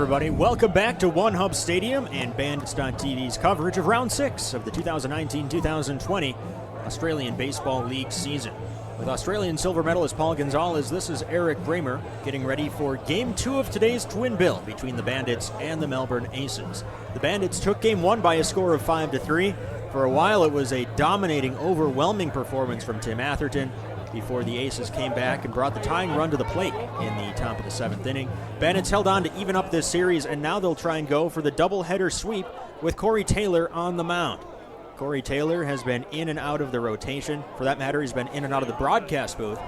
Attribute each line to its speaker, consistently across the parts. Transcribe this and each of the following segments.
Speaker 1: everybody. Welcome back to One Hub Stadium and Bandits.tv's coverage of Round 6 of the 2019-2020 Australian Baseball League season. With Australian silver medalist Paul Gonzalez, this is Eric Bramer getting ready for Game 2 of today's twin bill between the Bandits and the Melbourne Aces. The Bandits took Game 1 by a score of 5-3. For a while, it was a dominating, overwhelming performance from Tim Atherton before the Aces came back and brought the tying run to the plate in the top of the 7th inning. Bandits held on to even up this series, and now they'll try and go for the doubleheader sweep with Corey Taylor on the mound. Corey Taylor has been in and out of the rotation. For that matter, he's been in and out of the broadcast booth,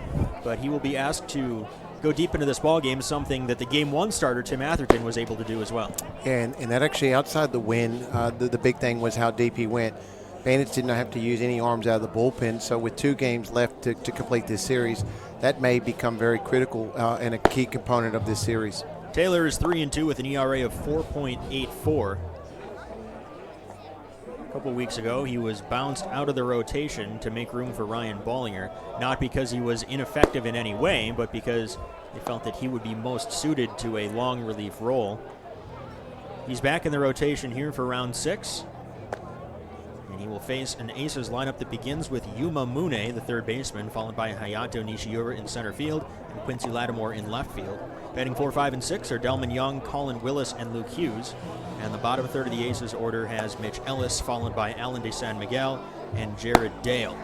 Speaker 1: but he will be asked to go deep into this ballgame, something that the Game 1 starter, Tim Atherton, was able to do as well.
Speaker 2: And that actually, outside the win, the big thing was how deep he went. Bandits did not have to use any arms out of the bullpen, so with 2 games left to complete this series, that may become very critical and a key component of this series.
Speaker 1: Taylor is 3-2 with an ERA of 4.84. A couple weeks ago, he was bounced out of the rotation to make room for Ryan Bollinger, not because he was ineffective in any way, but because they felt that he would be most suited to a long relief role. He's back in the rotation here for round 6. And he will face an Aces lineup that begins with Yuma Mune, the third baseman, followed by Hayato Nishiura in center field and Quincy Lattimore in left field. Batting 4, 5, and 6 are Delman Young, Colin Willis, and Luke Hughes. And the bottom third of the Aces order has Mitch Ellis, followed by Alan de San Miguel and Jared Dale.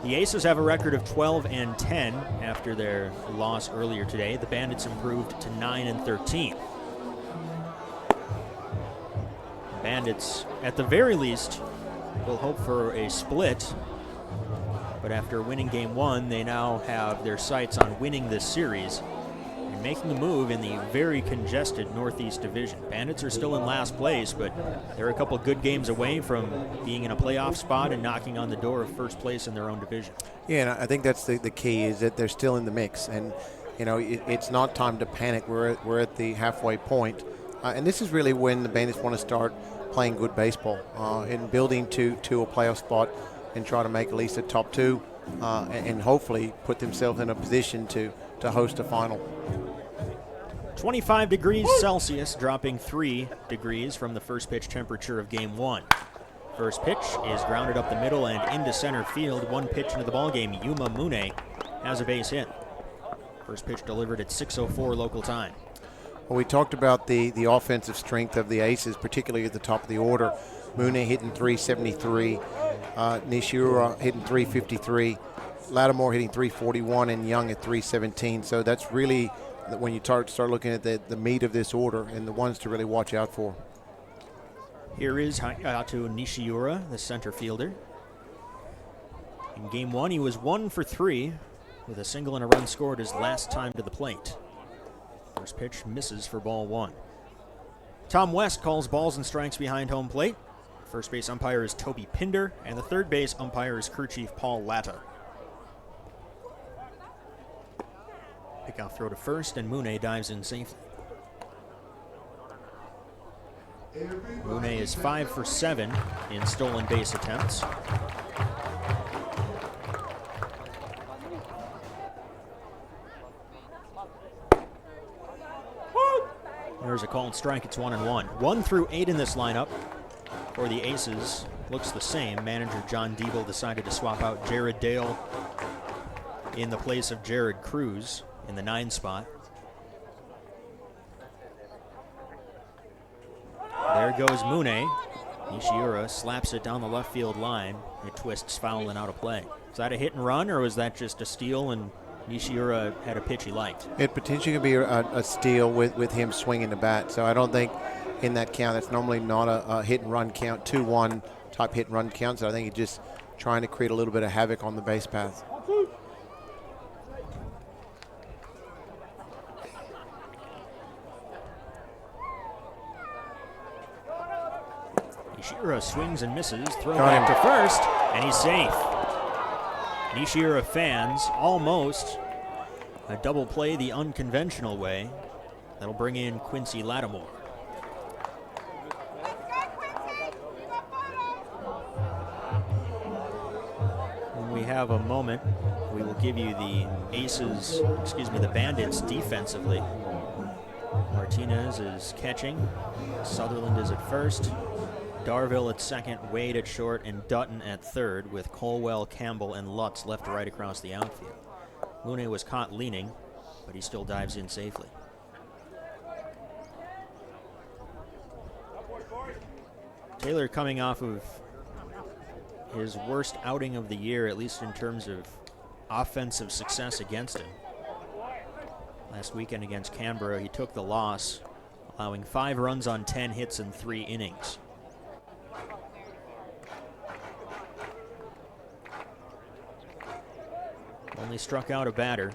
Speaker 1: The Aces have a record of 12-10 after their loss earlier today. The Bandits improved to 9-13. Bandits, at the very least, will hope for a split. But after winning Game 1, they now have their sights on winning this series and making a move in the very congested Northeast Division. Bandits are still in last place, but they're a couple good games away from being in a playoff spot and knocking on the door of first place in their own division.
Speaker 2: Yeah, and I think that's the key, is that they're still in the mix. And, you know, it's not time to panic. We're at the halfway point. And this is really when the Bandits want to start playing good baseball and building to a playoff spot and try to make at least a top 2 and hopefully put themselves in a position to host a final.
Speaker 1: 25 degrees Celsius, dropping 3 degrees from the first pitch temperature of Game 1. First pitch is grounded up the middle and into center field. 1 pitch into the ballgame. Yuma Mune has a base hit. First pitch delivered at 6:04 local time.
Speaker 2: Well, we talked about the offensive strength of the Aces, particularly at the top of the order. Mune hitting 373, Nishiura hitting 353, Lattimore hitting 341, and Young at 317. So that's really when you start looking at the meat of this order and the ones to really watch out for.
Speaker 1: Here is Hayato Nishiura, the center fielder. In Game 1, he was 1 for 3 with a single and a run scored his last time to the plate. First pitch misses for ball 1. Tom West calls balls and strikes behind home plate. First base umpire is Toby Pinder, and the third base umpire is crew chief Paul Latta. Pickoff throw to first, and Mune dives in safely. Mune is 5 for 7 in stolen base attempts. There's a called strike. It's 1-1. 1 through 8 in this lineup for the Aces looks the same. Manager John Diebel decided to swap out Jared Dale in the place of Jared Cruz in the 9 spot. There goes Mune. Nishiura slaps it down the left field line. It twists foul and out of play. Is that a hit and run, or was that just a steal and Nishiura had a pitch he liked?
Speaker 2: It potentially could be a steal with him swinging the bat. So I don't think in that count, it's normally not a hit and run count, 2-1 type hit and run count. So I think he's just trying to create a little bit of havoc on the base path.
Speaker 1: Nishiura swings and misses, throw back to first, and he's safe. Nishiura fans almost a double play the unconventional way. That'll bring in Quincy Lattimore. When we have a moment, we will give you the Bandits defensively. Martinez is catching. Sutherland is at first. Darville at second, Wade at short, and Dutton at third, with Colwell, Campbell, and Lutz left to right across the outfield. Mooney was caught leaning, but he still dives in safely. Taylor coming off of his worst outing of the year, at least in terms of offensive success against him. Last weekend against Canberra, he took the loss, allowing 5 runs on 10 hits in 3 innings. Only struck out a batter,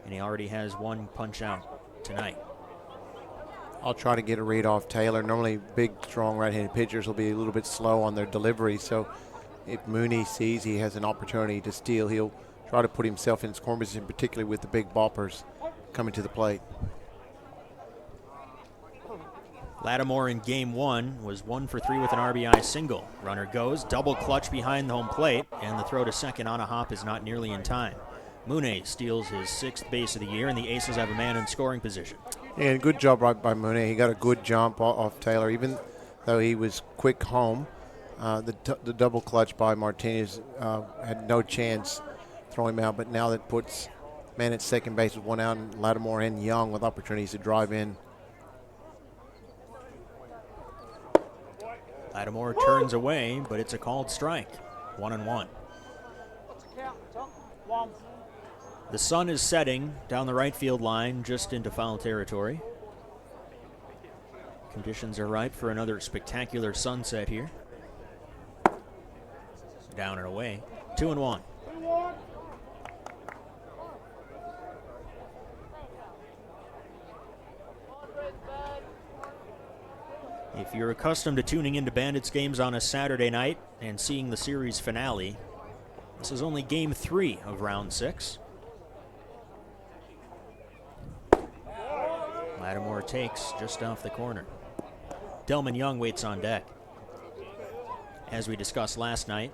Speaker 1: and he already has 1 punch out tonight.
Speaker 2: I'll try to get a read off Taylor. Normally big, strong right-handed pitchers will be a little bit slow on their delivery, so if Mooney sees he has an opportunity to steal, he'll try to put himself in scoring position, particularly with the big boppers coming to the plate.
Speaker 1: Lattimore in game 1 was 1 for 3 with an RBI single. Runner goes, double clutch behind the home plate, and the throw to second on a hop is not nearly in time. Mooney steals his 6th base of the year, and the Aces have a man in scoring position.
Speaker 2: And good job right by Mooney. He got a good jump off Taylor, even though he was quick home. The double clutch by Martinez had no chance throwing him out, but now that puts man at second base with 1 out, and Lattimore and Young with opportunities to drive in.
Speaker 1: Lattimore turns away, but it's a called strike. 1-1. The sun is setting down the right field line, just into foul territory. Conditions are ripe for another spectacular sunset here. Down and away. 2-1. If you're accustomed to tuning into Bandits games on a Saturday night and seeing the series finale, this is only game 3 of round 6. Lattimore takes just off the corner. Delman Young waits on deck. As we discussed last night,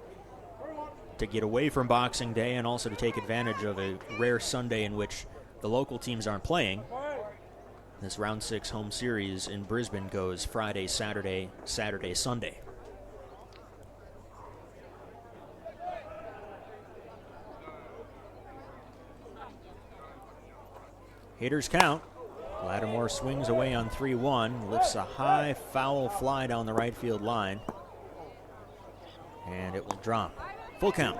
Speaker 1: to get away from Boxing Day and also to take advantage of a rare Sunday in which the local teams aren't playing, this round 6 home series in Brisbane goes Friday, Saturday, Saturday, Sunday. Hitters count. Lattimore swings away on 3-1, lifts a high foul fly down the right field line, and it will drop. Full count.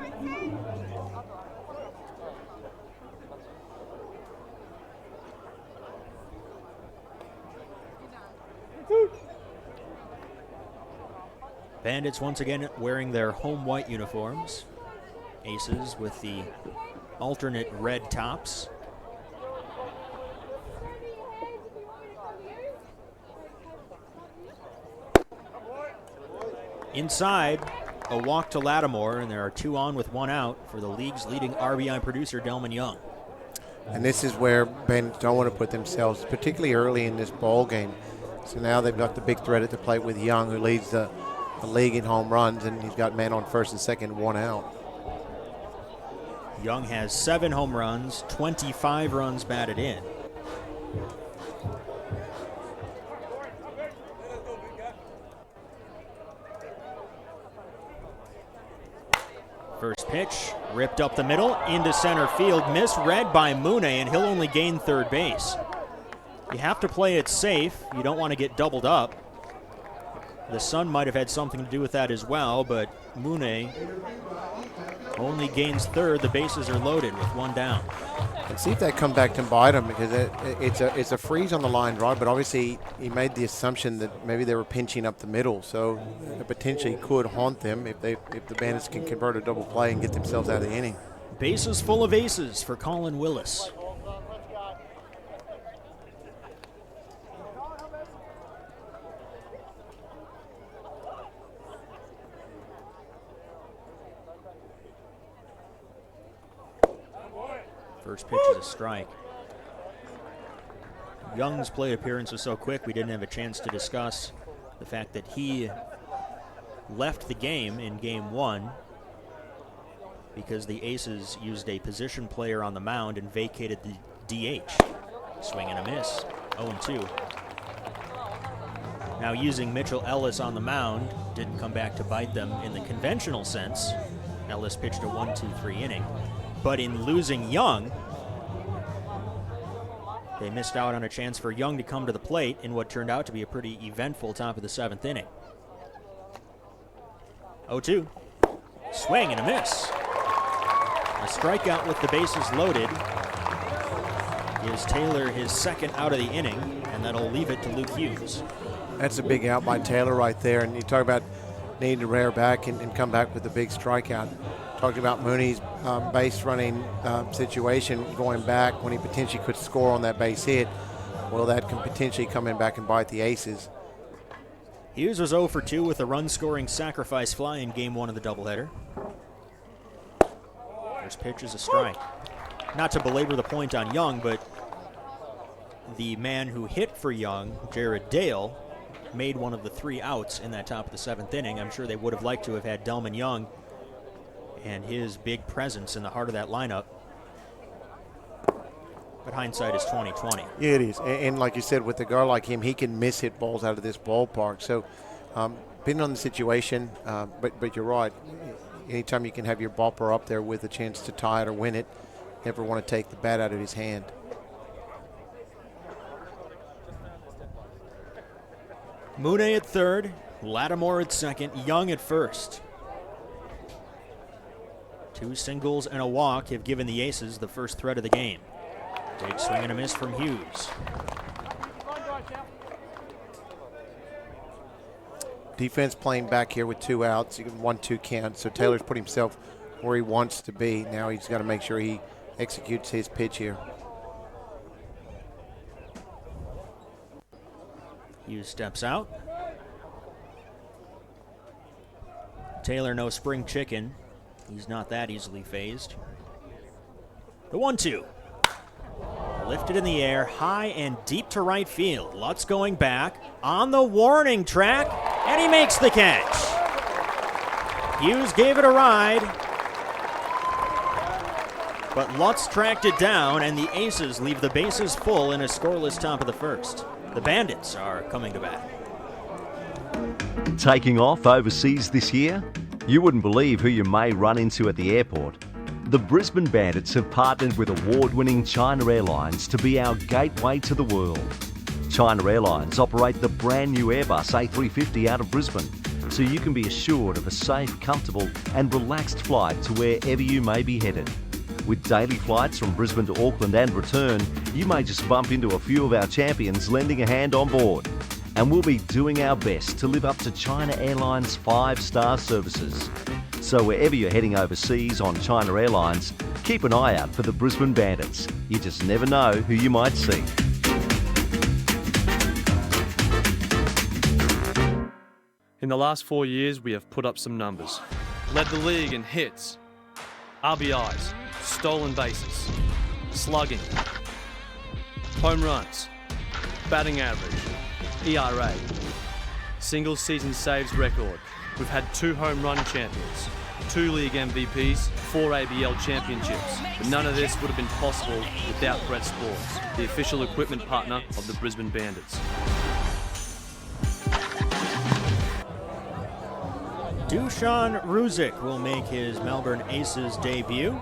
Speaker 1: Bandits once again wearing their home white uniforms. Aces with the alternate red tops. Inside, a walk to Lattimore, and there are 2 on with 1 out for the league's leading RBI producer, Delman Young.
Speaker 2: And this is where Bandits don't want to put themselves, particularly early in this ball game. So now they've got the big threat at the plate with Young, who leads the league in home runs, and he's got man on first and second, 1 out.
Speaker 1: Young has 7 home runs, 25 runs batted in. First pitch, ripped up the middle, into center field, misread by Mooney, and he'll only gain third base. You have to play it safe. You don't want to get doubled up. The sun might have had something to do with that as well, but Mooney only gains third. The bases are loaded with 1 down.
Speaker 2: And see if that come back to bite him, because it's a freeze on the line drive, but obviously he made the assumption that maybe they were pinching up the middle, so it potentially could haunt them if the Bandits can convert a double play and get themselves out of the inning.
Speaker 1: Bases full of aces for Colin Willis. First pitch is a strike. Young's plate appearance was so quick we didn't have a chance to discuss the fact that he left the game in game 1 because the Aces used a position player on the mound and vacated the DH. Swing and a miss. 0-2. Now using Mitchell Ellis on the mound didn't come back to bite them in the conventional sense. Ellis pitched a 1-2-3 inning. But in losing Young, they missed out on a chance for Young to come to the plate in what turned out to be a pretty eventful top of the 7th inning. 0-2. Swing and a miss. A strikeout with the bases loaded gives Taylor his second out of the inning, and that'll leave it to Luke Hughes.
Speaker 2: That's a big out by Taylor right there. And you talk about needing to rear back and come back with a big strikeout. Talked about Mooney's base running situation going back when he potentially could score on that base hit. Well, that can potentially come in back and bite the Aces.
Speaker 1: Hughes was 0 for 2 with a run-scoring sacrifice fly in Game 1 of the doubleheader. First pitch is a strike. Not to belabor the point on Young, but the man who hit for Young, Jared Dale, made one of the 3 outs in that top of the 7th inning. I'm sure they would have liked to have had Delman Young and his big presence in the heart of that lineup. But hindsight is 20/20.
Speaker 2: Yeah, it is. And like you said, with a guy like him, he can miss hit balls out of this ballpark. So, depending on the situation, but you're right. Anytime you can have your bopper up there with a chance to tie it or win it, never want to take the bat out of his hand.
Speaker 1: Mooney at third, Lattimore at second, Young at first. 2 singles and a walk have given the Aces the first threat of the game. Big swing and a miss from Hughes.
Speaker 2: Defense playing back here with 2 outs. You can 1-2 count. So Taylor's put himself where he wants to be. Now he's got to make sure he executes his pitch here.
Speaker 1: Hughes steps out. Taylor, no spring chicken. He's not that easily phased. The 1-2. Lifted in the air, high and deep to right field. Lutz going back on the warning track, and he makes the catch. Hughes gave it a ride, but Lutz tracked it down, and the Aces leave the bases full in a scoreless top of the first. The Bandits are coming to bat.
Speaker 3: Taking off overseas this year? You wouldn't believe who you may run into at the airport. The Brisbane Bandits have partnered with award-winning China Airlines to be our gateway to the world. China Airlines operate the brand new Airbus A350 out of Brisbane, so you can be assured of a safe, comfortable and relaxed flight to wherever you may be headed. With daily flights from Brisbane to Auckland and return, you may just bump into a few of our champions lending a hand on board. And we'll be doing our best to live up to China Airlines 5-star services. So wherever you're heading overseas on China Airlines, keep an eye out for the Brisbane Bandits. You just never know who you might see.
Speaker 4: In the last 4 years, we have put up some numbers. Led the league in hits, RBIs, stolen bases, slugging, home runs, batting average, ERA, single season saves record. We've had 2 home run champions, 2 league MVPs, 4 ABL championships. But none of this would have been possible without Brett Sports, the official equipment partner of the Brisbane Bandits.
Speaker 1: Dusan Ruzic will make his Melbourne Aces debut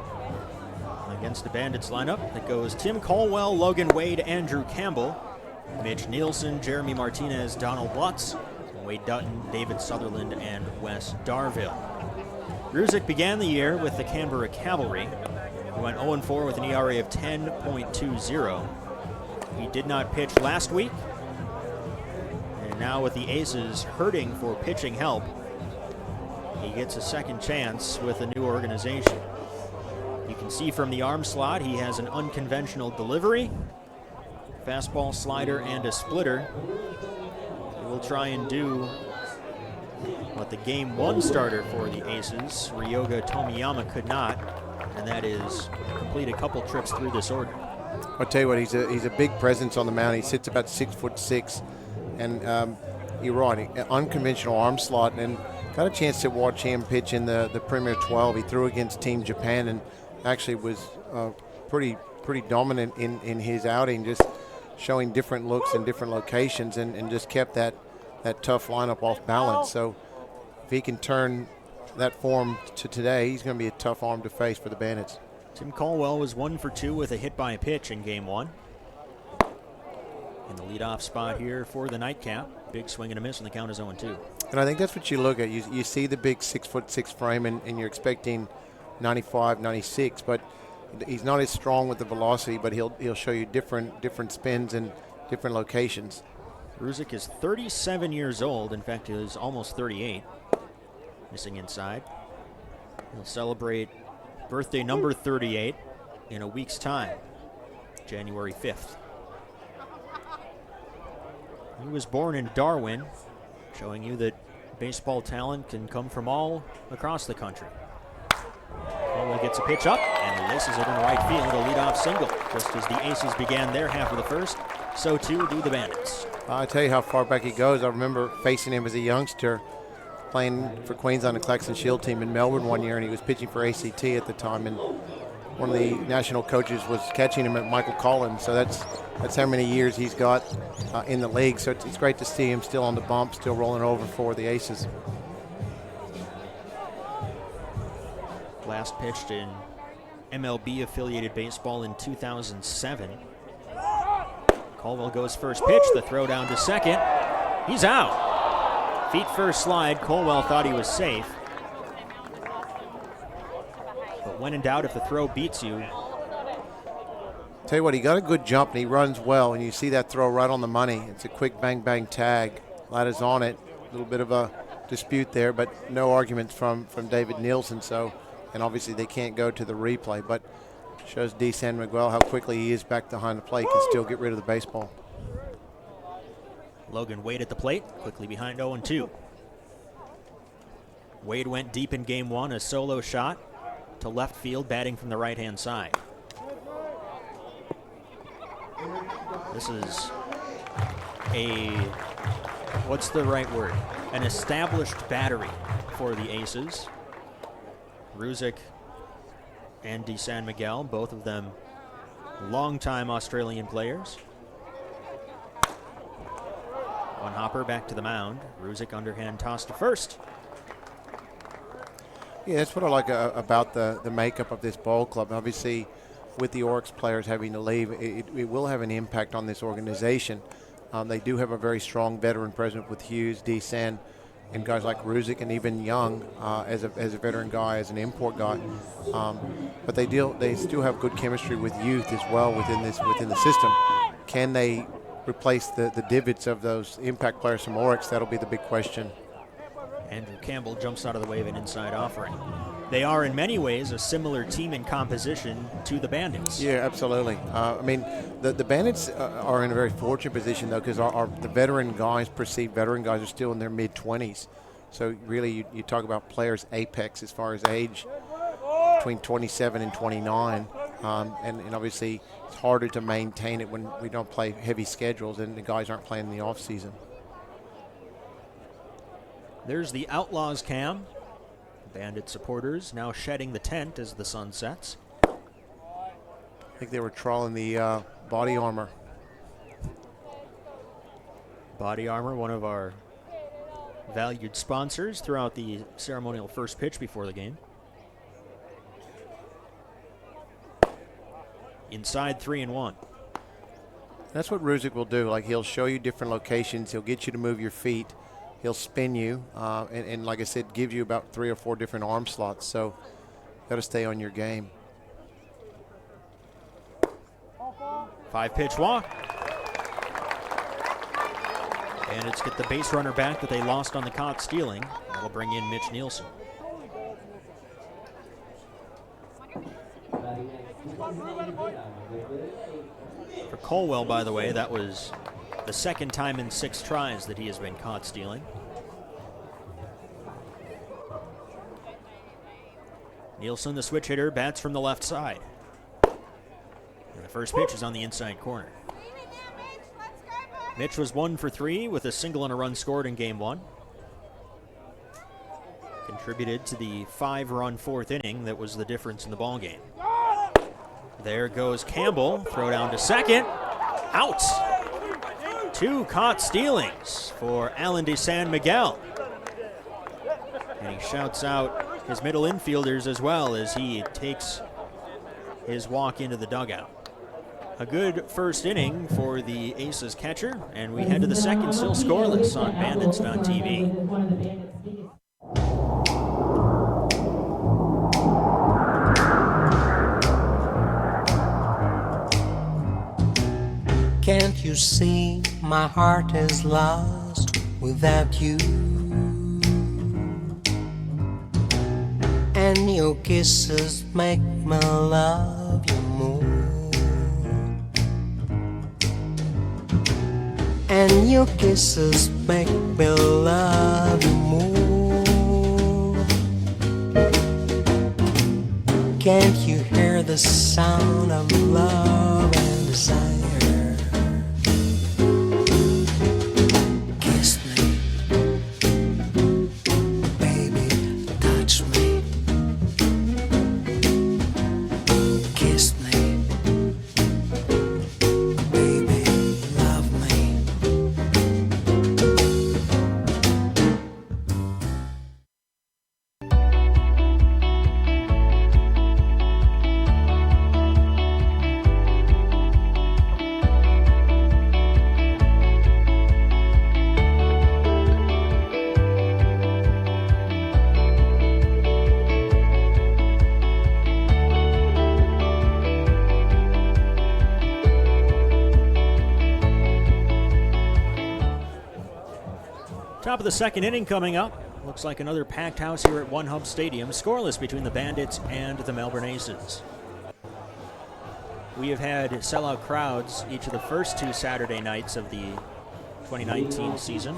Speaker 1: against the Bandits lineup that goes Tim Colwell, Logan Wade, Andrew Campbell, Mitch Nielsen, Jeremy Martinez, Donald Lutz, Wade Dutton, David Sutherland, and Wes Darville. Ruzic began the year with the Canberra Cavalry. He went 0-4 with an ERA of 10.20. He did not pitch last week, and now with the Aces hurting for pitching help, he gets a second chance with a new organization. You can see from the arm slot he has an unconventional delivery, fastball, slider, and a splitter. He will try and do what the Game 1 starter for the Aces, Ryoga Tomiyama, could not, and that is complete a couple trips through this order.
Speaker 2: I'll tell you what, he's a big presence on the mound. He sits about 6'6", and you're right, unconventional arm slot, and got a chance to watch him pitch in the Premier 12. He threw against Team Japan and actually was pretty dominant in his outing. Just showing different looks in different locations and just kept that tough lineup off balance. So if he can turn that form to today, he's going to be a tough arm to face for the Bandits.
Speaker 1: Tim Caldwell was 1 for 2 with a hit by pitch in game 1. In the leadoff spot here for the nightcap. Big swing and a miss, and the count is 0-2.
Speaker 2: And I think that's what you look at. You see the big 6'6" frame, and you're expecting 95, 96, but he's not as strong with the velocity, but he'll show you different spins in different locations.
Speaker 1: Ruzic is 37 years old. In fact, he is almost 38. Missing inside. He'll celebrate birthday number 38 in a week's time, January 5th. He was born in Darwin, showing you that baseball talent can come from all across the country. Caldwell gets a pitch up and laces it in right field, a leadoff single. Just as the Aces began their half of the first, so too do the Bandits.
Speaker 2: I tell you how far back he goes. I remember facing him as a youngster, playing for Queens on the Claxton Shield team in Melbourne one year, and he was pitching for ACT at the time, and one of the national coaches was catching him at Michael Collins. So that's how many years he's got in the league. So it's great to see him still on the bump, still rolling over for the Aces.
Speaker 1: Last pitched in MLB-affiliated baseball in 2007. Caldwell goes first pitch, the throw down to second. He's out. Feet first slide. Caldwell thought he was safe. But when in doubt, if the throw beats you.
Speaker 2: Tell you what, he got a good jump and he runs well, and you see that throw right on the money. It's a quick bang bang tag. Ladder's on it. A little bit of a dispute there, but no arguments from David Nielsen. So, and obviously they can't go to the replay, but shows D. San Miguel how quickly he is back behind the plate, can still get rid of the baseball.
Speaker 1: Logan Wade at the plate, quickly behind 0-2. Wade went deep in game 1, a solo shot to left field, batting from the right-hand side. This is what's the right word? An established battery for the Aces. Ruzic and De San Miguel, both of them longtime Australian players. One hopper back to the mound. Ruzic underhand toss to first.
Speaker 2: Yeah, that's what I like about the makeup of this ball club. Obviously, with the Oryx players having to leave, it will have an impact on this organization. They do have a very strong veteran president with Hughes, D. San, and guys like Ruzic, and even Young as a veteran guy, as an import guy. But they still have good chemistry with youth as well within the system. Can they replace the divots of those impact players from Oryx? That'll be the big question.
Speaker 1: Andrew Campbell jumps out of the way of an inside offering. They are in many ways a similar team in composition to the Bandits.
Speaker 2: Yeah, absolutely. I mean, the Bandits are in a very fortunate position, though, because the veteran guys, perceived veteran guys, are still in their mid-20s. So really, you talk about players' apex as far as age, between 27 and 29. And obviously, it's harder to maintain it when we don't play heavy schedules and the guys aren't playing in the off-season.
Speaker 1: There's the Outlaws cam. Bandit supporters now shedding the tent as the sun sets.
Speaker 2: I think they were trawling the body armor.
Speaker 1: Body Armor, one of our valued sponsors throughout the ceremonial first pitch before the game. Inside 3-1.
Speaker 2: That's what Ruzic will do. Like, he'll show you different locations. He'll get you to move your feet. He'll spin you, and like I said, gives you about 3 or 4 different arm slots. So, got to stay on your game.
Speaker 1: 5-pitch walk. And it's get the base runner back that they lost on the caught stealing. That'll bring in Mitch Nielsen. For Caldwell, by the way, that was the second time in 6 tries that he has been caught stealing. Nielsen, the switch hitter, bats from the left side. And the first pitch is on the inside corner. Mitch was 1 for 3 with a single and a run scored in game 1. Contributed to the 5-run 4th inning that was the difference in the ball game. There goes Campbell, throw down to second, out. 2 caught stealings for Alan de San Miguel. And he shouts out his middle infielders as well as he takes his walk into the dugout. A good first inning for the Aces catcher, and we head to the second, still scoreless on Bandits.tv.
Speaker 5: Can't you see my heart is lost without you? And your kisses make me love you more. And your kisses make me love you more. Can't you hear the sound of love and desire? Kiss me, baby, touch me. Kiss me, baby, love me.
Speaker 1: Top of the second inning coming up. Looks like another packed house here at One Hub Stadium. Scoreless between the Bandits and the Melbourne Aces. We have had sellout crowds each of the first 2 Saturday nights of the 2019 season.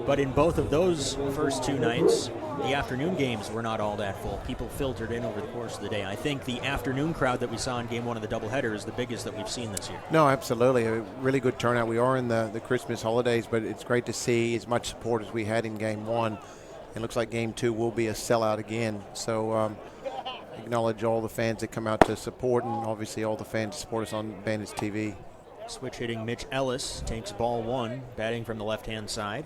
Speaker 1: But in both of those first 2 nights, the afternoon games were not all that full. People filtered in over the course of the day. I think the afternoon crowd that we saw in Game 1 of the doubleheader is the biggest that we've seen this year.
Speaker 2: No, absolutely. A really good turnout. We are in the Christmas holidays, but it's great to see as much support as we had in Game 1. It looks like Game 2 will be a sellout again. So acknowledge all the fans that come out to support, and obviously all the fans support us on Bandits TV.
Speaker 1: Switch hitting Mitch Ellis takes ball 1, batting from the left-hand side.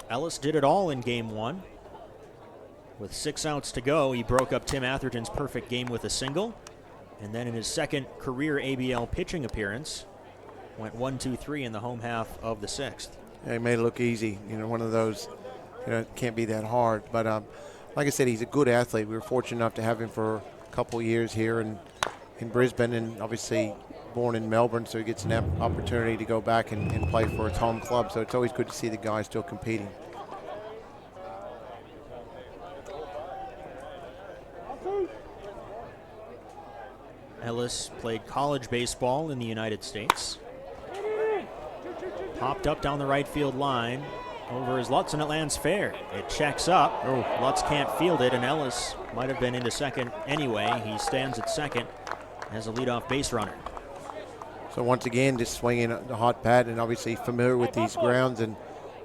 Speaker 1: Ellis did it all in Game 1. With 6 outs to go, he broke up Tim Atherton's perfect game with a single. And then in his second career ABL pitching appearance, went 1-2-3 in the home half of the 6th.
Speaker 2: Yeah, he made it look easy. You know, one of those, it can't be that hard. But like I said, he's a good athlete. We were fortunate enough to have him for a couple years here in Brisbane, and obviously born in Melbourne, so he gets an opportunity to go back and play for his home club. So it's always good to see the guy still competing.
Speaker 1: Ellis played college baseball in the United States. Popped up down the right field line over his Lutz, and it lands fair. It checks up. Lutz can't field it, and Ellis might have been into second anyway. He stands at second as a leadoff base runner.
Speaker 2: So once again, just swinging the hot bat, and obviously familiar with these grounds, and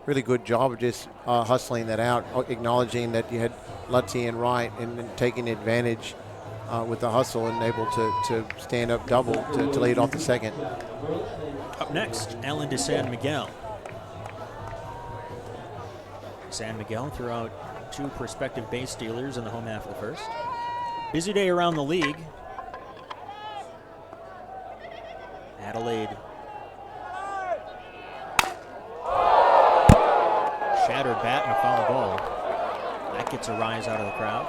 Speaker 2: really good job of just hustling that out, acknowledging that you had Lutzy and right, and taking advantage with the hustle and able to stand up double to lead off the second.
Speaker 1: Up next, Alan de San Miguel. San Miguel threw out 2 prospective base stealers in the home half of the first. Busy day around the league. Adelaide shattered bat and a foul ball. That gets a rise out of the crowd.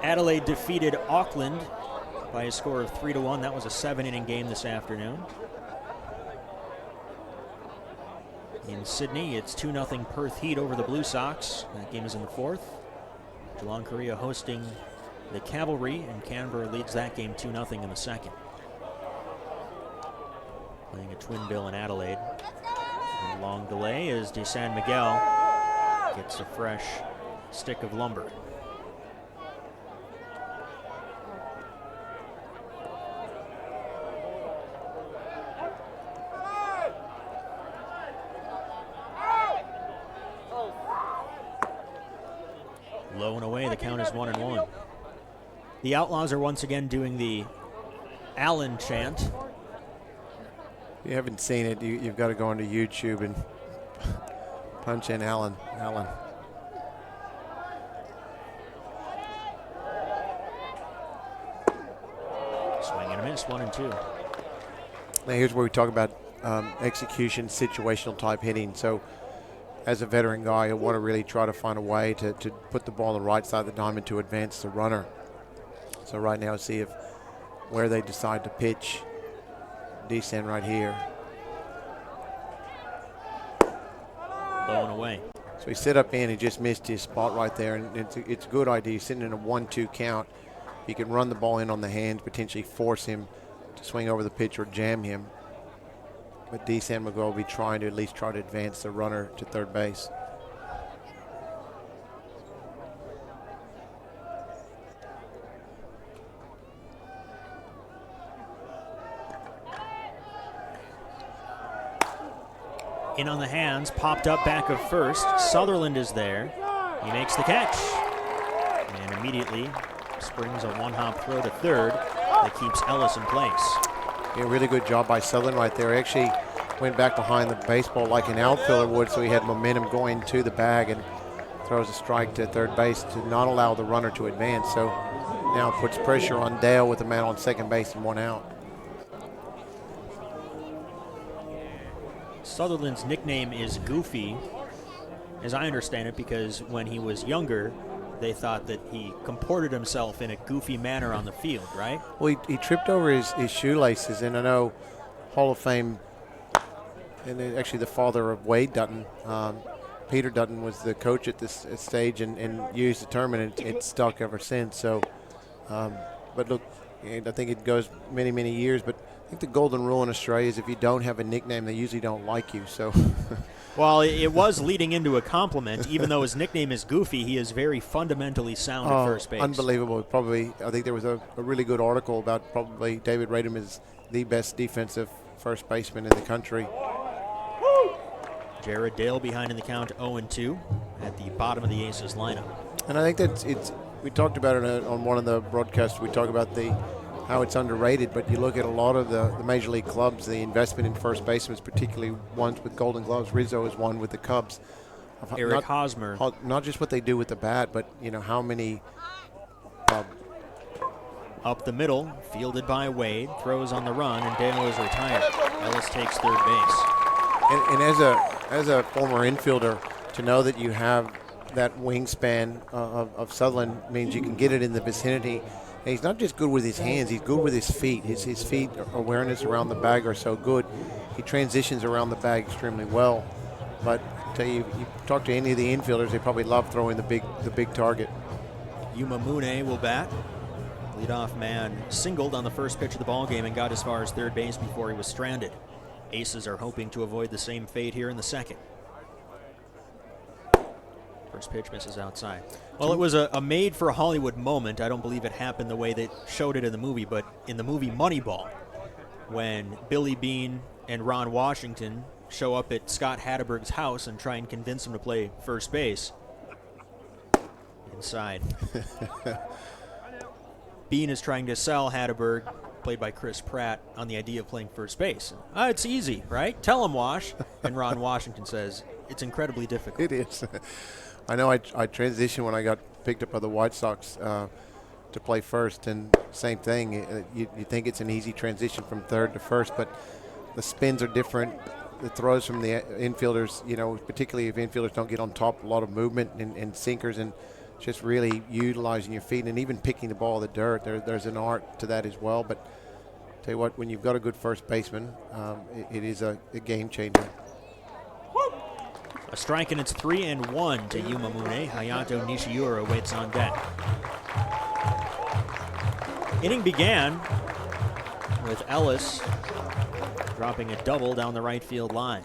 Speaker 1: Adelaide defeated Auckland by a score of 3-1. That was a 7-inning game this afternoon. In Sydney, it's 2-0 Perth Heat over the Blue Sox. That game is in the 4th. Geelong Korea hosting the Cavalry, and Canberra leads that game 2-0 in the 2nd. Playing a twin bill in Adelaide. And a long delay as de San Miguel gets a fresh stick of lumber. Low and away, the count is 1-1. The Outlaws are once again doing the Allen chant.
Speaker 2: If you haven't seen it, you've got to go onto YouTube and punch in Allen.
Speaker 1: Swing and a miss, 1-2.
Speaker 2: Now here's where we talk about execution, situational type hitting. So as a veteran guy, you want to really try to find a way to put the ball on the right side of the diamond to advance the runner. So right now, see if where they decide to pitch. Descend right here.
Speaker 1: Low and away.
Speaker 2: So he set up in, he just missed his spot right there, and it's a good idea. He's sitting in a 1-2 count. You can run the ball in on the hands, potentially force him to swing over the pitch or jam him. But Descend will be trying to at least try to advance the runner to third base.
Speaker 1: In on the hands, popped up back of first. Sutherland is there. He makes the catch. And immediately springs a one-hop throw to third that keeps Ellis in place.
Speaker 2: Yeah, really good job by Sutherland right there. Actually went back behind the baseball like an outfielder would, so he had momentum going to the bag and throws a strike to third base to not allow the runner to advance. So now puts pressure on Dale with a man on second base and 1 out.
Speaker 1: Sutherland's nickname is Goofy, as I understand it, because when he was younger, they thought that he comported himself in a goofy manner on the field, right?
Speaker 2: Well, he tripped over his shoelaces, and I know Hall of Fame, and actually the father of Wade Dutton, Peter Dutton, was the coach at this stage and used the term, and it's stuck ever since. So, but look, I think it goes many, many years, but I think the golden rule in Australia is if you don't have a nickname, they usually don't like you. So,
Speaker 1: well, it was leading into a compliment. Even though his nickname is Goofy, he is very fundamentally sound at first base.
Speaker 2: Unbelievable. Probably, I think there was a really good article about probably David Radum is the best defensive first baseman in the country.
Speaker 1: Jared Dale behind in the count 0-2 at the bottom of the Aces lineup.
Speaker 2: And I think that's we talked about it on one of the broadcasts. We talk about how it's underrated, but you look at a lot of the major league clubs, the investment in first basemen, particularly ones with Golden Gloves. Rizzo is one with the Cubs.
Speaker 1: Eric Hosmer.
Speaker 2: Not just what they do with the bat, but how many.
Speaker 1: Up the middle, fielded by Wade, throws on the run, and Dale is retired. Ellis takes third base.
Speaker 2: And as a former infielder, to know that you have that wingspan of Sutherland means you can get it in the vicinity. And he's not just good with his hands, he's good with his feet. His feet awareness around the bag are so good. He transitions around the bag extremely well. But I tell you talk to any of the infielders, they probably love throwing the big target.
Speaker 1: Yuma Mune will bat. Leadoff man singled on the first pitch of the ball game and got as far as third base before he was stranded. Aces are hoping to avoid the same fate here in the second. First pitch misses outside. Well, it was a made-for-Hollywood moment. I don't believe it happened the way they showed it in the movie, but in the movie Moneyball, when Billy Beane and Ron Washington show up at Scott Hatteberg's house and try and convince him to play first base. Inside. Beane is trying to sell Hatteberg, played by Chris Pratt, on the idea of playing first base. It's easy, right? Tell him, Wash. And Ron Washington says, it's incredibly difficult.
Speaker 2: It is. I know I transitioned when I got picked up by the White Sox to play first, and same thing. You think it's an easy transition from third to first, but the spins are different. The throws from the infielders, particularly if infielders don't get on top, a lot of movement and sinkers, and just really utilizing your feet and even picking the ball in the dirt. There's an art to that as well. But tell you what, when you've got a good first baseman, it is a game changer.
Speaker 1: A strike, and it's 3-1 to Yuma Mune. Hayato Nishiura waits on deck. Inning began with Ellis dropping a double down the right field line.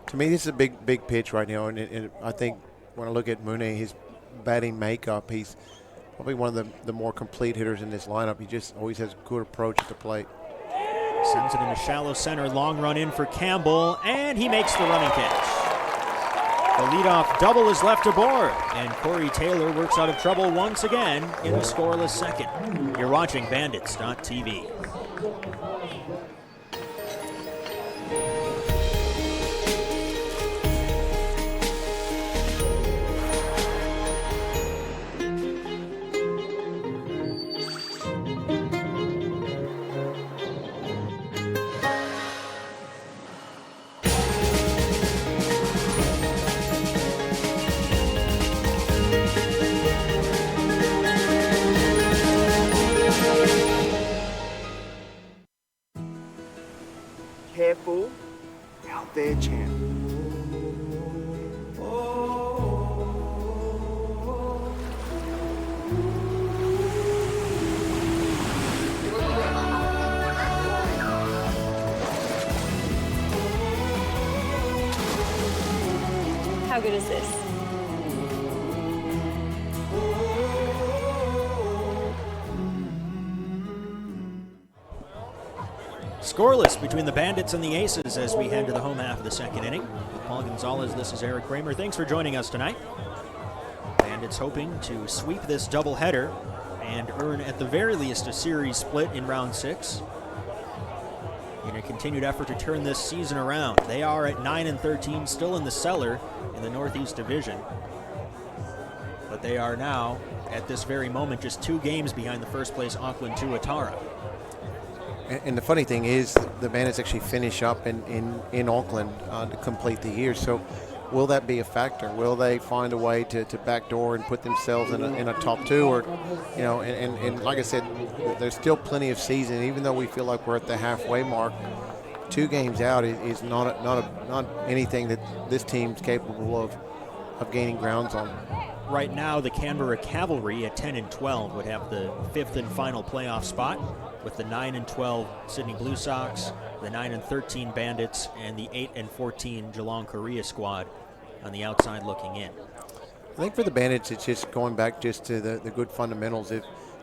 Speaker 2: To me, this is a big pitch right now, and I think when I look at Mune, his batting makeup, he's probably one of the more complete hitters in this lineup. He just always has good approach at the plate.
Speaker 1: Sends it into shallow center, long run in for Campbell, and he makes the running catch. The leadoff double is left aboard, and Corey Taylor works out of trouble once again in the scoreless second. You're watching Bandits.tv.
Speaker 6: Careful, out there, champ.
Speaker 7: How good is this?
Speaker 1: Scoreless between the Bandits and the Aces as we head to the home half of the second inning. With Paul Gonzalez, this is Eric Kramer. Thanks for joining us tonight. Bandits hoping to sweep this doubleheader and earn at the very least a series split in round 6 in a continued effort to turn this season around. They are at 9-13, still in the cellar in the Northeast Division. But they are now, at this very moment, just 2 games behind the first place Auckland Tuatara.
Speaker 2: And the funny thing is, the Bandits actually finish up in Auckland to complete the year. So will that be a factor? Will they find a way to backdoor and put themselves in a top 2? Or, you know, and like I said, there's still plenty of season. Even though we feel like we're at the halfway mark, 2 games out is not anything that this team's capable of gaining grounds on.
Speaker 1: Right now, the Canberra Cavalry at 10-12 would have the 5th and final playoff spot, with the 9-12 Sydney Blue Sox, the 9-13 Bandits, and the 8-14 Geelong Korea squad on the outside looking in.
Speaker 2: I think for the Bandits, it's just going back just to the good fundamentals.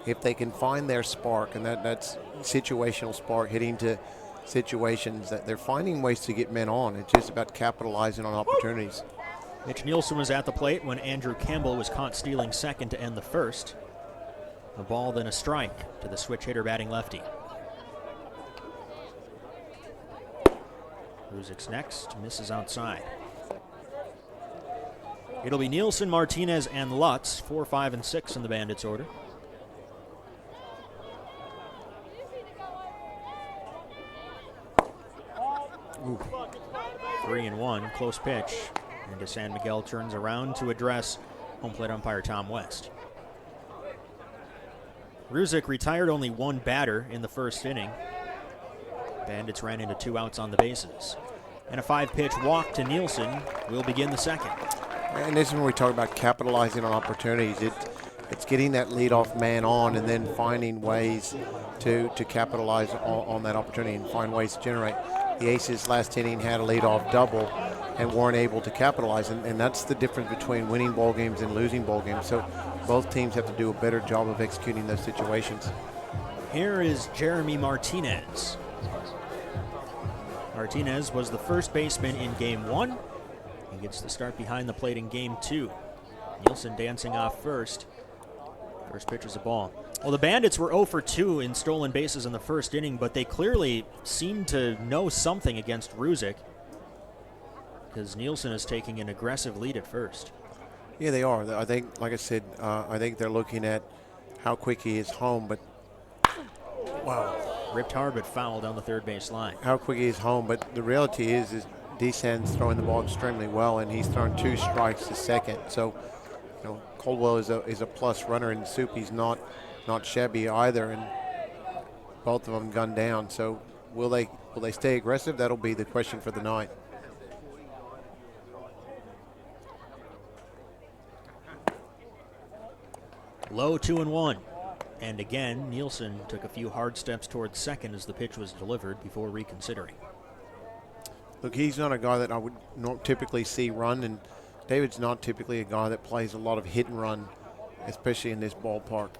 Speaker 2: If they can find their spark, and that's situational spark, hitting to situations that they're finding ways to get men on. It's just about capitalizing on opportunities.
Speaker 1: Mitch Nielsen was at the plate when Andrew Campbell was caught stealing second to end the first. A ball, then a strike to the switch hitter batting lefty. Ruzic's next, misses outside. It'll be Nielsen, Martinez, and Lutz, 4, 5, and 6 in the Bandits order. Ooh. 3-1, close pitch. And DeSan Miguel turns around to address home plate umpire Tom West. Ruzic retired only 1 batter in the first inning. Bandits ran into 2 outs on the bases. And a 5-pitch walk to Nielsen will begin the second.
Speaker 2: And this is when we talk about capitalizing on opportunities. It's getting that leadoff man on and then finding ways to capitalize on that opportunity and find ways to generate. The Aces last inning had a leadoff double and weren't able to capitalize, and that's the difference between winning ball games and losing ball games. So both teams have to do a better job of executing those situations.
Speaker 1: Here is Jeremy Martinez. Martinez was the first baseman in Game 1. He gets the start behind the plate in Game 2. Nielsen dancing off first. First pitch is a ball. Well, the Bandits were 0 for 2 in stolen bases in the first inning, but they clearly seemed to know something against Ruzic, because Nielsen is taking an aggressive lead at first.
Speaker 2: Yeah, they are. I think, like I said, I think they're looking at how quick he is home, but wow.
Speaker 1: Ripped hard but foul down the third base line.
Speaker 2: How quick he is home, but the reality is DeSan's throwing the ball extremely well, and he's thrown 2 strikes to second. So, you know, Caldwell is a plus runner, and Soupy's not shabby either, and both of them gunned down. So will they stay aggressive? That'll be the question for the night.
Speaker 1: Low 2-1. And again, Nielsen took a few hard steps towards second as the pitch was delivered before reconsidering.
Speaker 2: Look, he's not a guy that I would not typically see run, and David's not typically a guy that plays a lot of hit and run, especially in this ballpark.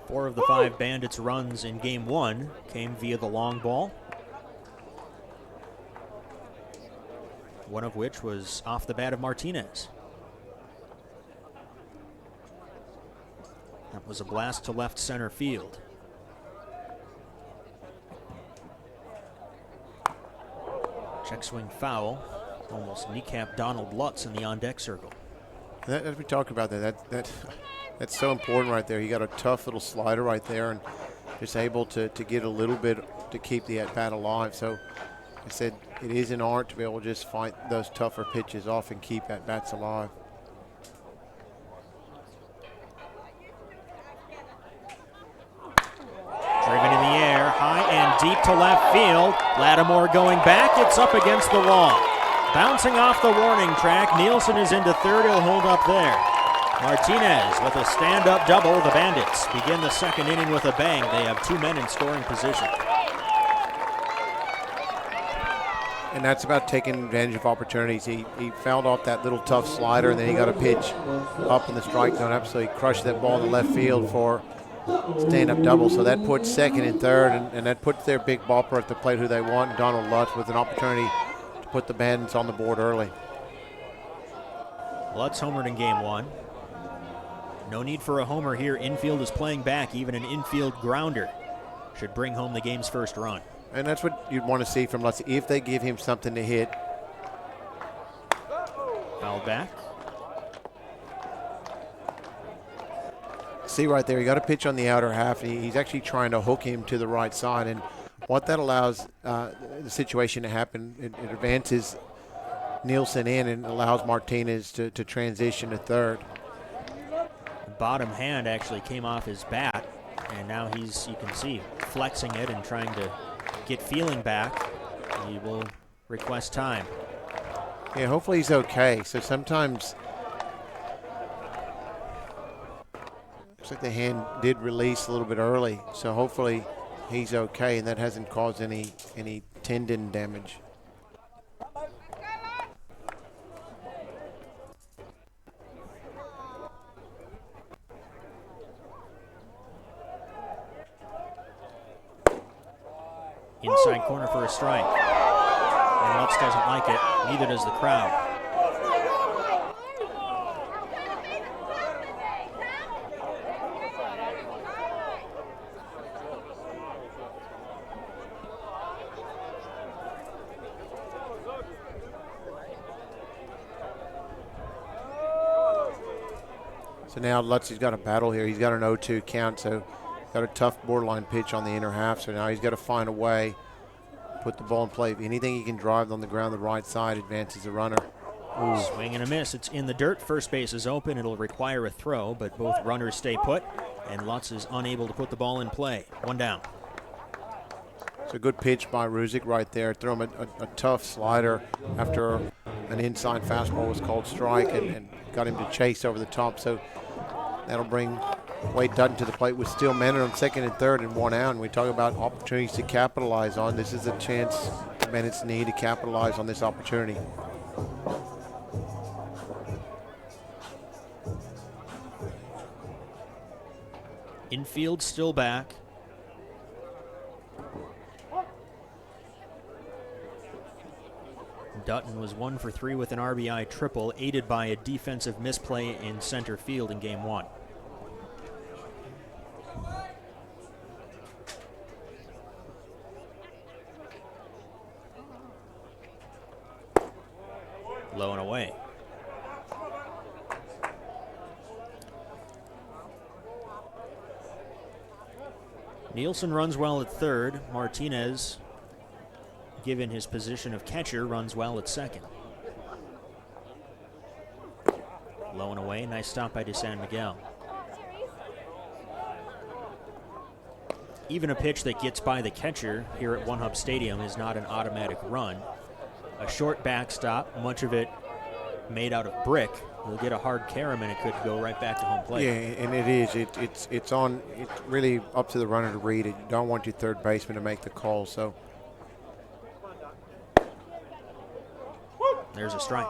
Speaker 1: 4 of the 5 Bandits' runs in Game 1 came via the long ball, one of which was off the bat of Martinez. That was a blast to left center field. Check swing foul. Almost kneecapped Donald Lutz in the on-deck circle.
Speaker 2: As we talked about that's so important right there. He got a tough little slider right there and just able to get a little bit to keep the at-bat alive. So I said it is an art to be able to just fight those tougher pitches off and keep at-bats alive.
Speaker 1: Driven in the air, high and deep to left field. Lattimore going back, it's up against the wall. Bouncing off the warning track, Nielsen is into third, he'll hold up there. Martinez with a stand-up double. The Bandits begin the second inning with a bang. They have 2 men in scoring position.
Speaker 2: And that's about taking advantage of opportunities. He fouled off that little tough slider, and then he got a pitch up in the strike zone. Absolutely crushed that ball in the left field for stand-up double. So that puts second and third, and that puts their big bopper at the plate who they want, Donald Lutz, with an opportunity to put the Bandits on the board early.
Speaker 1: Lutz homered in game 1. No need for a homer here. Infield is playing back. Even an infield grounder should bring home the game's first run.
Speaker 2: And that's what you'd want to see from Lutz, if they give him something to hit.
Speaker 1: Foul back.
Speaker 2: See right there, he got a pitch on the outer half. He's actually trying to hook him to the right side. And what that allows the situation to happen, it advances Nielsen in and allows Martinez to transition to third.
Speaker 1: Bottom hand actually came off his bat, and now he's, you can see, flexing it and trying to get feeling back. He will request time.
Speaker 2: Yeah, hopefully he's okay. So sometimes looks like the hand did release a little bit early, so hopefully he's okay and that hasn't caused any tendon damage.
Speaker 1: Inside corner for a strike. And Lutz doesn't like it, neither does the crowd.
Speaker 2: So now Lutz has got a battle here. He's got an 0-2 count, so got a tough borderline pitch on the inner half. So now he's got to find a way, put the ball in play. Anything he can drive on the ground, the right side, advances the runner.
Speaker 1: Ooh. Swing and a miss. It's in the dirt. First base is open. It'll require a throw, but both runners stay put, and Lutz is unable to put the ball in play. One down.
Speaker 2: It's a good pitch by Ruzick right there. Throw him a tough slider after an inside fastball was called strike and got him to chase over the top. So that'll bring Wade Dutton to the plate with still men on second and third and 1 out. And we talk about opportunities to capitalize on. This is a chance the Bandits need to capitalize on this opportunity.
Speaker 1: Infield still back. Dutton was 1 for 3 with an RBI triple, aided by a defensive misplay in center field in game 1. Low and away. Nielsen runs well at third. Martinez, given his position of catcher, runs well at second. Low and away. Nice stop by DeSan Miguel. Even a pitch that gets by the catcher here at One Hub Stadium is not an automatic run. A short backstop, much of it made out of brick. He'll get a hard carom and it could go right back to home plate.
Speaker 2: Yeah, and it is. It's really up to the runner to read it. You don't want your third baseman to make the call. So
Speaker 1: there's a strike.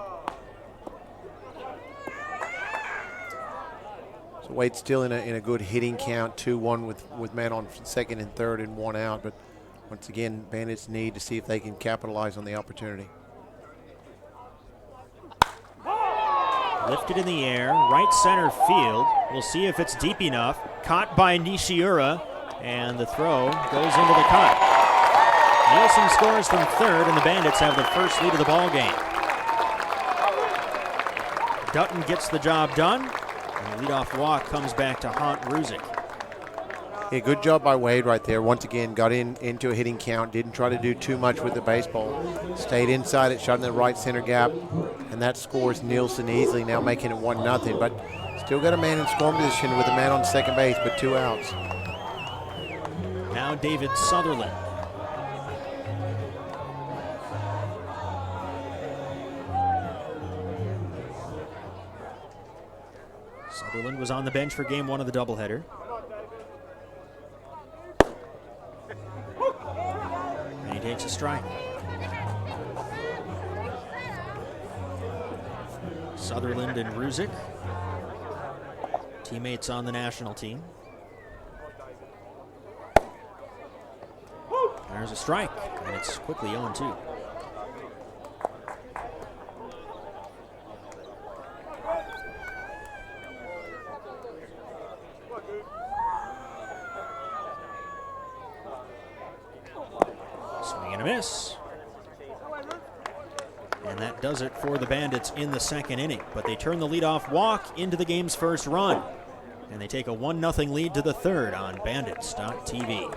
Speaker 2: So Wade's still in a good hitting count, 2-1 with men on second and third and 1 out. But once again, Bandits need to see if they can capitalize on the opportunity.
Speaker 1: Lifted in the air, right center field. We'll see if it's deep enough. Caught by Nishiura, and the throw goes into the cut. Nielsen scores from third, and the Bandits have the first lead of the ball game. Dutton gets the job done, and the leadoff walk comes back to haunt Ruzick.
Speaker 2: Yeah, good job by Wade right there. Once again, got into a hitting count, didn't try to do too much with the baseball. Stayed inside it, shot in the right center gap, and that scores Nielsen easily, now making it 1-0. But still got a man in scoring position with a man on second base, but 2 outs.
Speaker 1: Now David Sutherland. Sutherland was on the bench for game 1 of the doubleheader. And he takes a strike. Sutherland and Ruzick, teammates on the national team. There's a strike, and it's quickly 0-2. Swing and a miss. And that does it for the Bandits in the second inning. But they turn the leadoff walk into the game's first run. And they take a 1-0 lead to the third on Bandits.tv.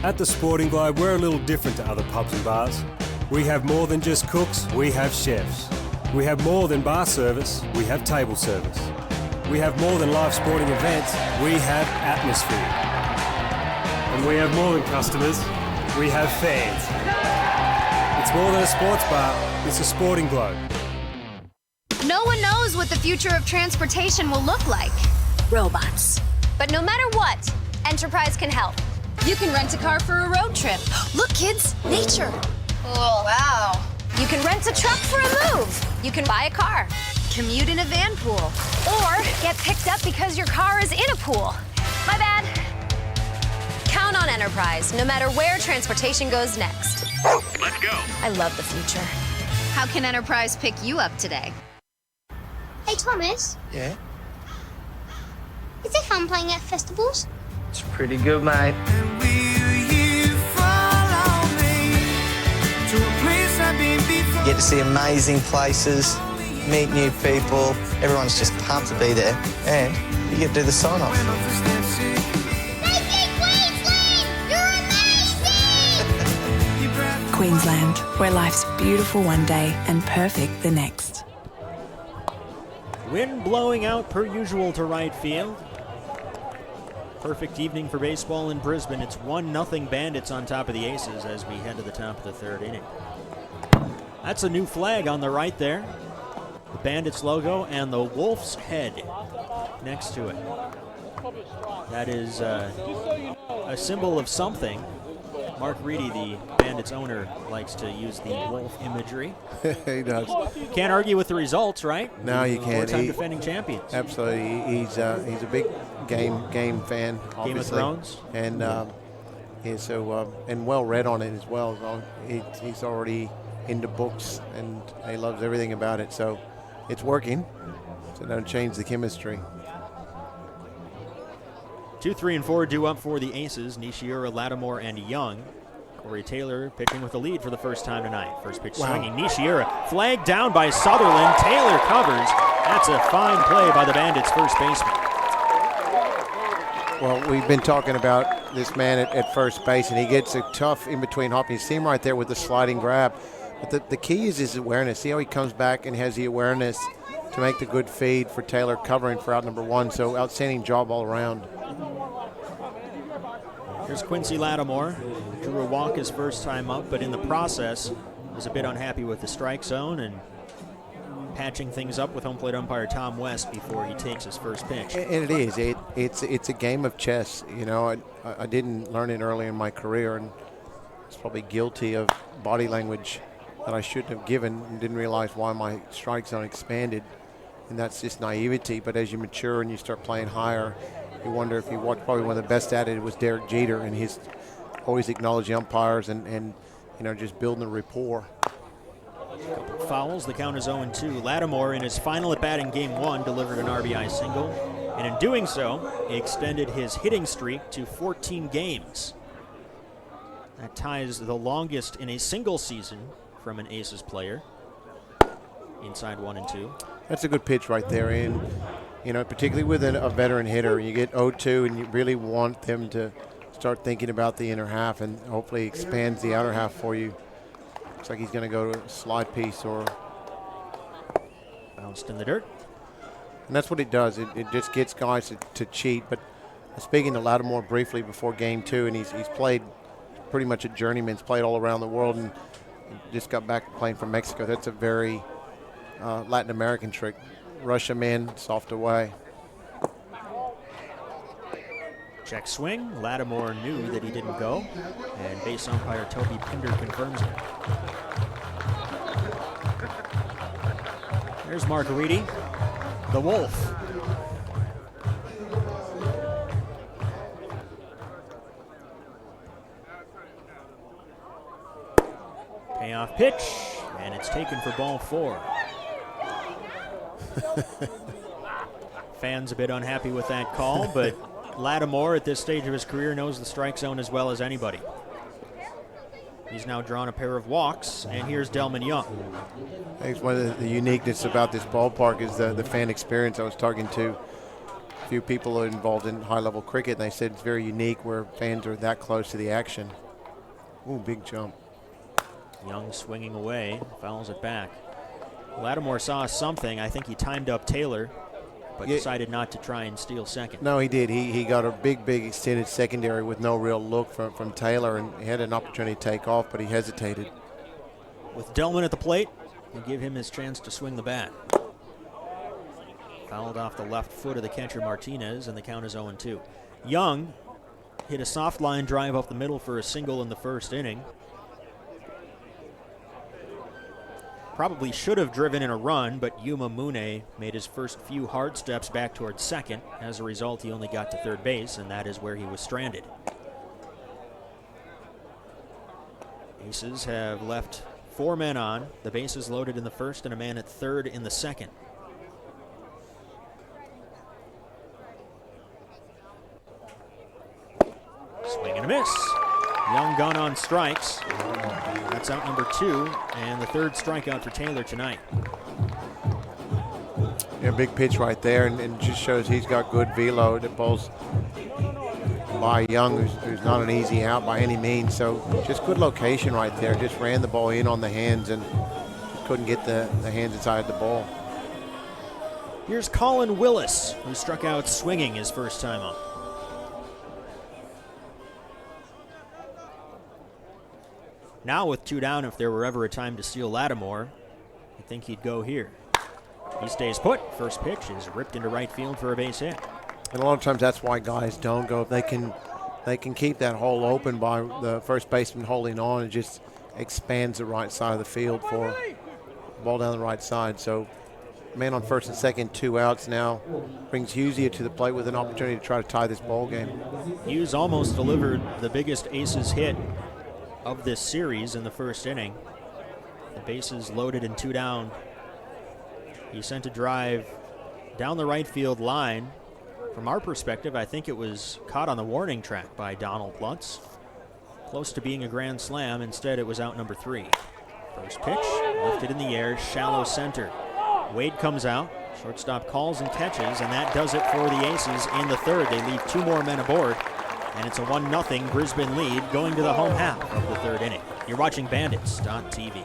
Speaker 8: At the Sporting Globe, we're a little different to other pubs and bars. We have more than just cooks, we have chefs. We have more than bar service, we have table service. We have more than live sporting events, we have atmosphere. And we have more than customers, we have fans. It's more than a sports bar, it's a Sporting Globe.
Speaker 9: No one knows what the future of transportation will look like. Robots. But no matter what, Enterprise can help. You can rent a car for a road trip. Look, kids, nature. Oh, wow. You can rent a truck for a move. You can buy a car, commute in a van pool, or get picked up because your car is in a pool. My bad. Count on Enterprise, no matter where transportation goes next.
Speaker 10: Let's go.
Speaker 9: I love the future. How can Enterprise pick you up today?
Speaker 11: Hey, Thomas.
Speaker 6: Yeah?
Speaker 11: Is it fun playing at festivals?
Speaker 6: It's pretty good, mate. Get to see amazing places, meet new people. Everyone's just pumped to be there. And you get to do the sign-off.
Speaker 12: Queensland, where life's beautiful one day and perfect the next.
Speaker 1: Wind blowing out per usual to right field. Perfect evening for baseball in Brisbane. It's 1-0 Bandits on top of the Aces as we head to the top of the third inning. That's a new flag on the right there. The Bandits logo and the Wolf's head next to it. That is a symbol of something. Mark Reedy, the Bandits owner, likes to use the wolf imagery.
Speaker 2: He does.
Speaker 1: Can't argue with the results, right?
Speaker 2: No, you can't.
Speaker 1: Four-time defending champions.
Speaker 2: Absolutely. He's a big game fan, obviously.
Speaker 1: Game of Thrones.
Speaker 2: And and well read on it as well. So he's already into books and he loves everything about it. So it's working. So don't change the chemistry.
Speaker 1: 2, 3, and 4 due up for the Aces. Nishiura, Lattimore, and Young. Corey Taylor pitching with the lead for the first time tonight. First pitch swinging. Nishiura flagged down by Sutherland. Taylor covers. That's a fine play by the Bandits' first baseman.
Speaker 2: Well, we've been talking about this man at first base, and he gets a tough in-between hop. You see him right there with the sliding grab. But the key is his awareness. See how he comes back and has the awareness to make the good feed for Taylor covering for out number 1. So outstanding job all around.
Speaker 1: Here's Quincy Lattimore. Drew a walk his first time up, but in the process was a bit unhappy with the strike zone and patching things up with home plate umpire Tom West before he takes his first pitch.
Speaker 2: And it is. It's a game of chess. You know, I didn't learn it early in my career, and I was probably guilty of body language that I shouldn't have given and didn't realize why my strike zone expanded. And that's just naivety. But as you mature and you start playing higher, you wonder if you watch. Probably one of the best at it was Derek Jeter, and he's always acknowledging umpires and you know, just building a rapport.
Speaker 1: Couple of fouls. The count is 0-2. Lattimore, in his final at bat in Game 1, delivered an RBI single, and in doing so, he extended his hitting streak to 14 games. That ties the longest in a single season from an Aces player. Inside 1 and 2.
Speaker 2: That's a good pitch right there. And, particularly with a veteran hitter, you get 0-2 and you really want them to start thinking about the inner half and hopefully expands the outer half for you. Looks like he's going to go to a slide piece or
Speaker 1: bounced in the dirt.
Speaker 2: And that's what it does. It just gets guys to cheat. But speaking to Lattimore briefly before game 2, and he's played pretty much a journeyman. He's played all around the world and just got back playing from Mexico. That's a very Latin American trick. Rush him in, soft away.
Speaker 1: Check swing. Lattimore knew that he didn't go, and base umpire Toby Pinder confirms it. There's Margariti, the Wolf. Payoff pitch, and it's taken for ball 4. Fans a bit unhappy with that call, but Lattimore at this stage of his career knows the strike zone as well as anybody. He's now drawn a pair of walks, and here's Delman Young.
Speaker 2: I think one of the uniqueness about this ballpark is the fan experience. I was talking to a few people involved in high-level cricket, and they said it's very unique where fans are that close to the action. Ooh, big jump.
Speaker 1: Young swinging away, fouls it back. Lattimore saw something. I think he timed up Taylor, but decided not to try and steal second.
Speaker 2: No, he did. He got a big extended secondary with no real look from Taylor, and he had an opportunity to take off, but he hesitated.
Speaker 1: With Delman at the plate, they give him his chance to swing the bat. Fouled off the left foot of the catcher Martinez, and the count is 0-2. Young hit a soft line drive up the middle for a single in the first inning. Probably should have driven in a run, but Yuma Mune made his first few hard steps back towards second. As a result, he only got to third base, and that is where he was stranded. Aces have left 4 men on. The bases loaded in the first and a man at third in the second. Swing and a miss. Young gun on strikes. That's out number 2, and the third strikeout for Taylor tonight.
Speaker 2: Yeah, big pitch right there, and just shows he's got good velo. The ball's by Young, who's not an easy out by any means. So just good location right there. Just ran the ball in on the hands and couldn't get the hands inside the ball.
Speaker 1: Here's Colin Willis, who struck out swinging his first time up. Now with 2 down, if there were ever a time to steal Lattimore, I think he'd go here. He stays put. First pitch is ripped into right field for a base hit.
Speaker 2: And a lot of times that's why guys don't go. If they can keep that hole open by the first baseman holding on, it just expands the right side of the field for the ball down the right side. So man on first and second, 2 outs now, brings Hughesy to the plate with an opportunity to try to tie this ball game.
Speaker 1: Hughes almost delivered the biggest Aces hit of this series in the first inning. The bases loaded and 2 down. He sent a drive down the right field line. From our perspective, I think it was caught on the warning track by Donald Lutz. Close to being a grand slam. Instead, it was out number 3. First pitch, lifted in the air, shallow center. Wade comes out. Shortstop calls and catches, and that does it for the Aces in the third. They leave 2 more men aboard. And it's a 1-0 Brisbane lead going to the home half of the third inning. You're watching Bandits.tv.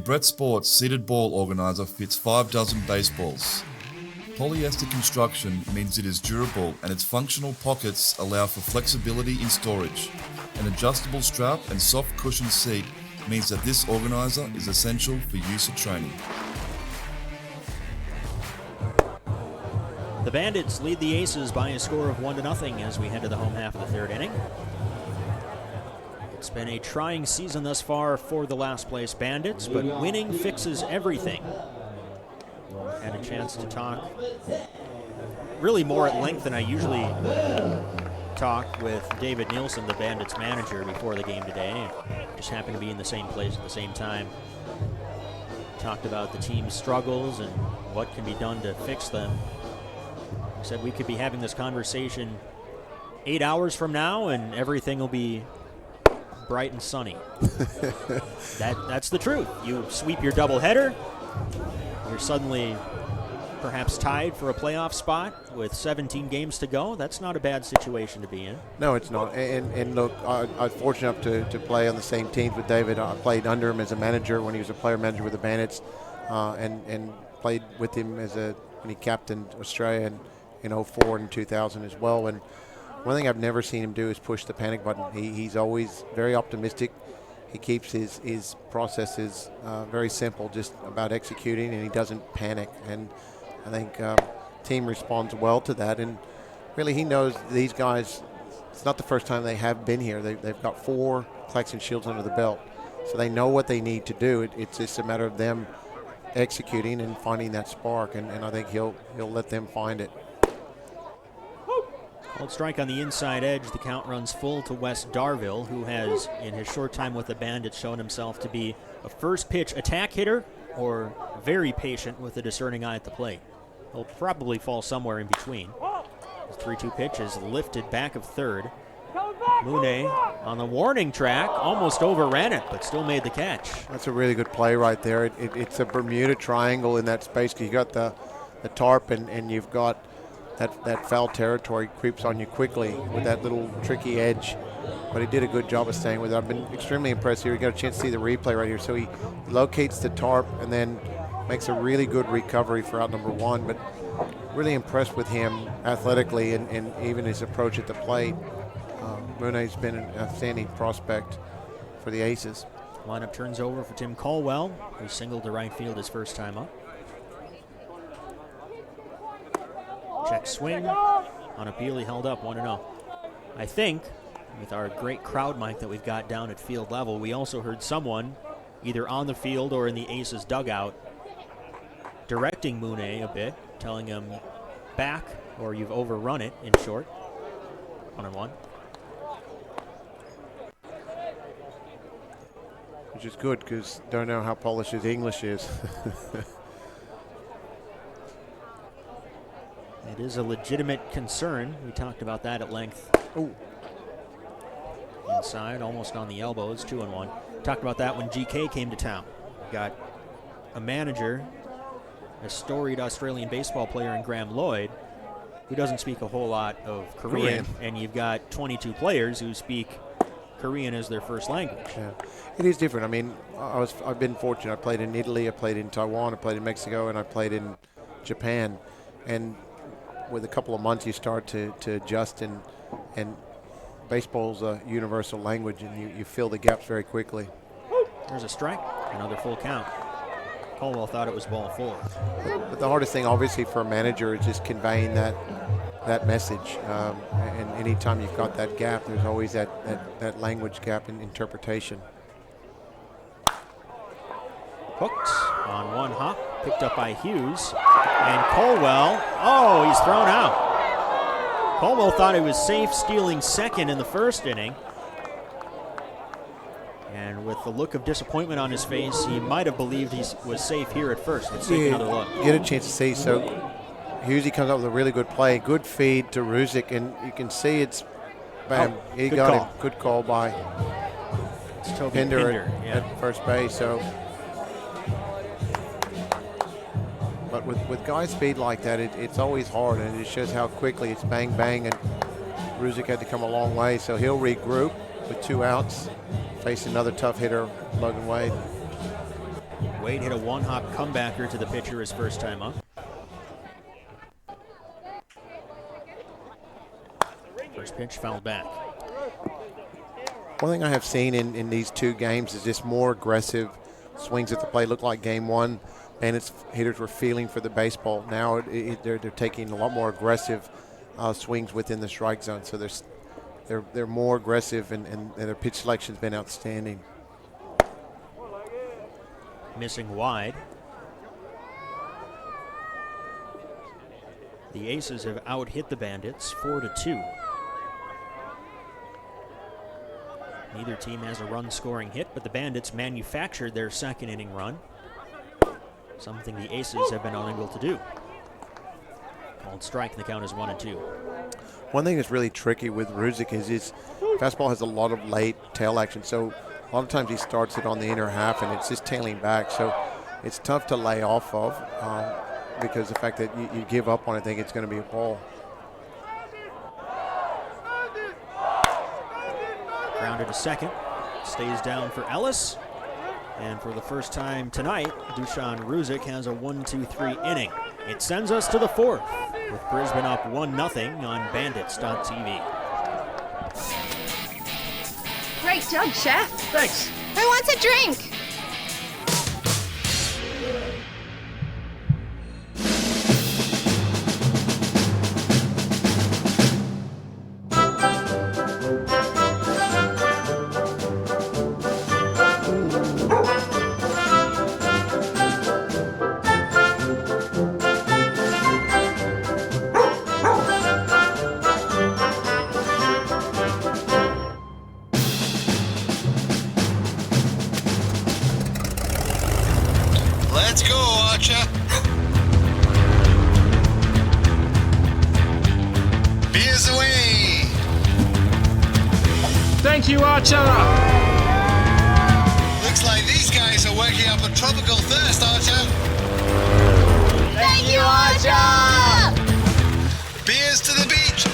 Speaker 10: Brett Sports seated ball organizer fits 5 dozen baseballs. Polyester construction means it is durable and its functional pockets allow for flexibility in storage. An adjustable strap and soft cushioned seat means that this organizer is essential for use at training.
Speaker 1: The Bandits lead the Aces by a score of 1-0 as we head to the home half of the third inning. It's been a trying season thus far for the last place Bandits, but winning fixes everything. Had a chance to talk really more at length than I usually talk with David Nielsen, the Bandits manager, before the game today. Just happened to be in the same place at the same time. Talked about the team's struggles and what can be done to fix them. Said we could be having this conversation 8 hours from now and everything will be bright and sunny. That's the truth. You sweep your doubleheader, you're suddenly perhaps tied for a playoff spot with 17 games to go. That's not a bad situation to be in.
Speaker 2: No, it's not. And look, I was fortunate enough to play on the same teams with David. I played under him as a manager when he was a player manager with the Bandits, and played with him when he captained Australia in 04 and 2000 as well. And one thing I've never seen him do is push the panic button. He's always very optimistic. He keeps his processes very simple, just about executing, and he doesn't panic. And I think team responds well to that. And really, he knows these guys, it's not the first time they have been here. They've got 4 Claxton Shields under the belt. So they know what they need to do. It's just a matter of them executing and finding that spark. And I think he'll let them find it.
Speaker 1: Called strike on the inside edge. The count runs full to Wes Darville, who has, in his short time with the Bandits, shown himself to be a first pitch attack hitter or very patient with a discerning eye at the plate. He'll probably fall somewhere in between. The 3-2 pitch is lifted back of third. Mooney on the warning track, almost overran it, but still made the catch.
Speaker 2: That's a really good play right there. It's a Bermuda triangle in that space. You got the tarp and you've got that foul territory creeps on you quickly with that little tricky edge. But he did a good job of staying with it. I've been extremely impressed here. You got a chance to see the replay right here. So he locates the tarp and then makes a really good recovery for out number 1. But really impressed with him athletically and even his approach at the plate. Mooney's been an outstanding prospect for the Aces.
Speaker 1: Lineup turns over for Tim Colwell, who singled to right field his first time up. Check swing. On appeal, he held up 1-0. I think, with our great crowd mic that we've got down at field level, we also heard someone, either on the field or in the Aces dugout, directing Mooney a bit, telling him back or you've overrun it, in short. 1-1.
Speaker 2: Which is good because don't know how polished his English is.
Speaker 1: It is a legitimate concern. We talked about that at length. Ooh. Inside, almost on the elbows, 2-1. Talked about that when GK came to town. Got a manager, a storied Australian baseball player in Graham Lloyd, who doesn't speak a whole lot of Korean. And you've got 22 players who speak Korean as their first language.
Speaker 2: Yeah, it is different. I mean, I've been fortunate. I played in Italy, I played in Taiwan, I played in Mexico, and I played in Japan. And with a couple of months, you start to adjust, and baseball's a universal language, and you fill the gaps very quickly.
Speaker 1: There's a strike, another full count. Colwell thought it was ball 4.
Speaker 2: But the hardest thing, obviously, for a manager is just conveying that message. And anytime you've got that gap, there's always that language gap in interpretation.
Speaker 1: Hooked on one hop, picked up by Hughes. And Colwell, he's thrown out. Colwell thought he was safe stealing second in the first inning. And with the look of disappointment on his face, he might have believed he was safe here at first. Let's take another look.
Speaker 2: Get a chance to see. So Hughesy comes up with a really good play, good feed to Ruzic, and you can see it's, bam, he got
Speaker 1: call.
Speaker 2: him. Good call by Pinder at first base. So, but with guy speed like that, it's always hard, and it shows how quickly it's bang, bang, and Ruzic had to come a long way. So he'll regroup with 2 outs, face another tough hitter, Logan Wade.
Speaker 1: Wade hit a one-hop comebacker to the pitcher his first time up. First pitch fouled back.
Speaker 2: One thing I have seen in these two games is just more aggressive swings at the plate. Looked like game one, Bandits hitters were feeling for the baseball. Now they're taking a lot more aggressive swings within the strike zone. So they're more aggressive, and their pitch selection's been outstanding.
Speaker 1: Missing wide. The Aces have out-hit the Bandits 4-2. Neither team has a run-scoring hit, but the Bandits manufactured their second inning run, something the Aces have been unable to do. Called strike, and the count is 1-2.
Speaker 2: One thing that's really tricky with Ruzic is his fastball has a lot of late tail action, so a lot of times he starts it on the inner half and it's just tailing back, so it's tough to lay off of because the fact that you give up on it, think it's going to be a ball.
Speaker 1: Grounded to second, stays down for Ellis, and for the first time tonight, Dusan Ruzic has a 1-2-3 inning. It sends us to the fourth, with Brisbane up 1-0 on Bandits.tv.
Speaker 13: Great job, Chef.
Speaker 1: Thanks.
Speaker 13: Who wants a drink?
Speaker 14: Let's go, Archer. Beers away.
Speaker 15: Thank you, Archer.
Speaker 14: Looks like these guys are working up a tropical thirst, Archer.
Speaker 13: Thank you, Archer.
Speaker 14: Beers to the beach.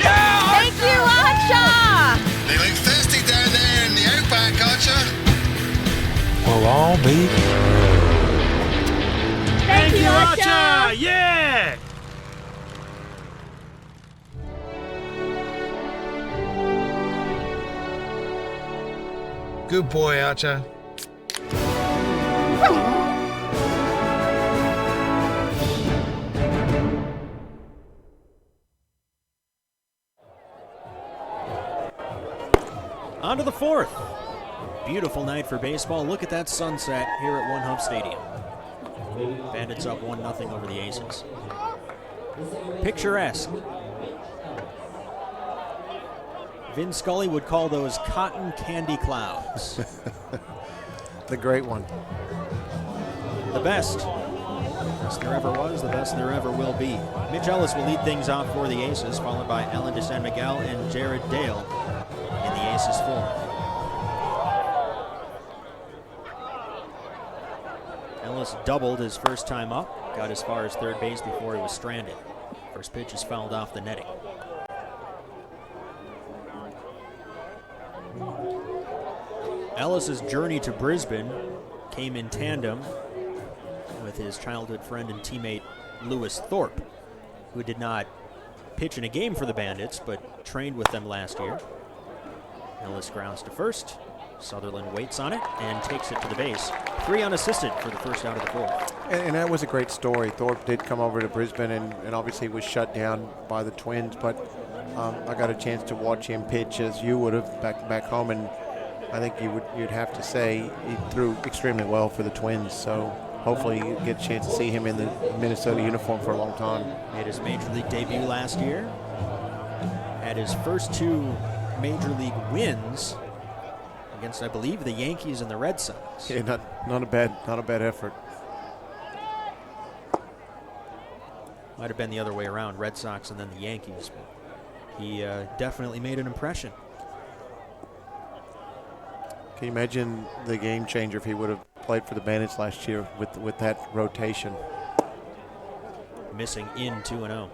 Speaker 13: Yeah, thank you, Archer.
Speaker 14: They look thirsty down there in the outback, Archer.
Speaker 15: We'll all be.
Speaker 13: Thank you, Archer.
Speaker 15: Yeah.
Speaker 14: Good boy, Archer.
Speaker 1: On to the fourth. Beautiful night for baseball. Look at that sunset here at One Hub Stadium. Bandits up 1-0 over the Aces. Picturesque. Vin Scully would call those cotton candy clouds.
Speaker 2: The great one.
Speaker 1: The best. Best there ever was, the best there ever will be. Mitch Ellis will lead things off for the Aces, followed by Alan de San Miguel and Jared Dale in the Aces fourth. Ellis doubled his first time up, got as far as third base before he was stranded. First pitch is fouled off the netting. Ellis's journey to Brisbane came in tandem with his childhood friend and teammate Lewis Thorpe, who did not pitch in a game for the Bandits, but trained with them last year. Ellis grounds to first. Sutherland waits on it and takes it to the base. 3 unassisted for the first out of the fourth.
Speaker 2: And that was a great story. Thorpe did come over to Brisbane and obviously was shut down by the Twins, but I got a chance to watch him pitch as you would have back home, and I think you'd have to say he threw extremely well for the Twins. So hopefully you get a chance to see him in the Minnesota uniform for a long time.
Speaker 1: Made his major league debut last year. Had his first 2 major league wins against, I believe, the Yankees and the Red Sox.
Speaker 2: Yeah, not a bad effort.
Speaker 1: Might have been the other way around, Red Sox and then the Yankees. But he definitely made an impression.
Speaker 2: Can you imagine the game changer if he would have played for the Bandits last year with that rotation?
Speaker 1: Missing in 2-0.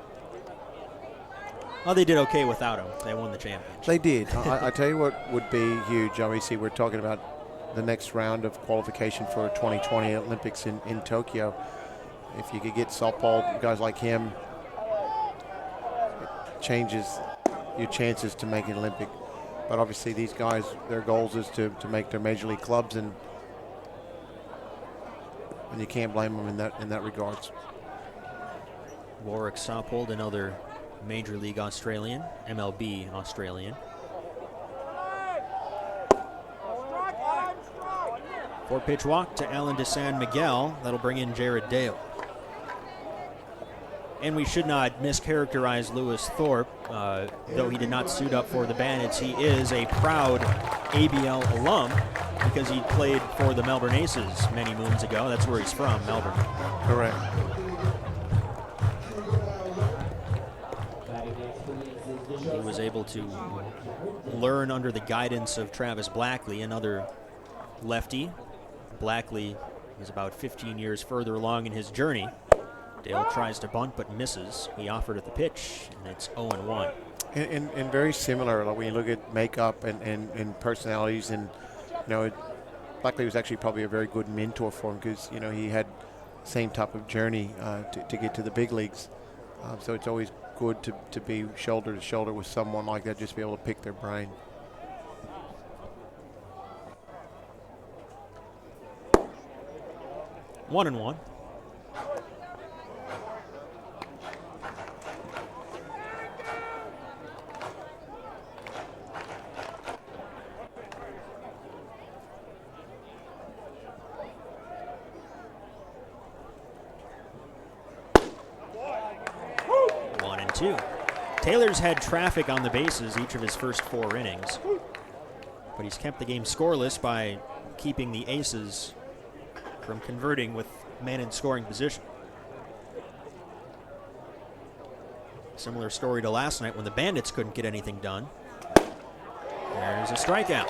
Speaker 1: Well, they did okay without him. They won the championship.
Speaker 2: They did. I tell you what would be huge. Obviously, we're talking about the next round of qualification for 2020 Olympics in Tokyo. If you could get southpaw guys like him, it changes your chances to make an Olympic. But obviously these guys, their goals is to make their major league clubs, and you can't blame them in that regards.
Speaker 1: Warwick Saupold, another Major League Australian, MLB Australian. 4-pitch walk to Alan de San Miguel. That'll bring in Jared Dale. And we should not mischaracterize Lewis Thorpe. Though he did not suit up for the Bandits, he is a proud ABL alum because he played for the Melbourne Aces many moons ago. That's where he's from, Melbourne.
Speaker 2: Correct.
Speaker 1: He was able to learn under the guidance of Travis Blackley, another lefty. Blackley is about 15 years further along in his journey. Dale tries to bunt but misses. He offered at the pitch, and it's 0-1.
Speaker 2: And very similar, like when you look at makeup and personalities, and Blackley was actually probably a very good mentor for him because he had the same type of journey to get to the big leagues. So it's always good to be shoulder to shoulder with someone like that, just be able to pick their brain.
Speaker 1: One and one. Taylor's had traffic on the bases each of his first 4 innings, but he's kept the game scoreless by keeping the Aces from converting with men in scoring position. Similar story to last night when the Bandits couldn't get anything done. There's a strikeout.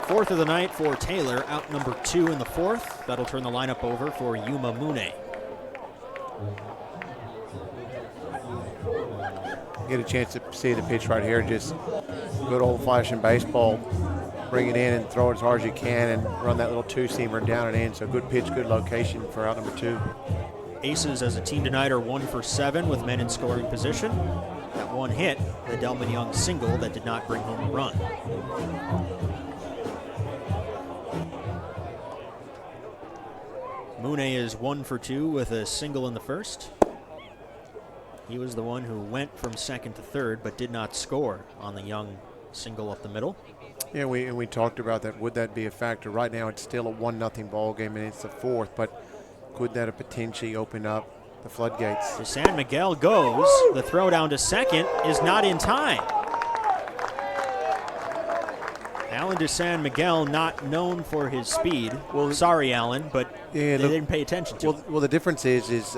Speaker 1: 4th of the night for Taylor, out number 2 in the 4th. That'll turn the lineup over for Yuma Mune.
Speaker 2: Get a chance to see the pitch right here, just good old-fashioned baseball. Bring it in and throw it as hard as you can and run that little two-seamer down and in. So good pitch, good location for out number 2.
Speaker 1: Aces as a team tonight are 1 for 7 with men in scoring position. That one hit, the Delman Young single that did not bring home a run. Mune is 1 for 2 with a single in the first. He was the one who went from second to third but did not score on the Young single up the middle.
Speaker 2: Yeah, we talked about that. Would that be a factor? Right now it's still a 1-0 ball game and it's the 4th, but could that have potentially opened up the floodgates?
Speaker 1: De San Miguel goes. The throw down to second is not in time. Alan de San Miguel, not known for his speed. Well, sorry, Alan, but they didn't pay attention to it.
Speaker 2: Well, the difference is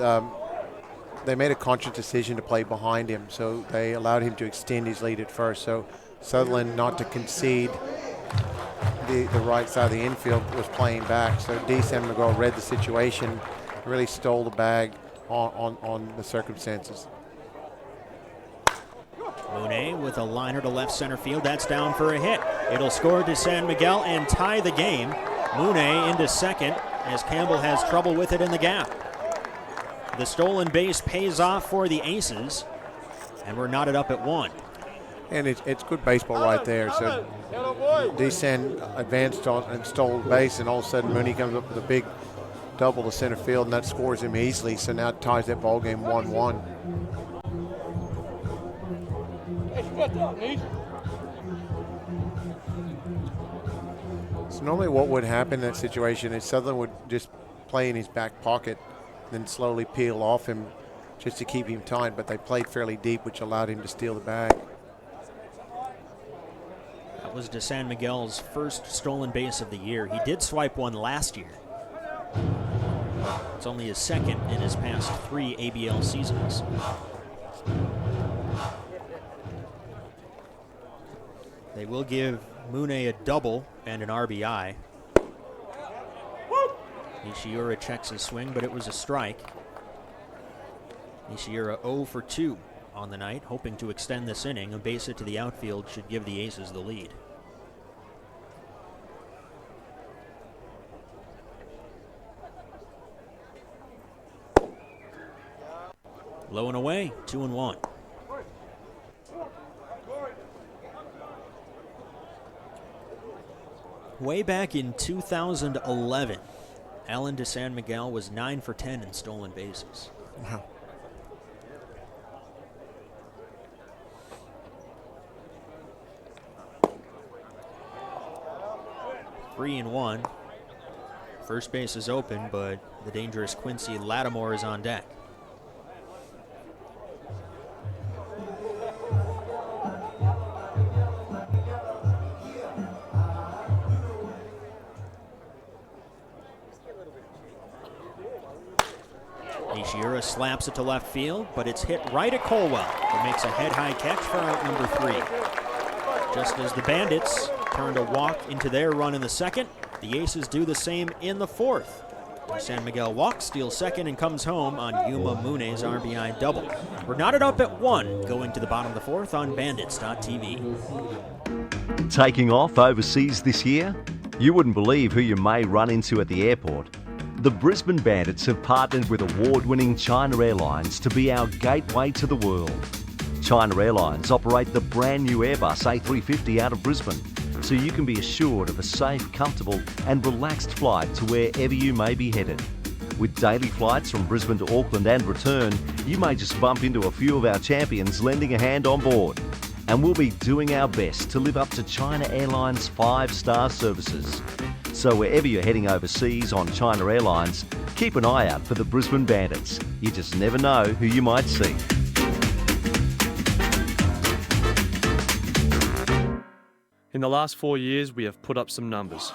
Speaker 2: they made a conscious decision to play behind him, so they allowed him to extend his lead at first. So Sutherland, not to concede the right side of the infield, was playing back. So De San Miguel read the situation, really stole the bag on the circumstances.
Speaker 1: Mune with a liner to left center field. That's down for a hit. It'll score De San Miguel and tie the game. Mune into second as Campbell has trouble with it in the gap. The stolen base pays off for the Aces, and we're knotted up at 1.
Speaker 2: And it's good baseball right there. So Desan advanced on and stole the base, and all of a sudden Mooney comes up with a big double to center field, and that scores him easily. So now it ties that ball game 1-1. So normally what would happen in that situation is Sutherland would just play in his back pocket, then slowly peel off him just to keep him tied, but they played fairly deep, which allowed him to steal the bag.
Speaker 1: That was De San Miguel's first stolen base of the year. He did swipe one last year. It's only his second in his past 3 ABL seasons. They will give Mune a double and an RBI. Nishiura checks his swing, but it was a strike. Nishiura 0 for 2 on the night, hoping to extend this inning. A base hit to the outfield should give the Aces the lead. Low and away, 2-1. Way back in 2011, Alan de San Miguel was 9 for 10 in stolen bases.
Speaker 2: Wow.
Speaker 1: Three and one. First base is open, but the dangerous Quincy Lattimore is on deck. Nishira slaps it to left field, but it's hit right at Colwell, who makes a head-high catch for out number 3. Just as the Bandits turned a walk into their run in the second, the Aces do the same in the fourth. San Miguel walks, steals second, and comes home on Yuma Mune's RBI double. We're knotted up at 1 going to the bottom of the fourth on Bandits.tv.
Speaker 3: Taking off overseas this year? You wouldn't believe who you may run into at the airport. The Brisbane Bandits have partnered with award-winning China Airlines to be our gateway to the world. China Airlines operate the brand new Airbus A350 out of Brisbane, so you can be assured of a safe, comfortable and relaxed flight to wherever you may be headed. With daily flights from Brisbane to Auckland and return, you may just bump into a few of our champions lending a hand on board. And we'll be doing our best to live up to China Airlines 5-star services. So wherever you're heading overseas on China Airlines, keep an eye out for the Brisbane Bandits. You just never know who you might see.
Speaker 4: In the last 4 years, we have put up some numbers.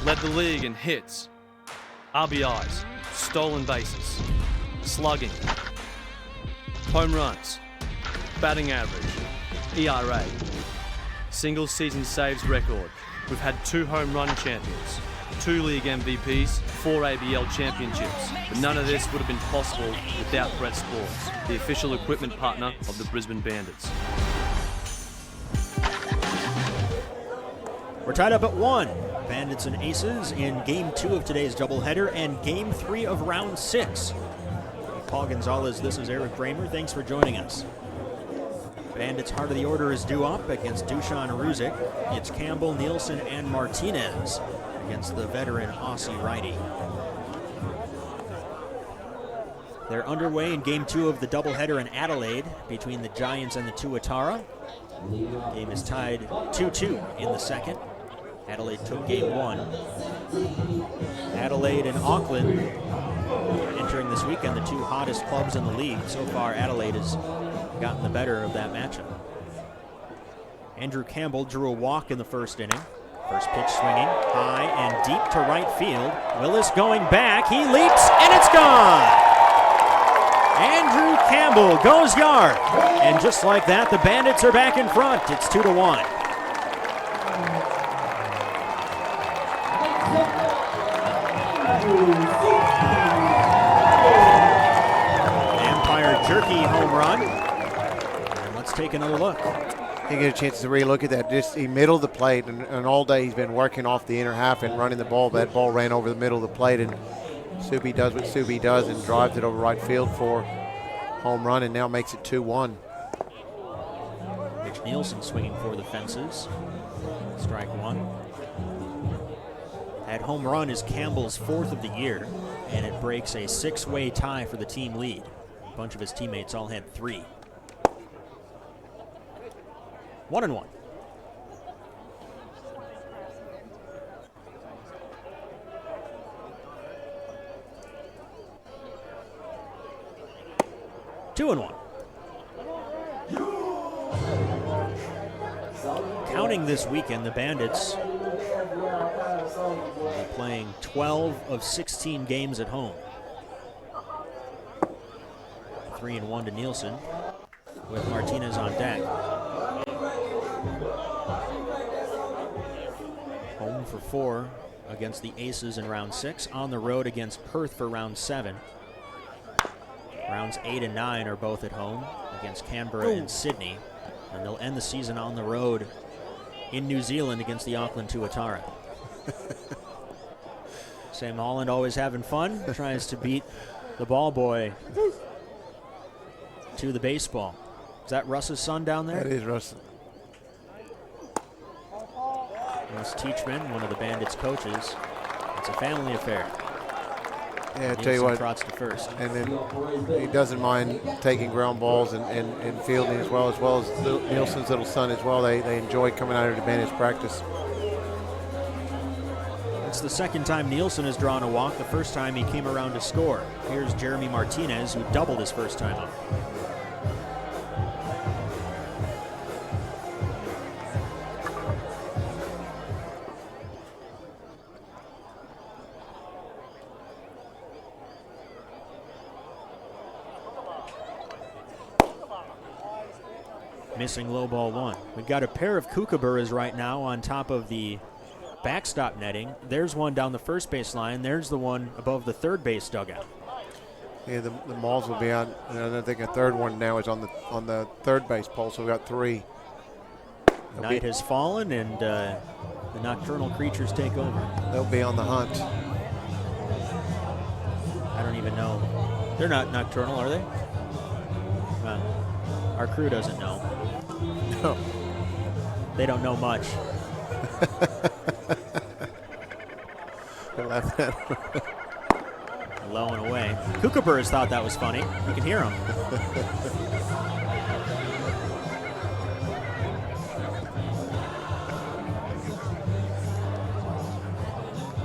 Speaker 4: Led the league in hits, RBIs, stolen bases, slugging, home runs, batting average, ERA, single season saves record. We've had 2 home run champions, 2 league MVPs, 4 ABL championships. But none of this would have been possible without Brett Sports, the official equipment partner of the Brisbane Bandits.
Speaker 1: We're tied up at 1. Bandits and Aces in Game 2 of today's doubleheader and Game 3 of Round 6. Paul Gonzalez, this is Eric Bramer. Thanks for joining us. Bandits' heart of the order is due up against Dusan Ruzic. It's Campbell, Nielsen, and Martinez against the veteran Aussie righty. They're underway in Game 2 of the doubleheader in Adelaide between the Giants and the Tuatara. Game is tied 2-2 in the second. Adelaide took Game 1. Adelaide and Auckland entering this weekend, the 2 hottest clubs in the league. So far, Adelaide has gotten the better of that matchup. Andrew Campbell drew a walk in the first inning. First pitch swinging high and deep to right field. Willis going back. He leaps and it's gone. Andrew Campbell goes yard. And just like that, the Bandits are back in front. It's 2-1. Vampire Jerky home run. And let's take another look.
Speaker 2: You get a chance to re-look at that. Just he middle of the plate, and all day he's been working off the inner half and running the ball. That ball ran over the middle of the plate, and Subi does what Subi does and drives it over right field for home run, and now makes it 2-1.
Speaker 1: Mitch Nielsen swinging for the fences. Strike 1. That home run is Campbell's 4th of the year, and it breaks a 6-way tie for the team lead. A bunch of his teammates all had 3. 1-1. Two and 1. Counting this weekend, the Bandits are playing 12 of 16 games at home. 3-1 to Nielsen with Martinez on deck. Home for 4 against the Aces in round 6. On the road against Perth for round 7. Rounds 8 and 9 are both at home against Canberra and Sydney. And they'll end the season on the road in New Zealand against the Auckland Tuatara. Sam Holland always having fun, tries to beat the ball boy to the baseball. Is that Russ's son down there?
Speaker 2: That is Russ.
Speaker 1: Russ Teachman, one of the Bandits' coaches. It's a family affair.
Speaker 2: Yeah, I tell you what.
Speaker 1: Trots to first.
Speaker 2: And then he doesn't mind taking ground balls and fielding as well as Nielsen's little son as well. They enjoy coming out to Bandits practice.
Speaker 1: It's the second time Nielsen has drawn a walk. The first time he came around to score. Here's Jeremy Martinez, who doubled his first time up. Missing low ball one. We've got a pair of kookaburras right now on top of the backstop netting. There's one down the first base line. There's the one above the third base dugout.
Speaker 2: Yeah, the malls will be on. I think a third one now is on the third base pole. So we've got three.
Speaker 1: Night has fallen, and the nocturnal creatures take over.
Speaker 2: They'll be on the hunt.
Speaker 1: I don't even know. They're not nocturnal, are they? Our crew doesn't know.
Speaker 2: No.
Speaker 1: They don't know much. Low and away. Kookaburras thought that was funny. You can hear them.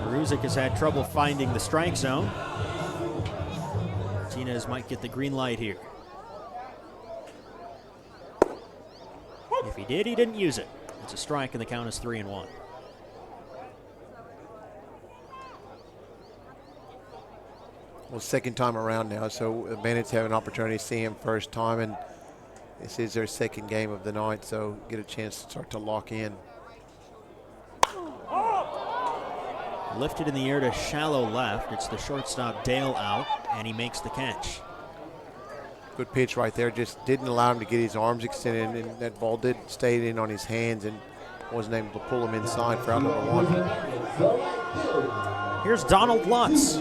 Speaker 1: Maruzic has had trouble finding the strike zone. Martinez might get the green light here. If he did, he didn't use it. It's a strike, and the count is 3-1.
Speaker 2: Well, second time around now, so the Bandits have an opportunity to see him first time, and this is their second game of the night, so get a chance to start to lock in.
Speaker 1: Lifted in the air to shallow left. It's the shortstop Dale out, and he makes the catch.
Speaker 2: Good pitch right there. Just didn't allow him to get his arms extended, and that ball did stay in on his hands and wasn't able to pull him inside for out number one.
Speaker 1: Here's Donald Lutz.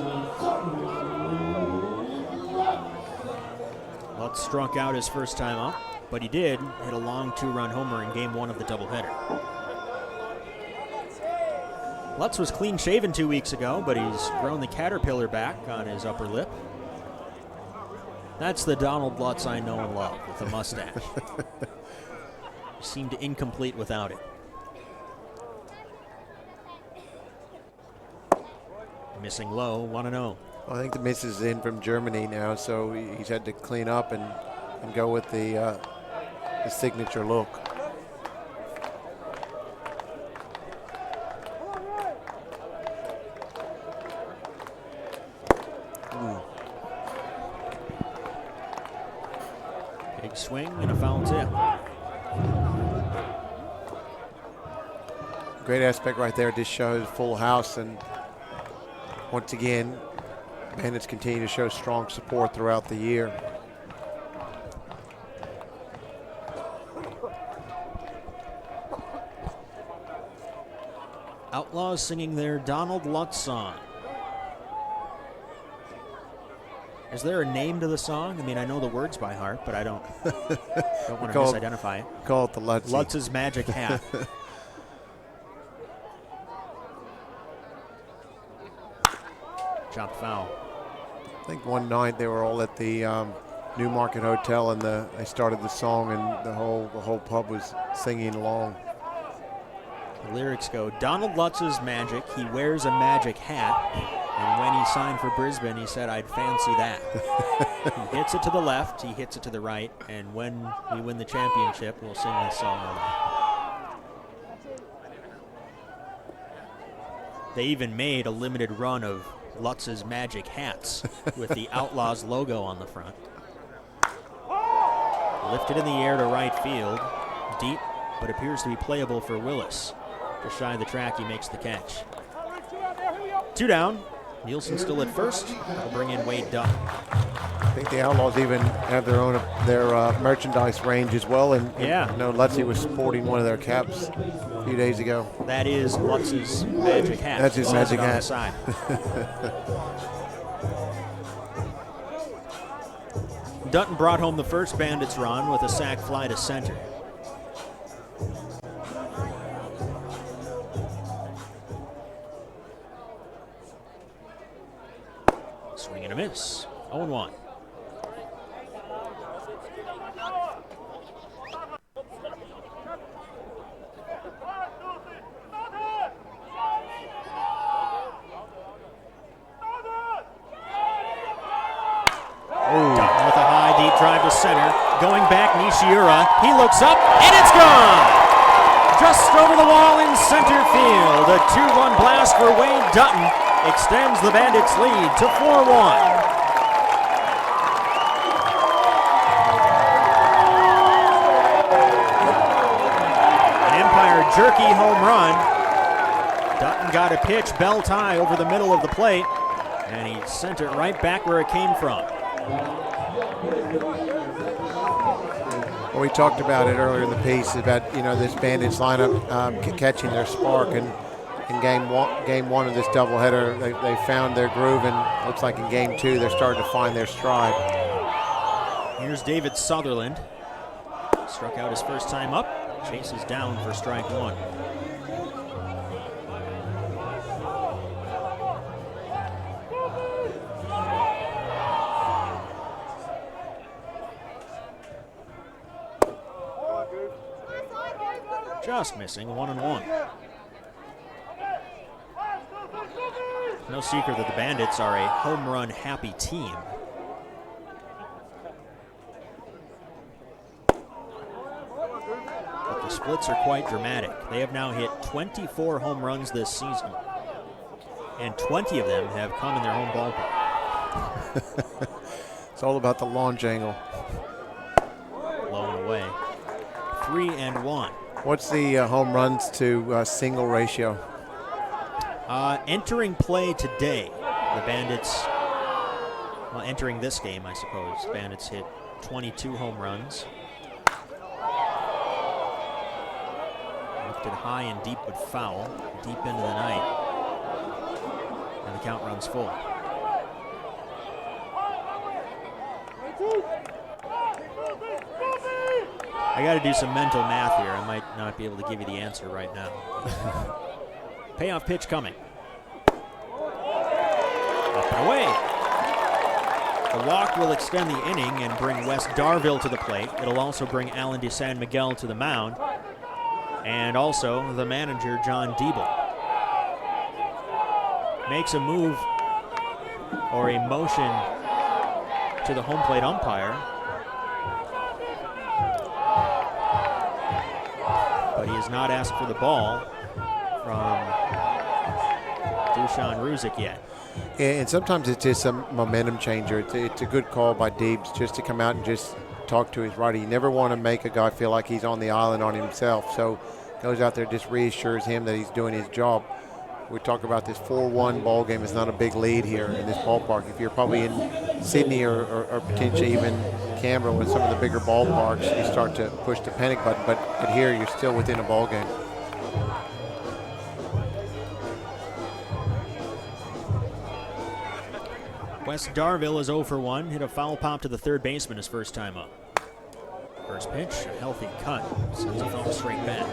Speaker 1: Lutz struck out his first time up, but he did hit a long two-run homer in game one of the doubleheader. Lutz was clean-shaven 2 weeks ago, but he's grown the caterpillar back on his upper lip. That's the Donald Lutz I know and love, with a mustache. Seemed incomplete without it. Missing low, 1-0.
Speaker 2: I think the miss is in from Germany now, so he's had to clean up and go with the signature look.
Speaker 1: Big swing and a foul tip.
Speaker 2: Great aspect right there. Just shows full house, and once again, Bandits continue to show strong support throughout the year.
Speaker 1: Outlaws singing their Donald Lutz song. Is there a name to the song? I mean, I know the words by heart, but I don't want to misidentify it.
Speaker 2: Call it the Lutz.
Speaker 1: Lutz's Magic Hat. Chopped foul.
Speaker 2: I think one night they were all at the Newmarket Hotel, and they started the song, and the whole pub was singing along.
Speaker 1: The lyrics go, Donald Lutz's magic, he wears a magic hat, and when he signed for Brisbane, he said, I'd fancy that. He hits it to the left, he hits it to the right, and when we win the championship, we'll sing this song. They even made a limited run of Lutz's magic hats with the Outlaws logo on the front. Lifted in the air to right field, deep, but appears to be playable for Willis. Just shy of the track, he makes the catch. 2 down. Nielsen still at first. That'll bring in Wade Duck.
Speaker 2: I think the Outlaws even have their merchandise range as well. And
Speaker 1: yeah,
Speaker 2: I know Lutzy was sporting one of their caps a few days ago.
Speaker 1: That is Lutz's magic hat.
Speaker 2: That's his magic hat.
Speaker 1: On the side. Dutton brought home the first Bandits run with a sac fly to center. Swing and a miss. 0-1. Dutton with a high, deep drive to center. Going back, Nishiura. He looks up, and it's gone! Just over the wall in center field. A 2-run blast for Wade Dutton extends the Bandits' lead to 4-1. An Empire jerky home run. Dutton got a pitch, belt high over the middle of the plate, and he sent it right back where it came from.
Speaker 2: Well, we talked about it earlier in the piece about this Bandits lineup catching their spark, and in game one of this doubleheader, they found their groove, and looks like in game two they're starting to find their stride.
Speaker 1: Here's David Sutherland. Struck out his first time up, chases down for strike one. Just missing, 1-1. No secret that the Bandits are a home run happy team. But the splits are quite dramatic. They have now hit 24 home runs this season, and 20 of them have come in their home ballpark.
Speaker 2: It's all about the launch angle.
Speaker 1: Low and away. 3-1.
Speaker 2: What's the home runs to single ratio?
Speaker 1: Entering play today, the Bandits, well, entering this game, I suppose, Bandits hit 22 home runs. Lifted high and deep but foul, deep into the night. And the count runs full. I got to do some mental math here. I might not be able to give you the answer right now. Payoff pitch coming. Up and away. The walk will extend the inning and bring Wes Darville to the plate. It'll also bring Alan de San Miguel to the mound. And also the manager, John Diebel. Makes a move or a motion to the home plate umpire. But he has not asked for the ball from Dusan Ruzic yet.
Speaker 2: And sometimes it's just a momentum changer. It's a good call by Deebs just to come out and just talk to his righty. You never want to make a guy feel like he's on the island on himself. So goes out there, just reassures him that he's doing his job. We talk about this 4-1 ball game. It's not a big lead here in this ballpark. If you're probably in Sydney or potentially even Canberra with some of the bigger ballparks, you start to push the panic button. But here, you're still within a ball game.
Speaker 1: Wes Darville is 0 for 1. Hit a foul pop to the third baseman his first time up. First pitch, a healthy cut. Sends a foul straight back.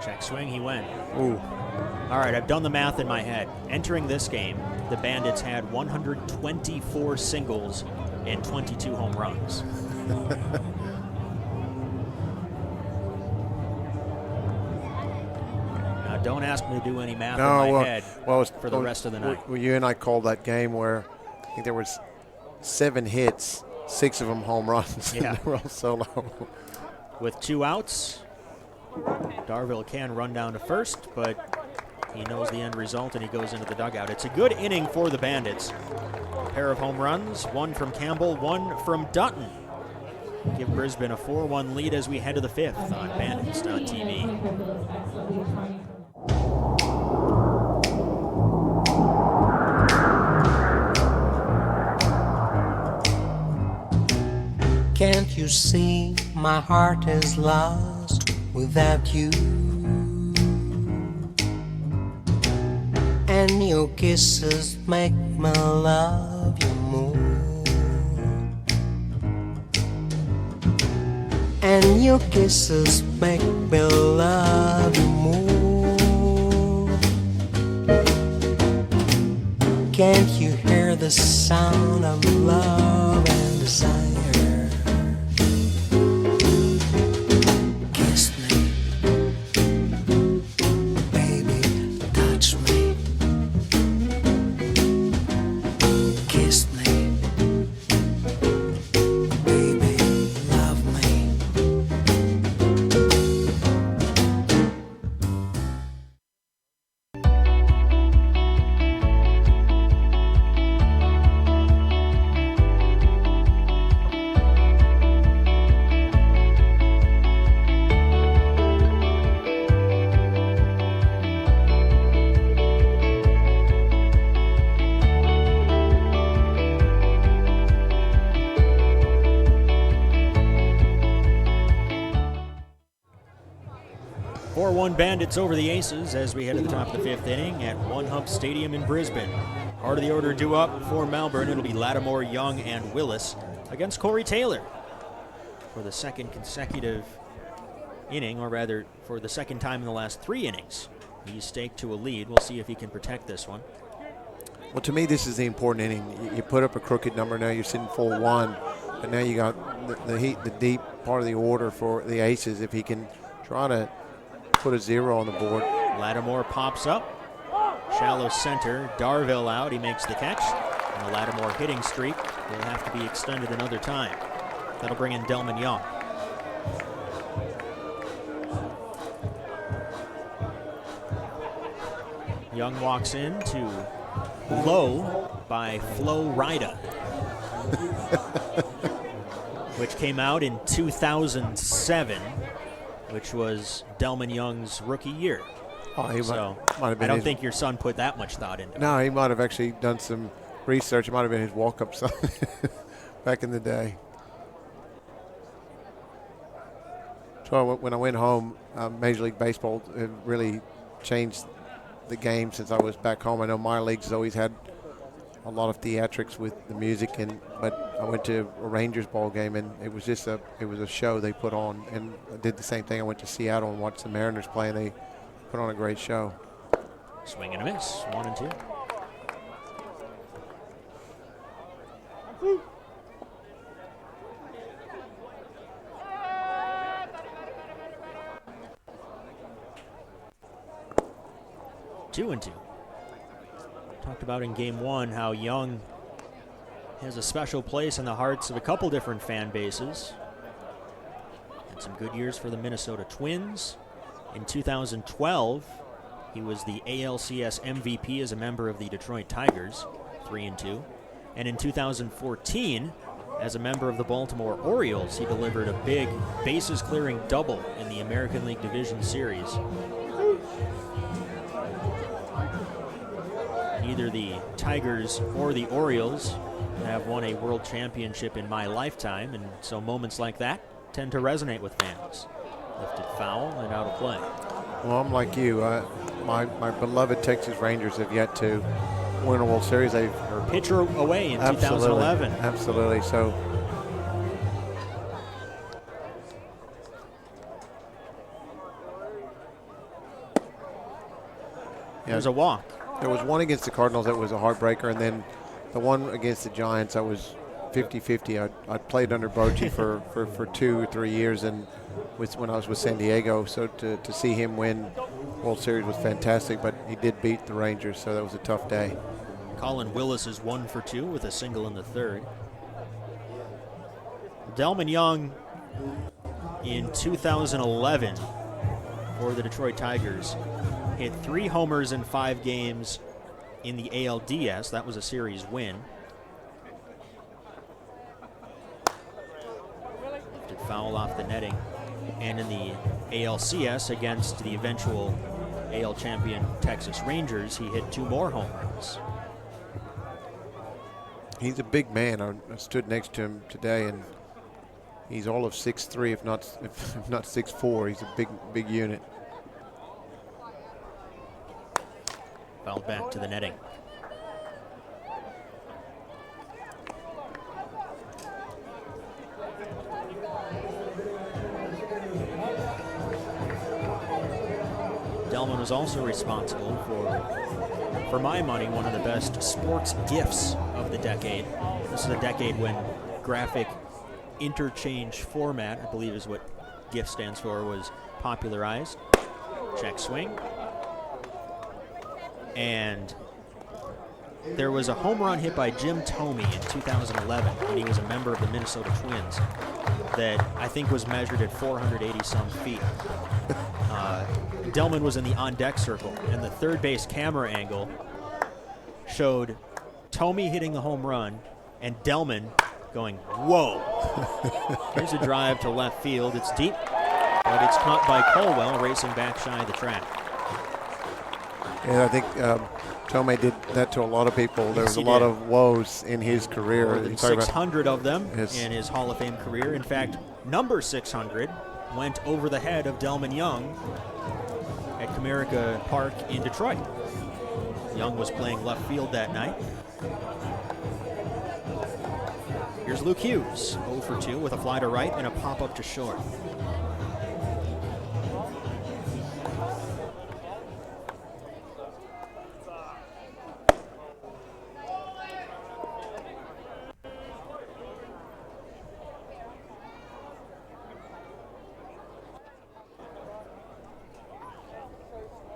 Speaker 1: Check swing, he went.
Speaker 2: Ooh.
Speaker 1: All right, I've done the math in my head. Entering this game, the Bandits had 124 singles and 22 home runs. Now, don't ask me to do any math in my head for the rest of the night.
Speaker 2: Well, you and I called that game where I think there was 7 hits, 6 of them home runs.
Speaker 1: Yeah.
Speaker 2: They were all solo.
Speaker 1: With 2 outs, Darville can run down to first, but he knows the end result and he goes into the dugout. It's a good inning for the Bandits. A pair of home runs, one from Campbell, one from Dutton. Give Brisbane a 4-1 lead as we head to the 5th on Bandits.tv.
Speaker 5: you see my heart is lost without you? And your kisses make me love you more. And your kisses make me love you more. Can't you hear the sound of love and desire? Kiss me, baby, touch me. Kiss me, baby, love me.
Speaker 1: Bandits over the Aces as we head to the top of the 5th inning at One Hump Stadium in Brisbane. Heart of the order due up for Melbourne. It'll be Lattimore, Young, and Willis against Corey Taylor for the second consecutive inning, or rather for the second time in the last 3 innings. He's staked to a lead. We'll see if he can protect this one.
Speaker 2: Well, to me, this is the important inning. You put up a crooked number, now you're sitting 4-1, but now you got the deep part of the order for the Aces. If he can try to put a 0 on the board.
Speaker 1: Lattimore pops up. Shallow center. Darville out. He makes the catch. And the Lattimore hitting streak will have to be extended another time. That'll bring in Delman Young. Young walks in to Low by Flo Rida, which came out in 2007. Which was Delman Young's rookie year.
Speaker 2: Oh, he
Speaker 1: so
Speaker 2: might have been
Speaker 1: I don't think your son put that much thought into it.
Speaker 2: No, he might have actually done some research. It might have been his walk-up son back in the day. So when I went home, Major League Baseball really changed the game since I was back home. I know minor leagues has always had a lot of theatrics with the music, but I went to a Rangers ball game and it was just a show they put on, and I did the same thing. I went to Seattle and watched the Mariners play, and they put on a great show.
Speaker 1: Swing and a miss, 1-2. Two and two. Talked about in game 1 how Young has a special place in the hearts of a couple different fan bases. Had some good years for the Minnesota Twins. In 2012, he was the ALCS MVP as a member of the Detroit Tigers, 3-2. And in 2014, as a member of the Baltimore Orioles, he delivered a big bases-clearing double in the American League Division Series. Neither the Tigers or the Orioles have won a world championship in my lifetime, and so moments like that tend to resonate with fans. Lifted foul and out of play.
Speaker 2: Well, I'm like you. My beloved Texas Rangers have yet to win a World Series. They've
Speaker 1: pitcher away in 2011.
Speaker 2: Absolutely. So
Speaker 1: there's a walk.
Speaker 2: There was one against the Cardinals that was a heartbreaker, and then the one against the Giants, I was 50-50. I played under Bochy for 2 or 3 years, and when I was with San Diego, so to see him win World Series was fantastic, but he did beat the Rangers, so that was a tough day.
Speaker 1: Colin Willis is 1 for 2 with a single in the 3rd. Delman Young in 2011 for the Detroit Tigers hit 3 homers in 5 games in the ALDS. That was a series win. Lifted foul off the netting. And in the ALCS against the eventual AL champion Texas Rangers, he hit 2 more home runs.
Speaker 2: He's a big man. I stood next to him today, and He's all of 6'3", if not 6'4". He's a big unit.
Speaker 1: Fouled back to the netting. Delman was also responsible for my money, one of the best sports gifts of the decade. This is a decade when graphic interchange format, I believe is what GIF stands for, was popularized. Check swing. And there was a home run hit by Jim Thome in 2011 when he was a member of the Minnesota Twins that I think was measured at 480-some feet. Delman was in the on-deck circle, and the third base camera angle showed Thome hitting the home run and Delman going, whoa. Here's a drive to left field. It's deep, but it's caught by Colwell racing back shy of the track.
Speaker 2: Yeah, I think Thome did that to a lot of people. There was a lot of woes in his career.
Speaker 1: More than 600 of them in his Hall of Fame career. In fact, number 600 went over the head of Delman Young at Comerica Park in Detroit. Young was playing left field that night. Here's Luke Hughes, 0 for 2 with a fly to right and a pop-up to short.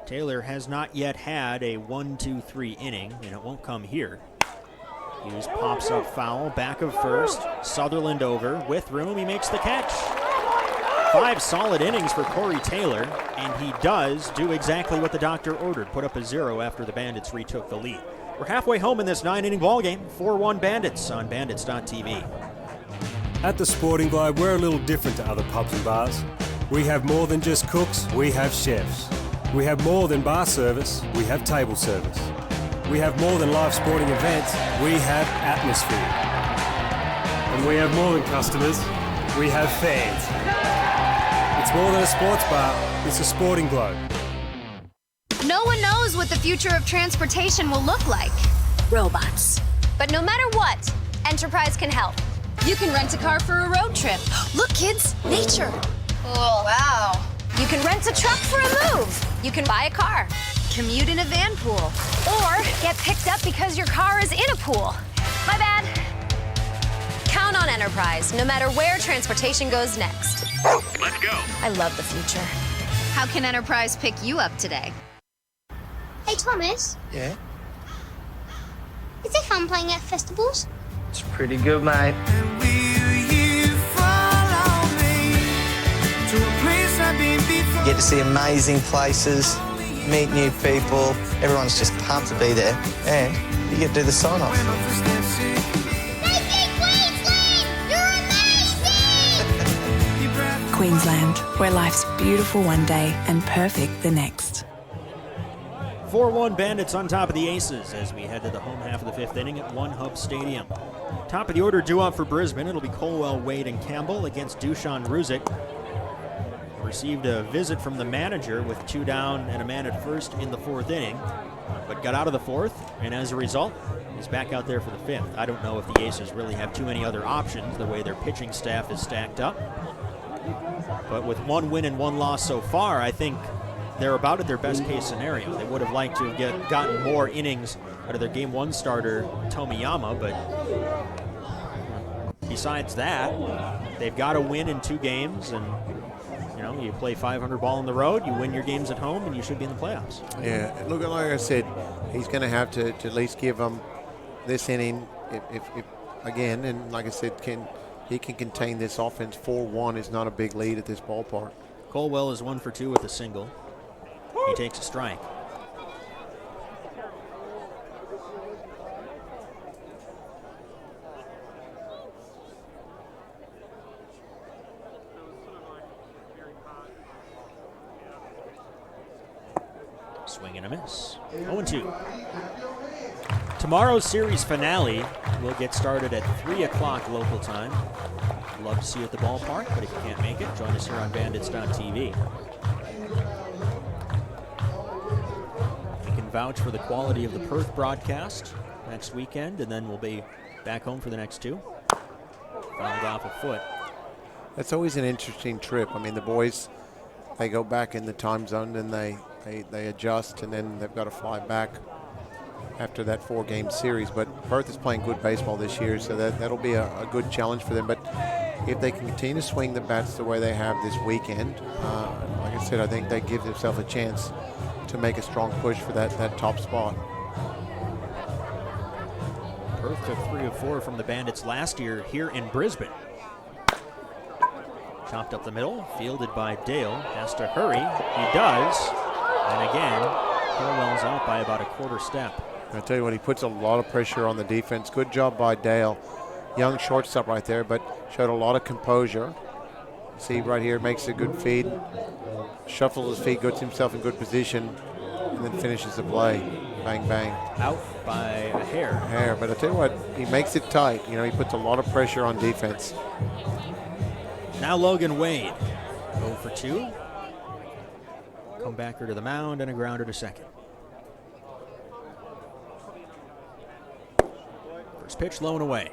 Speaker 1: Taylor has not yet had a 1-2-3 inning, and it won't come here. Hughes pops up foul, back of first. Sutherland over, with room, he makes the catch. 5 solid innings for Corey Taylor, and he does do exactly what the doctor ordered, put up a 0 after the Bandits retook the lead. We're halfway home in this 9-inning ballgame, 4-1 Bandits on Bandits.tv.
Speaker 8: At the Sporting Globe, we're a little different to other pubs and bars. We have more than just cooks, we have chefs. We have more than bar service, we have table service. We have more than live sporting events, we have atmosphere. And we have more than customers, we have fans. It's more than a sports bar, it's a Sporting Globe.
Speaker 9: No one knows what the future of transportation will look like. Robots. But no matter what, Enterprise can help. You can rent a car for a road trip. Look, kids, nature. Oh, wow. You can rent a truck for a move. You can buy a car, commute in a van pool, or get picked up because your car is in a pool. My bad. Count on Enterprise, no matter where transportation goes next.
Speaker 13: Let's go.
Speaker 9: I love the future. How can Enterprise pick you up today?
Speaker 11: Hey, Thomas.
Speaker 6: Yeah?
Speaker 11: Is it fun playing at festivals?
Speaker 6: It's pretty good, mate. You get to see amazing places, meet new people. Everyone's just pumped to be there, and you get to do the sign-off.
Speaker 12: Queensland, where life's beautiful one day and perfect the next.
Speaker 1: 4-1 Bandits on top of the Aces as we head to the home half of the 5th inning at One Hub Stadium. Top of the order due up for Brisbane. It'll be Colwell, Wade, and Campbell against Dusan Ruzic. Received a visit from the manager with 2 down and a man at first in the 4th inning, but got out of the 4th, and as a result, he's back out there for the 5th. I don't know if the Aces really have too many other options, the way their pitching staff is stacked up. But with 1 win and 1 loss so far, I think they're about at their best case scenario. They would have liked to have gotten more innings out of their Game 1 starter, Tomiyama, but besides that, they've got to win in 2 games, and you play 500 ball on the road, you win your games at home, and you should be in the playoffs.
Speaker 2: Yeah, look, like I said, he's going to have to at least give them this inning, if again, and like I said, he can contain this offense. 4-1 is not a big lead at this ballpark.
Speaker 1: Colwell is 1 for 2 with a single. He takes a strike. Swing and a miss. 0-2. Tomorrow's series finale will get started at 3 o'clock local time Love to see you at the ballpark, but if you can't make it, join us here on Bandits.tv. We can vouch for the quality of the Perth broadcast next weekend, and then we'll be back home for the next two. Fouled off a foot.
Speaker 2: That's always an interesting trip. I mean, the boys, they go back in the time zone, and they adjust, and then they've got to fly back after that 4-game series. But Perth is playing good baseball this year, so that'll be a good challenge for them. But if they can continue to swing the bats the way they have this weekend, like I said, I think they give themselves a chance to make a strong push for that top spot.
Speaker 1: Perth took 3 of 4 from the Bandits last year here in Brisbane. Chopped up the middle, fielded by Dale. Has to hurry. He does. And again, Colwell's out by about a quarter step.
Speaker 2: I tell you what, he puts a lot of pressure on the defense. Good job by Dale. Young shortstop right there, but showed a lot of composure. See right here, makes a good feed. Shuffles his feet, gets himself in good position, and then finishes the play. Bang, bang.
Speaker 1: Out by a hair.
Speaker 2: But I tell you what, he makes it tight. You know, he puts a lot of pressure on defense.
Speaker 1: Now Logan Wade, 0 for 2. Comebacker to the mound and a grounder to second. First pitch low and away.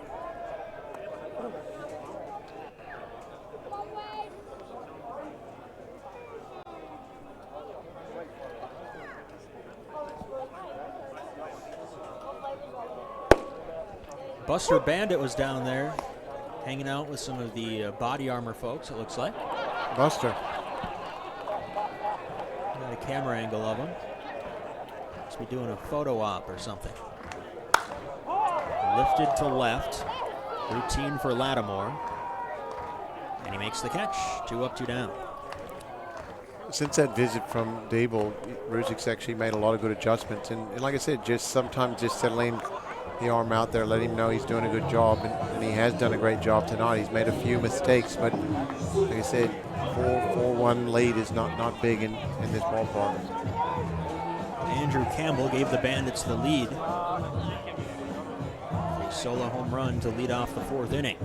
Speaker 1: Buster Bandit was down there hanging out with some of the body armor folks, it looks like.
Speaker 2: Buster.
Speaker 1: Got a camera angle of him. Must be doing a photo op or something. Lifted to left. Routine for Lattimore. And he makes the catch. 2 up, 2 down.
Speaker 2: Since that visit from Dable, Ruzic's actually made a lot of good adjustments. And like I said, sometimes just settling the arm out there, let him know he's doing a good job, and he has done a great job tonight. He's made a few mistakes, but like I said, 4-1 lead is not big in this ballpark.
Speaker 1: Andrew Campbell gave the Bandits the lead. A solo home run to lead off the 4th inning.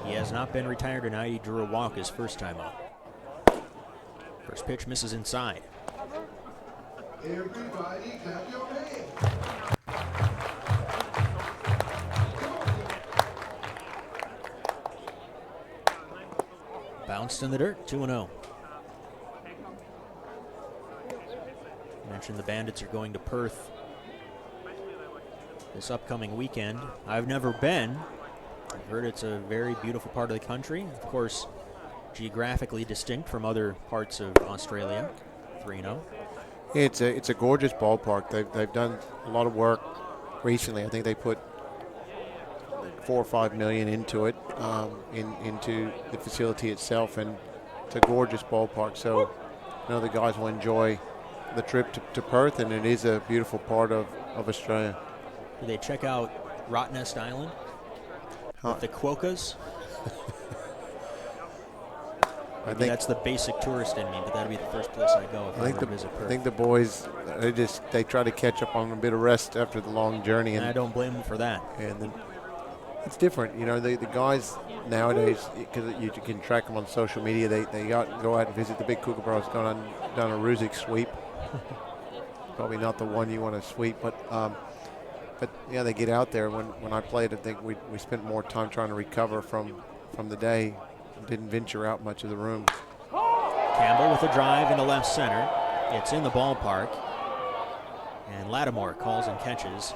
Speaker 1: He has not been retired tonight. He drew a walk his first time up. First pitch misses inside.
Speaker 14: Everybody clap your hands.
Speaker 1: Bounced in the dirt, 2-0. Mentioned the Bandits are going to Perth this upcoming weekend. I've never been. I've heard it's a very beautiful part of the country. Of course, geographically distinct from other parts of Australia. 3-0.
Speaker 2: It's a gorgeous ballpark. They've done a lot of work recently. I think they put 4 or 5 million into it, into the facility itself, and it's a gorgeous ballpark. So I know the guys will enjoy the trip to Perth, and it is a beautiful part of Australia.
Speaker 1: Do they check out Rottnest Island with the quokkas? I think that's the basic tourist in me, but that'd be the first place I go if I ever visit Perth.
Speaker 2: I think the boys, they try to catch up on a bit of rest after the long journey,
Speaker 1: and I don't blame them for that.
Speaker 2: And then it's different, you know. The guys nowadays, because you can track them on social media, they go out and visit the big Kookaburras, done a Ruzik sweep. Probably not the one you want to sweep, but yeah, they get out there. When I played, I think we spent more time trying to recover from the day. Didn't venture out much of the room.
Speaker 1: Campbell with a drive into left center. It's in the ballpark. And Lattimore calls and catches.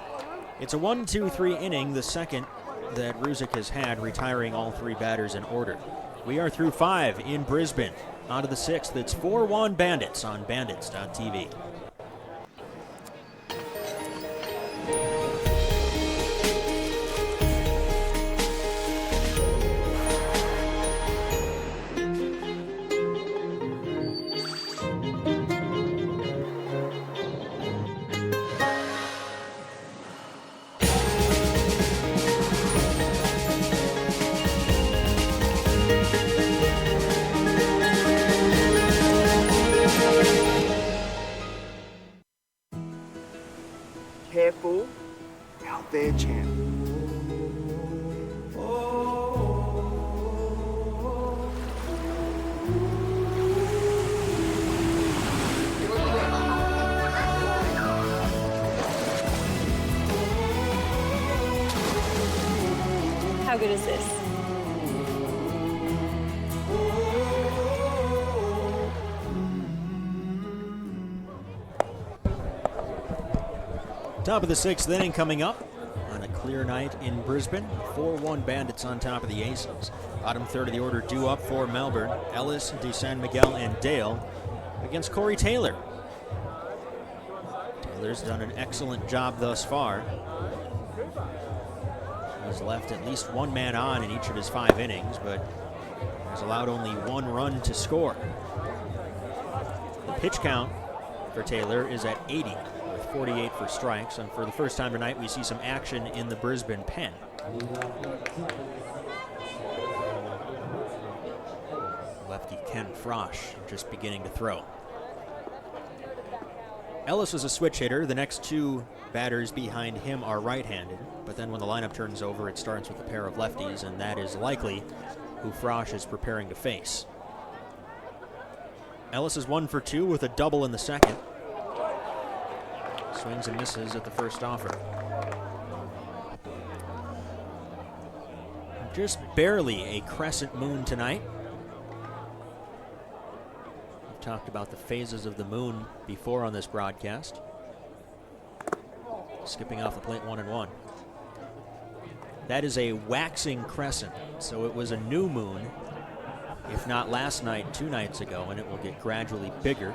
Speaker 1: It's a 1-2-3 inning, the second that Ruzik has had, retiring all 3 batters in order. We are through 5 in Brisbane. On to the 6th. It's 4-1 Bandits on Bandits.tv.
Speaker 7: How good is this?
Speaker 1: Top of the 6th inning coming up on a clear night in Brisbane. 4-1 Bandits on top of the Aces. Bottom third of the order due up for Melbourne. Ellis, De San Miguel, and Dale against Corey Taylor. Taylor's done an excellent job thus far. He's left at least one man on in each of his 5 innings, but has allowed only 1 run to score. The pitch count for Taylor is at 80. 48 for strikes, and for the first time tonight we see some action in the Brisbane pen. Lefty Ken Frosch just beginning to throw. Ellis is a switch hitter. The next 2 batters behind him are right-handed, but then when the lineup turns over it starts with a pair of lefties, and that is likely who Frosch is preparing to face. Ellis is 1 for 2 with a double in the second. Swings and misses at the first offer. Just barely a crescent moon tonight. We've talked about the phases of the moon before on this broadcast. Skipping off the plate 1-1. That is a waxing crescent, so it was a new moon, if not last night, 2 nights ago, and it will get gradually bigger.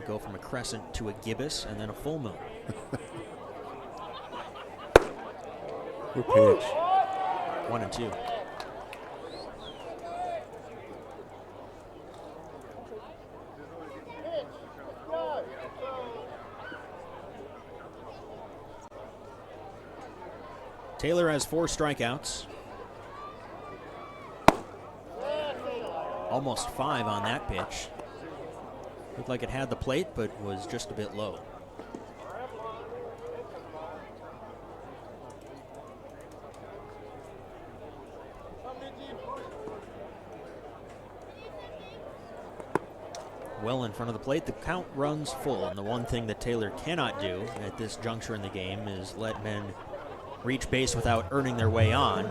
Speaker 1: Go from a crescent to a gibbous and then a full moon.
Speaker 2: Good pitch.
Speaker 1: 1-2. Taylor has 4 strikeouts. Almost 5 on that pitch. Looked like it had the plate, but was just a bit low. Well in front of the plate, the count runs full, and the one thing that Taylor cannot do at this juncture in the game is let men reach base without earning their way on,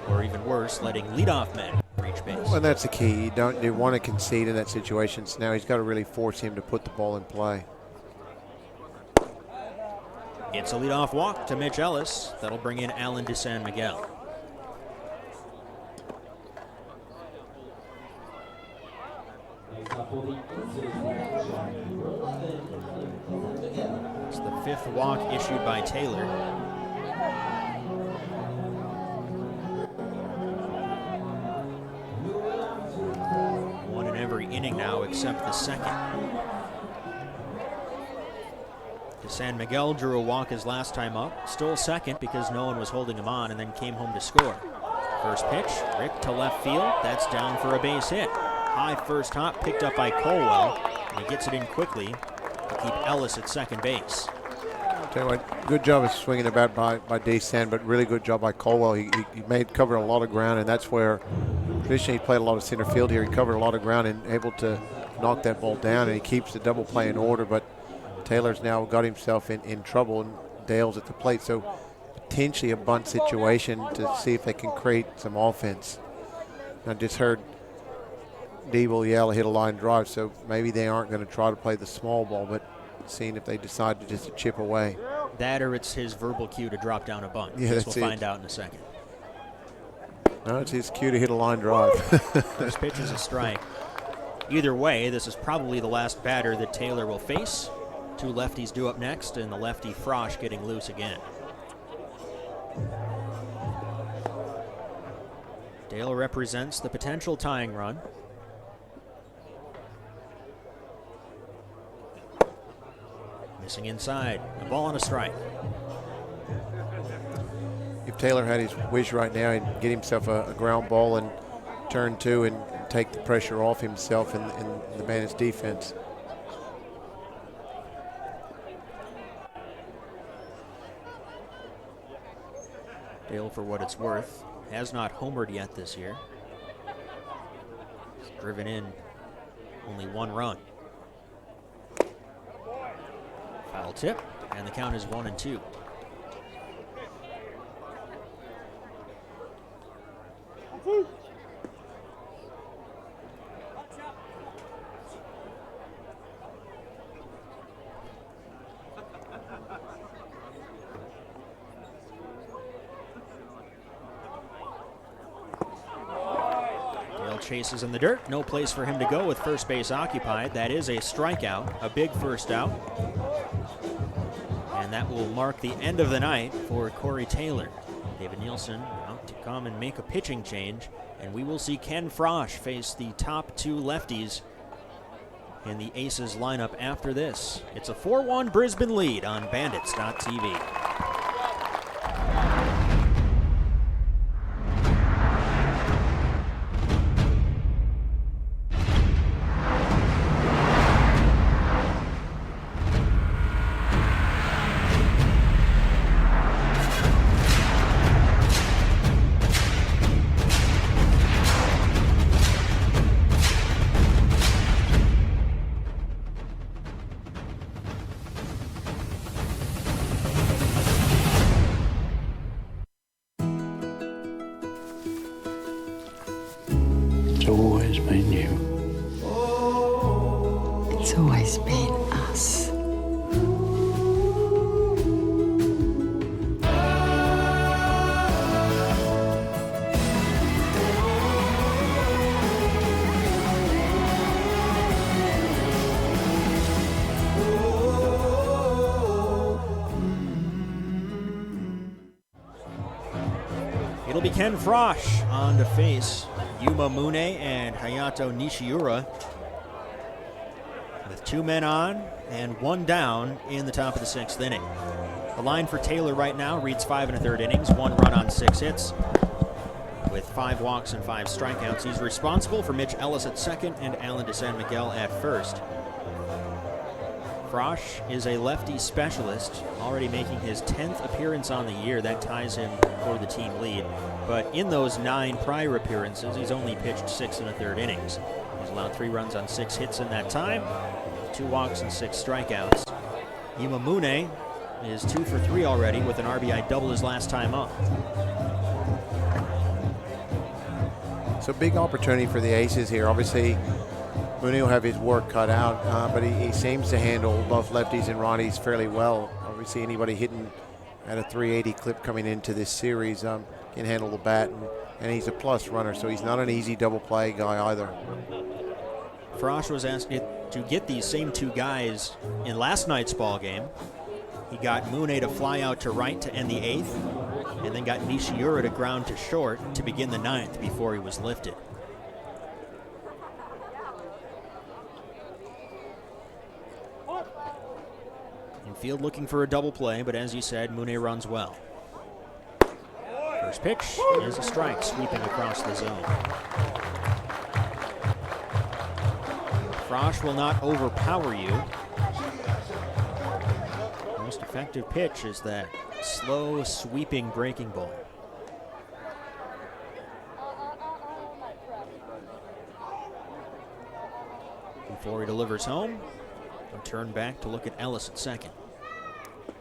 Speaker 1: or even worse, letting leadoff men reach base.
Speaker 2: Well, that's the key. You want to concede in that situation. So now he's got to really force him to put the ball in play.
Speaker 1: It's a leadoff walk to Mitch Ellis. That'll bring in Alan De San Miguel. It's the 5th walk issued by Taylor. One in every inning now except the second. De San Miguel drew a walk his last time up, stole second because no one was holding him on, and then came home to score. First pitch, ripped to left field. That's down for a base hit. High first hop picked up by Colwell, and he gets it in quickly to keep Ellis at second base.
Speaker 2: Tell you what, good job of swinging the bat by De San, but really good job by Colwell. He covered a lot of ground, and that's where traditionally he played a lot of center field here. He covered a lot of ground and able to knock that ball down, and he keeps the double play in order, but Taylor's now got himself in trouble, and Dale's at the plate, so potentially a bunt situation to see if they can create some offense. I just heard Deeble yell, hit a line drive, so maybe they aren't going to try to play the small ball, but seeing if they decide to just chip away.
Speaker 1: That or it's his verbal cue to drop down a bunt.
Speaker 2: Yeah,
Speaker 1: we'll
Speaker 2: that's it.
Speaker 1: find out in a second.
Speaker 2: No, it's his cue to hit a line drive.
Speaker 1: First pitch is a strike. Either way, this is probably the last batter that Taylor will face. 2 lefties due up next, and the lefty Frosch getting loose again. Dale represents the potential tying run. Missing inside, a ball and a strike.
Speaker 2: If Taylor had his wish right now, he'd get himself a ground ball and turn 2 and take the pressure off himself and the Bandits defense.
Speaker 1: Dale, for what it's worth, has not homered yet this year. He's driven in only 1 run. Foul tip, and the count is 1-2. Chases in the dirt. No place for him to go with first base occupied. That is a strikeout, a big first out. And that will mark the end of the night for Corey Taylor. David Nielsen out to come and make a pitching change. And we will see Ken Frosch face the top two lefties in the Aces lineup after this. It's a 4-1 Brisbane lead on Bandits.tv.
Speaker 16: It's always been you.
Speaker 12: It's always been us.
Speaker 1: It'll be Ken Frosch on to face Yuma Mune and Hayato Nishiura, with 2 men on and 1 down in the top of the 6th inning. The line for Taylor right now reads 5 1/3 innings, 1 run on 6 hits, with 5 walks and 5 strikeouts. He's responsible for Mitch Ellis at second and Alan DeSan Miguel at first. Frosch is a lefty specialist, already making his 10th appearance on the year. That ties him for the team lead. But in those 9 prior appearances, he's only pitched 6 1/3 innings. He's allowed 3 runs on 6 hits in that time, 2 walks and 6 strikeouts. Yuma Mune is 2 for 3 already with an RBI double his last time up.
Speaker 2: So big opportunity for the Aces here. Obviously, Mooney will have his work cut out, but he seems to handle both lefties and righties fairly well. Obviously, anybody hitting at a 380 clip coming into this series can handle the bat, and he's a plus runner, so he's not an easy double play guy either.
Speaker 1: Frosch was asked to get these same 2 guys in last night's ball game. He got Mune to fly out to right to end the 8th, and then got Nishiura to ground to short to begin the 9th before he was lifted. Infield looking for a double play, but as you said, Mune runs well. First pitch is a strike, sweeping across the zone. Frosch will not overpower you. Most effective pitch is that slow, sweeping breaking ball. Before he delivers home, he'll turn back to look at Ellis at second.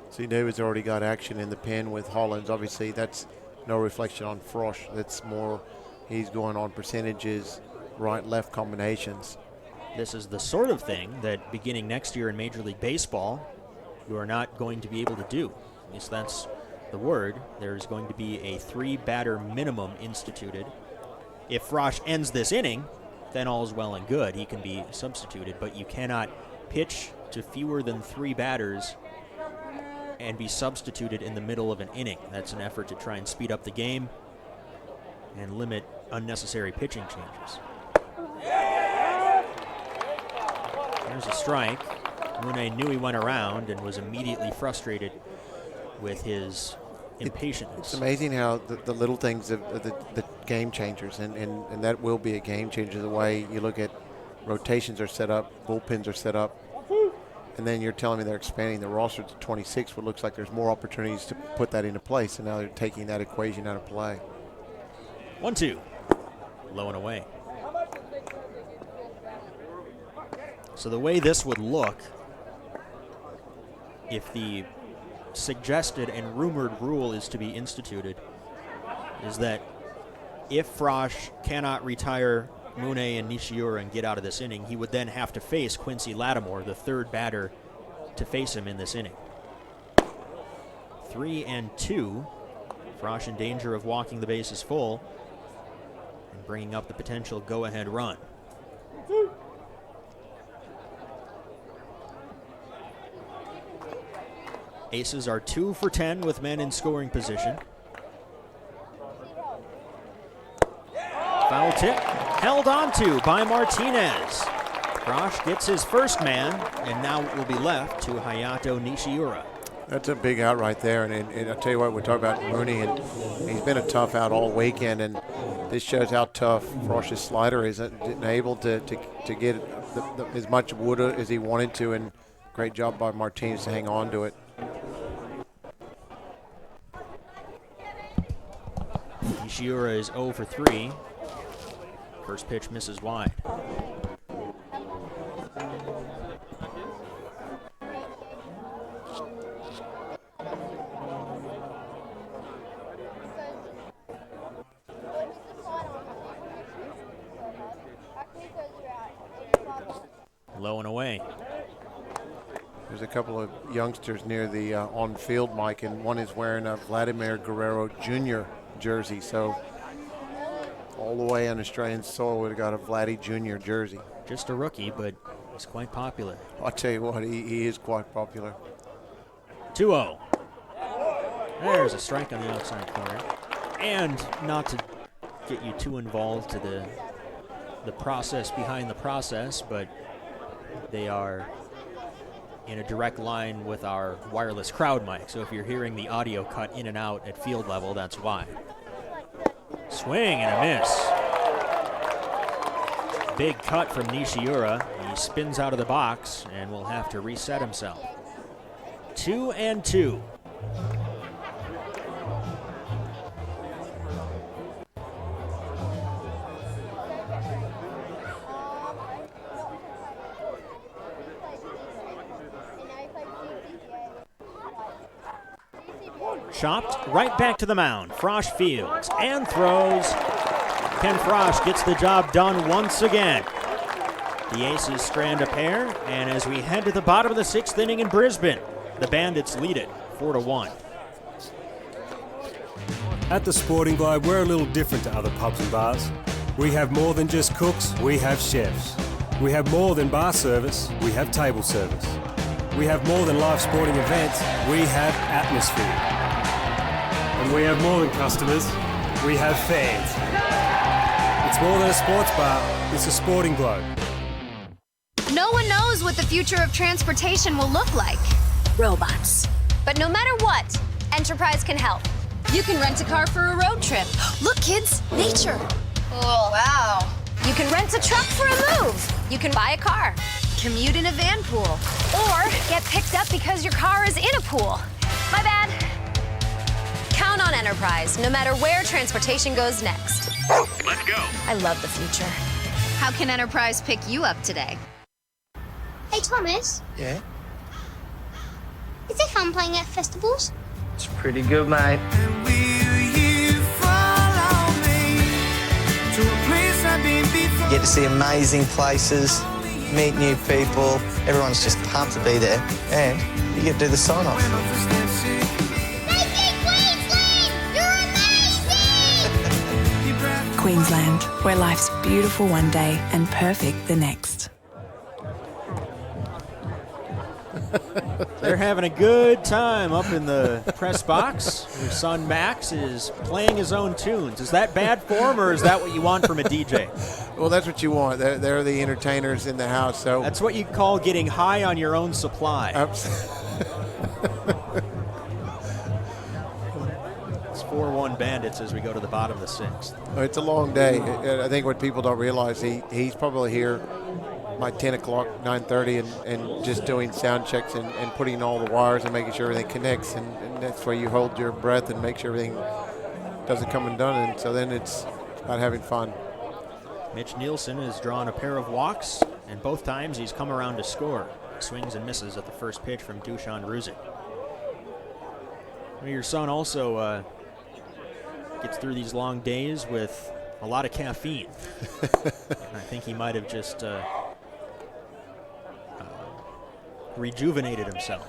Speaker 2: See, David's already got action in the pen with Hollins. Obviously, that's no reflection on Frosch. That's more, he's going on percentages, right-left combinations.
Speaker 1: This is the sort of thing that beginning next year in Major League Baseball, you are not going to be able to do. At least that's the word. There's going to be a 3-batter minimum instituted. If Frosch ends this inning, then all is well and good. He can be substituted, but you cannot pitch to fewer than 3 batters and be substituted in the middle of an inning. That's an effort to try and speed up the game and limit unnecessary pitching changes. There's a strike. Mune knew he went around and was immediately frustrated with his impatience.
Speaker 2: It's amazing how the little things of the game changers, and that will be a game changer, the way you look at rotations are set up, bullpens are set up, and then you're telling me they're expanding the roster to 26, what looks like there's more opportunities to put that into place, and now they're taking that equation out of play.
Speaker 1: 1-2, low and away. So the way this would look, if the suggested and rumored rule is to be instituted, is that if Frosch cannot retire Mune and Nishiura and get out of this inning, he would then have to face Quincy Lattimore, the third batter to face him in this inning. 3-2. Frosch in danger of walking the bases full and bringing up the potential go-ahead run. Aces are 2 for 10 with men in scoring position. Foul tip held onto by Martinez. Frosch gets his first man, and now it will be left to Hayato Nishiura.
Speaker 2: That's a big out right there, and I'll tell you what, we talk about Mooney, and he's been a tough out all weekend, and this shows how tough Frosch's slider is, able to get as much wood as he wanted to, and great job by Martinez to hang on to it.
Speaker 1: Nishiura is 0 for 3. First pitch misses wide. Low and away.
Speaker 2: There's a couple of youngsters near the on-field mic, and one is wearing a Vladimir Guerrero Jr. jersey, so all the way on Australian soil would have got a Vladdy Jr. jersey.
Speaker 1: Just a rookie, but he's quite popular.
Speaker 2: I'll tell you what, he is quite popular.
Speaker 1: 2-0. There's a strike on the outside corner. And not to get you too involved to the process behind the process, but they are in a direct line with our wireless crowd mic. So if you're hearing the audio cut in and out at field level, that's why. Swing and a miss. Big cut from Nishiura. He spins out of the box and will have to reset himself. 2-2. Chopped right back to the mound. Frosch fields and throws. Ken Frosch gets the job done once again. The Aces strand a pair, and as we head to the bottom of the 6th inning in Brisbane, the Bandits lead it 4-1.
Speaker 8: At the Sporting Globe, we're a little different to other pubs and bars. We have more than just cooks, we have chefs. We have more than bar service, we have table service. We have more than live sporting events, we have atmosphere. And we have more than customers, we have fans. It's more than a sports bar, it's a Sporting Globe.
Speaker 9: No one knows what the future of transportation will look like. Robots. But no matter what, Enterprise can help. You can rent a car for a road trip. Look, kids, nature. Oh, wow. You can rent a truck for a move. You can buy a car, commute in a van pool, or get picked up because your car is in a pool. My bad. Count on Enterprise, no matter where transportation goes next.
Speaker 13: Let's go.
Speaker 9: I love the future. How can Enterprise pick you up today?
Speaker 11: Hey, Thomas.
Speaker 6: Yeah?
Speaker 11: Is it fun playing at festivals?
Speaker 6: It's pretty good, mate. You get to see amazing places, meet new people. Everyone's just pumped to be there. And you get to do the sign-off.
Speaker 12: Queensland, where life's beautiful one day and perfect the next.
Speaker 1: They're having a good time up in the press box. Your son Max is playing his own tunes. Is that bad form, or is that what you want from a DJ?
Speaker 2: Well, that's what you want. They're the entertainers in the house. So
Speaker 1: that's what you call getting high on your own supply. It's 4-1 Bandits as we go to the bottom of the 6th.
Speaker 2: It's a long day. I think what people don't realize, he's probably here by 10 o'clock, 9:30, and just doing sound checks and putting all the wires and making sure everything connects. And that's where you hold your breath and make sure everything doesn't come undone. And so then it's about having fun.
Speaker 1: Mitch Nielsen has drawn a pair of walks, and both times he's come around to score. Swings and misses at the first pitch from Dusan Ruzic. Your son also gets through these long days with a lot of caffeine. I think he might have just rejuvenated himself.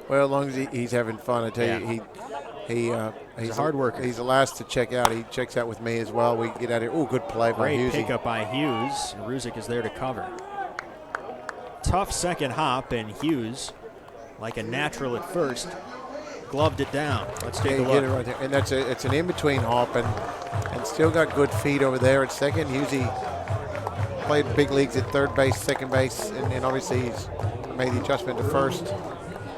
Speaker 2: Well, as long as he's having fun, I tell you, he's
Speaker 1: a hard worker.
Speaker 2: He's the last to check out. He checks out with me as well. We get out of here. Oh, good play by Hughes.
Speaker 1: Great pickup by Hughes. Ruzick is there to cover. Tough second hop, and Hughes, like a natural at first, gloved it down. Let's take a look.
Speaker 2: Get it right there. And it's an in-between hop, and still got good feet over there at second. Hughes played big leagues at third base, second base, and obviously he's made the adjustment to first.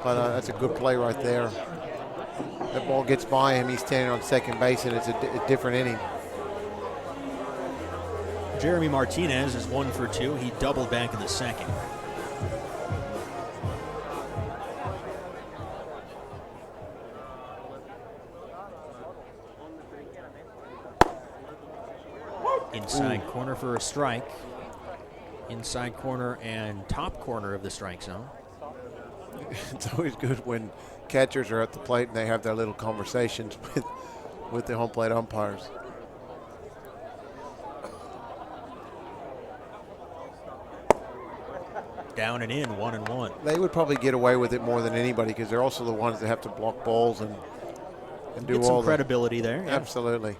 Speaker 2: But that's a good play right there. That ball gets by him. He's standing on second base, and it's a different inning.
Speaker 1: Jeremy Martinez is 1 for 2. He doubled back in the second. Inside corner for a strike. Inside corner and top corner of the strike zone.
Speaker 2: It's always good when catchers are at the plate and they have their little conversations with the home plate umpires.
Speaker 1: Down and in, 1-1.
Speaker 2: They would probably get away with it more than anybody because they're also the ones that have to block balls and do
Speaker 1: Get
Speaker 2: all
Speaker 1: some credibility there. Yeah.
Speaker 2: Absolutely.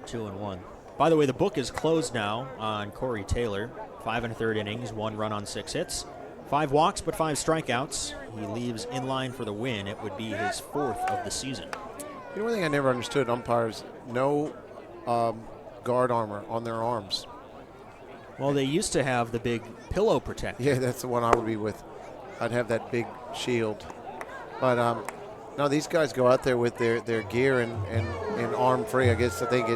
Speaker 1: Two and 1. By the way, the book is closed now on Corey Taylor. 5 1/3 innings, 1 run on 6 hits. 5 walks, but 5 strikeouts. He leaves in line for the win. It would be his 4th of the season.
Speaker 2: You know, one thing I never understood, umpires, no guard armor on their arms.
Speaker 1: Well, they used to have the big pillow protector.
Speaker 2: Yeah, that's the one I would be with. I'd have that big shield. But no, these guys go out there with their gear and arm free. I guess I think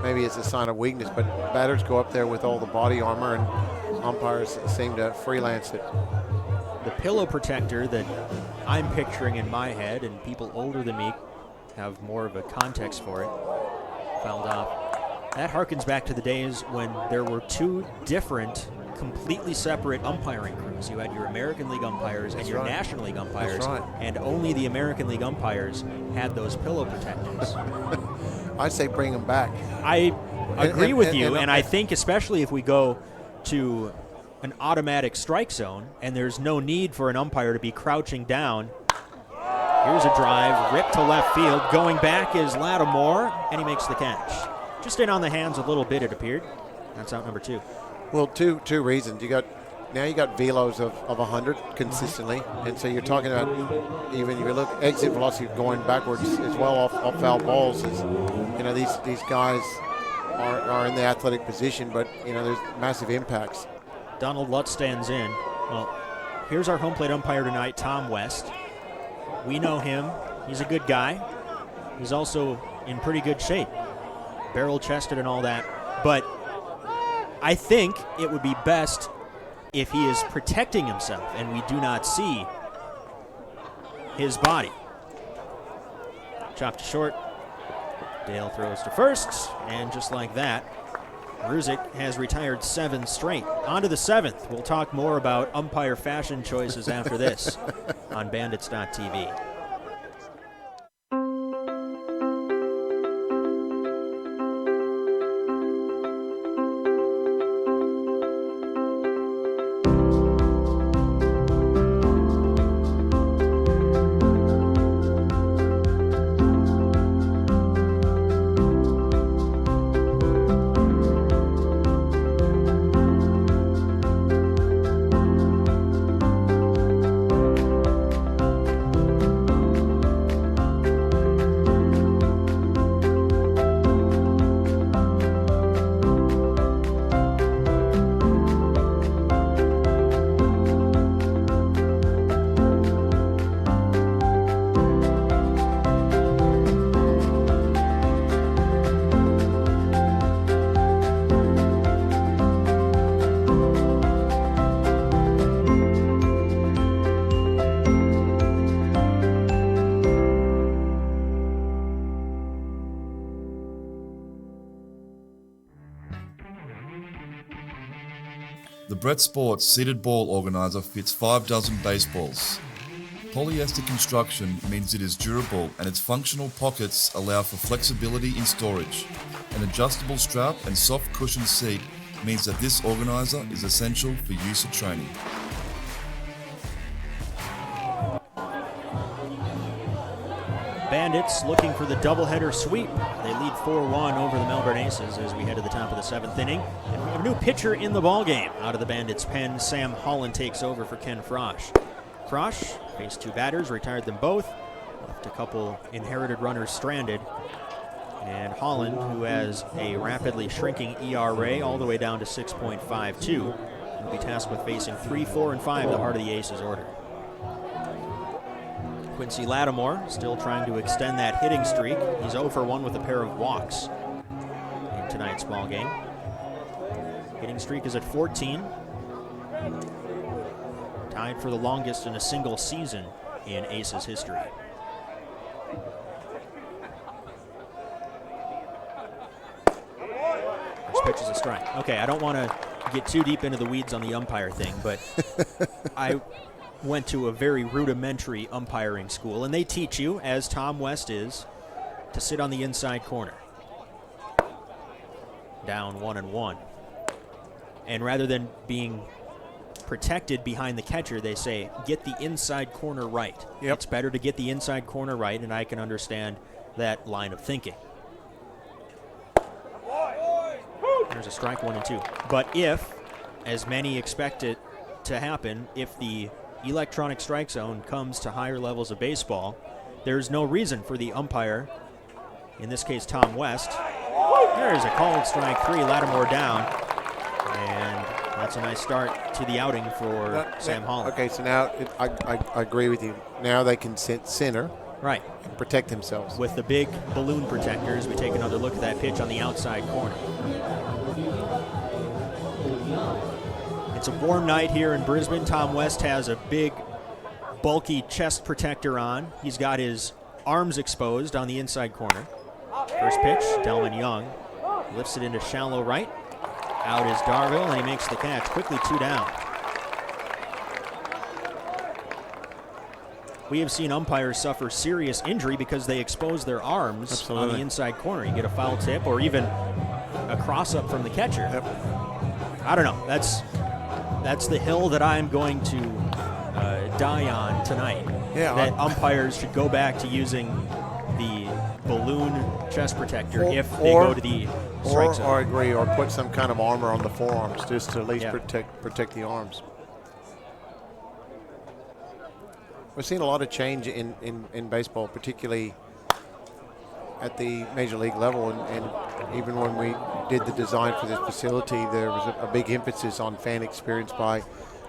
Speaker 2: maybe it's a sign of weakness, but batters go up there with all the body armor, and umpires seem to freelance it.
Speaker 1: The pillow protector that I'm picturing in my head, and people older than me have more of a context for it, fouled off. That harkens back to the days when there were 2 different, completely separate umpiring crews. You had your American League umpires and your National League umpires, and only the American League umpires had those pillow protectors.
Speaker 2: I say bring them back.
Speaker 1: I agree with you, and I think especially if we go to an automatic strike zone and there's no need for an umpire to be crouching down. Here's a drive, ripped to left field. Going back is Lattimore, and he makes the catch. Just in on the hands a little bit, it appeared. That's out number 2.
Speaker 2: Well, two reasons. You got velos of 100 consistently, and so you're talking about, even if you look exit velocity going backwards as well off foul balls. Is, you know, these guys are in the athletic position, but you know there's massive impacts.
Speaker 1: Donald Lutz stands in. Well, here's our home plate umpire tonight, Tom West. We know him. He's a good guy. He's also in pretty good shape, barrel-chested and all that. But I think it would be best if he is protecting himself and we do not see his body. Chopped to short. Dale throws to first, and just like that, Ruzick has retired 7 straight. On to the 7th. We'll talk more about umpire fashion choices after this on Bandits.tv.
Speaker 10: The Brett Sports seated ball organizer fits 5 dozen baseballs. Polyester construction means it is durable and its functional pockets allow for flexibility in storage. An adjustable strap and soft cushioned seat means that this organizer is essential for use at training.
Speaker 1: Bandits looking for the doubleheader sweep. They lead 4-1 over the Melbourne Aces as we head to the top of the 7th inning. And we have a new pitcher in the ballgame. Out of the Bandits' pen, Sam Holland takes over for Ken Frosch. Frosch faced 2 batters, retired them both, left a couple inherited runners stranded. And Holland, who has a rapidly shrinking ERA all the way down to 6.52, will be tasked with facing 3, 4, and 5, the heart of the Aces order. Quincy Lattimore still trying to extend that hitting streak. He's 0 for 1 with a pair of walks in tonight's ball game. Hitting streak is at 14. Tied for the longest in a single season in Aces history. First pitch is a strike. Okay, I don't want to get too deep into the weeds on the umpire thing, but I went to a very rudimentary umpiring school, and they teach you, as Tom West is, to sit on the inside corner. Down 1-1. And rather than being protected behind the catcher, they say, get the inside corner right. Yep. It's better to get the inside corner right, and I can understand that line of thinking. There's a strike, 1-2. But if, as many expect it to happen, if the electronic strike zone comes to higher levels of baseball, there's no reason for the umpire, in this case Tom West. There's a called strike 3, Lattimore down, and that's a nice start to the outing for Sam Holland.
Speaker 2: Okay, so now I agree with you. Now they can sit center,
Speaker 1: right,
Speaker 2: and protect themselves.
Speaker 1: With the big balloon protectors, we take another look at that pitch on the outside corner. It's a warm night here in Brisbane. Tom West has a big, bulky chest protector on. He's got his arms exposed on the inside corner. First pitch, Delman Young lifts it into shallow right. Out is Darville, and he makes the catch. Quickly 2 down. We have seen umpires suffer serious injury because they expose their arms on the inside corner. You get a foul tip or even a cross-up from the catcher.
Speaker 2: Yep.
Speaker 1: I don't know. That's the hill that I'm going to die on tonight.
Speaker 2: Yeah,
Speaker 1: that umpires should go back to using the balloon chest protector if they go to the strike zone.
Speaker 2: Or agree, or put some kind of armor on the forearms just to at least protect the arms. We've seen a lot of change in baseball, particularly at the major league level, and even when we did the design for this facility, there was a big emphasis on fan experience by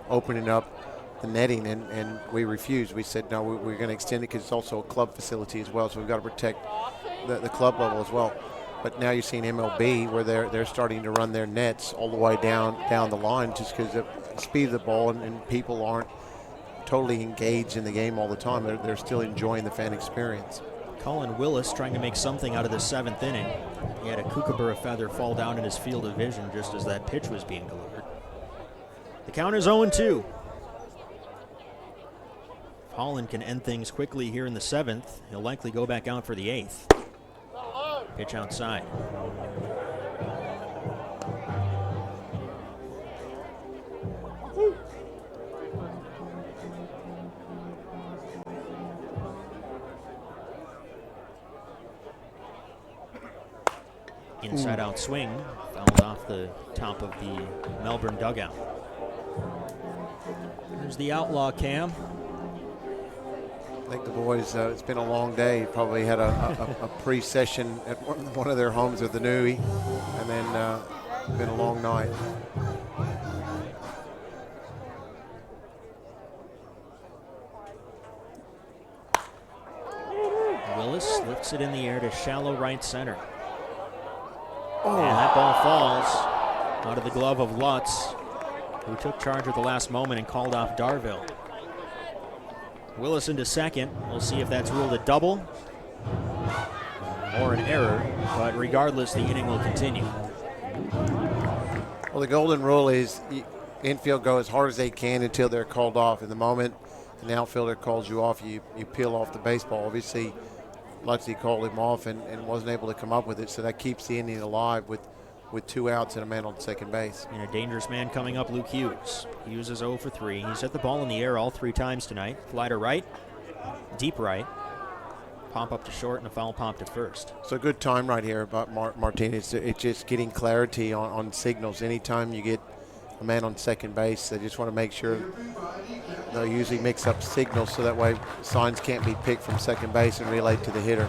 Speaker 2: opening up the netting, and we refused. We said, no, we're going to extend it because it's also a club facility as well, so we've got to protect the club level as well. But now you're seeing MLB where they're starting to run their nets all the way down the line just because of the speed of the ball, and people aren't totally engaged in the game all the time. They're still enjoying the fan experience.
Speaker 1: Colin Willis trying to make something out of the 7th inning. He had a kookaburra feather fall down in his field of vision just as that pitch was being delivered. The count is 0-2. If Holland can end things quickly here in the 7th, he'll likely go back out for the 8th. Pitch outside. Inside out swing, fouled off the top of the Melbourne dugout. There's the outlaw cam.
Speaker 2: I think the boys, it's been a long day. Probably had a pre-session at one of their homes with the Nui, and then been a long night.
Speaker 1: Willis lifts it in the air to shallow right center. And that ball falls out of the glove of Lutz, who took charge at the last moment and called off Darville. Willis into second. We'll see if that's ruled a double or an error, but regardless, the inning will continue.
Speaker 2: Well, the golden rule is infield go as hard as they can until they're called off. In the moment an outfielder calls you off, you peel off the baseball. Obviously, Lutzy called him off and wasn't able to come up with it, so that keeps the inning alive with 2 outs and a man on second base.
Speaker 1: And a dangerous man coming up, Luke Hughes. Hughes is 0 for 3. He's hit the ball in the air all 3 times tonight. Fly to right, deep right, pop up to short, and a foul pop to first.
Speaker 2: So good time right here about Martinez. It's just getting clarity on signals. Anytime you get a man on second base, they just want to make sure they'll usually mix up signals so that way signs can't be picked from second base and relayed to the hitter.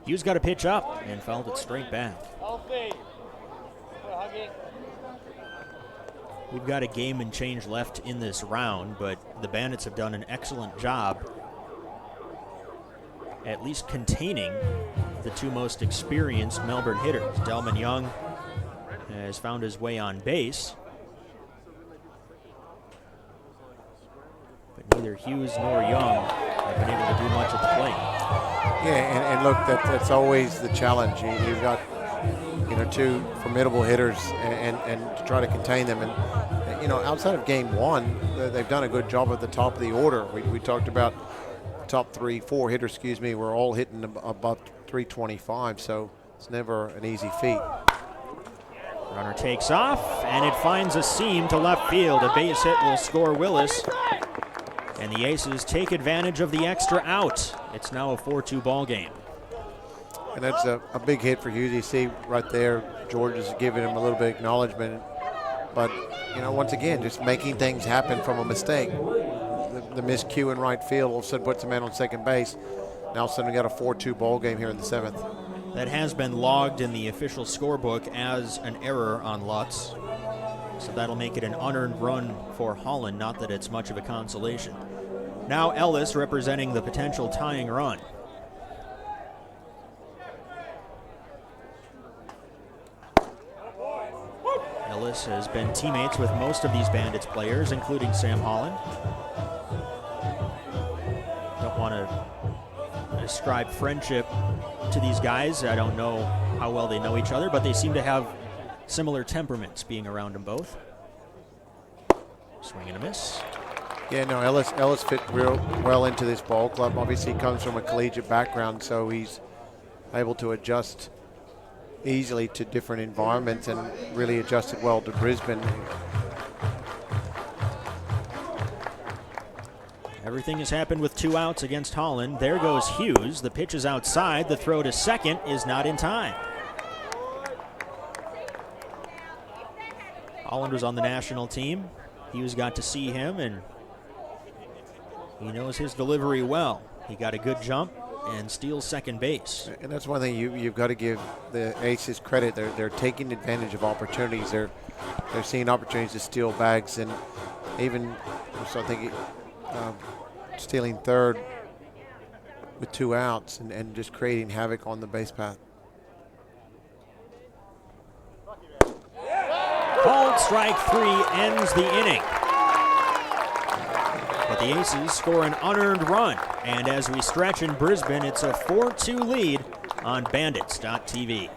Speaker 1: Hughes got a pitch up and fouled it straight back. We've got a game and change left in this round, but the Bandits have done an excellent job at least containing the 2 most experienced Melbourne hitters. Delman Young has found his way on base, but neither Hughes nor Young have been able to do much at the plate.
Speaker 2: Yeah, and look, that's always the challenge. You've got 2 formidable hitters and to try to contain them. And outside of game 1, they've done a good job at the top of the order. We talked about top 4 hitters, were all hitting above 325, so it's never an easy feat.
Speaker 1: Runner takes off, and it finds a seam to left field. A base hit will score Willis, and the Aces take advantage of the extra out. It's now a 4-2 ball game.
Speaker 2: And that's a big hit for Hughes. You see right there, George is giving him a little bit of acknowledgement. But, once again, just making things happen from a mistake. The miscue in right field all of a sudden puts a man on second base. Now all of a sudden we got a 4-2 ball game here in the 7th.
Speaker 1: That has been logged in the official scorebook as an error on Lutz. So that'll make it an unearned run for Holland, not that it's much of a consolation. Now Ellis representing the potential tying run. Ellis has been teammates with most of these Bandits players, including Sam Holland. Don't want to ascribe friendship to these guys. I don't know how well they know each other, but they seem to have similar temperaments being around them both. Swing and a miss.
Speaker 2: Yeah, no, Ellis fit real well into this ball club. Obviously, he comes from a collegiate background, so he's able to adjust easily to different environments and really adjusted well to Brisbane.
Speaker 1: Everything has happened with 2 outs against Holland. There goes Hughes. The pitch is outside. The throw to second is not in time. Holland was on the national team. Hughes got to see him, and he knows his delivery well. He got a good jump and steals second base.
Speaker 2: And that's one thing you've got to give the Aces credit. They're taking advantage of opportunities. They're seeing opportunities to steal bags, and even so I think stealing third with 2 outs and just creating havoc on the base path.
Speaker 1: Called strike 3 ends the inning. But the Aces score an unearned run, and as we stretch in Brisbane, it's a 4-2 lead on Bandits.tv.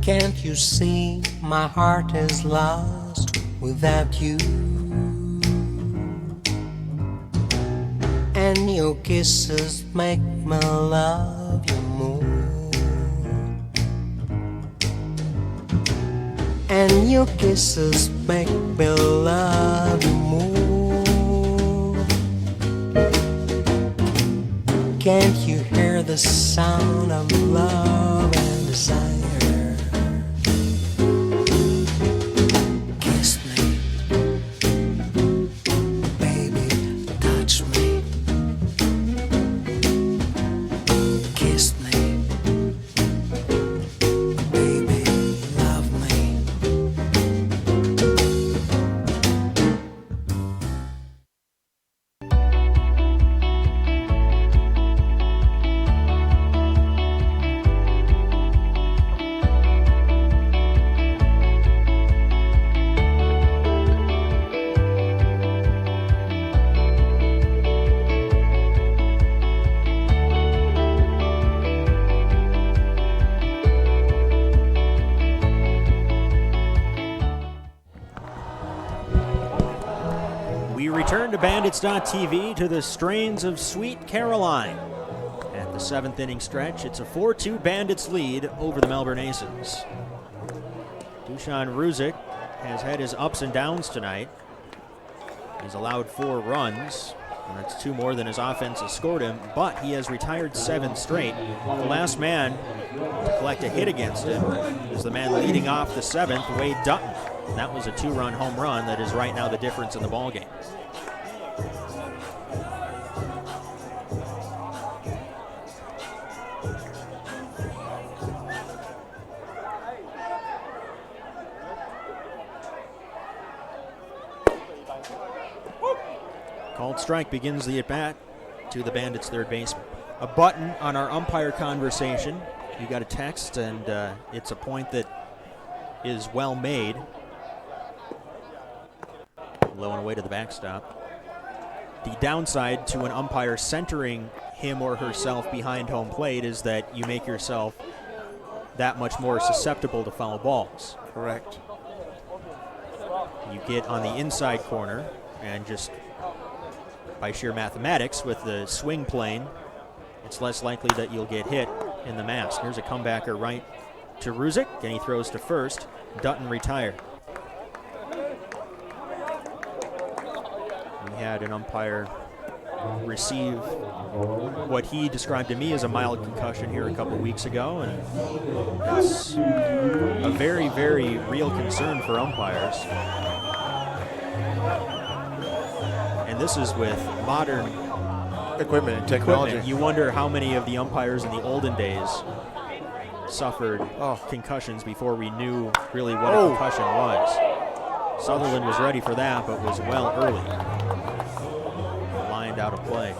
Speaker 5: Can't you see my heart is lost without you? And your kisses make me love you more. And your kisses make me love you more. Can't you hear the sound of love and desire?
Speaker 1: return to Bandits.tv to the strains of Sweet Caroline. At the 7th inning stretch, it's a 4-2 Bandits lead over the Melbourne Aces. Dusan Ruzic has had his ups and downs tonight. He's allowed 4 runs, and that's 2 more than his offense has scored him, but he has retired 7 straight. The last man to collect a hit against him is the man leading off the 7th, Wade Dutton. And that was a 2-run home run that is right now the difference in the ballgame. Called strike begins the at-bat to the Bandits' third baseman. A button on our umpire conversation. You got a text, and it's a point that is well made. Low and away to the backstop. The downside to an umpire centering him or herself behind home plate is that you make yourself that much more susceptible to foul balls.
Speaker 2: Correct.
Speaker 1: You get on the inside corner, and just by sheer mathematics with the swing plane, it's less likely that you'll get hit in the mask. Here's a comebacker right to Ruzic, and he throws to first. Dutton retired. We had an umpire receive what he described to me as a mild concussion here a couple weeks ago, and it's a very, very real concern for umpires. And this is with modern
Speaker 2: equipment and technology.
Speaker 1: You wonder how many of the umpires in the olden days suffered concussions before we knew really what a concussion was. Sutherland was ready for that, but was well early. Lined out of play.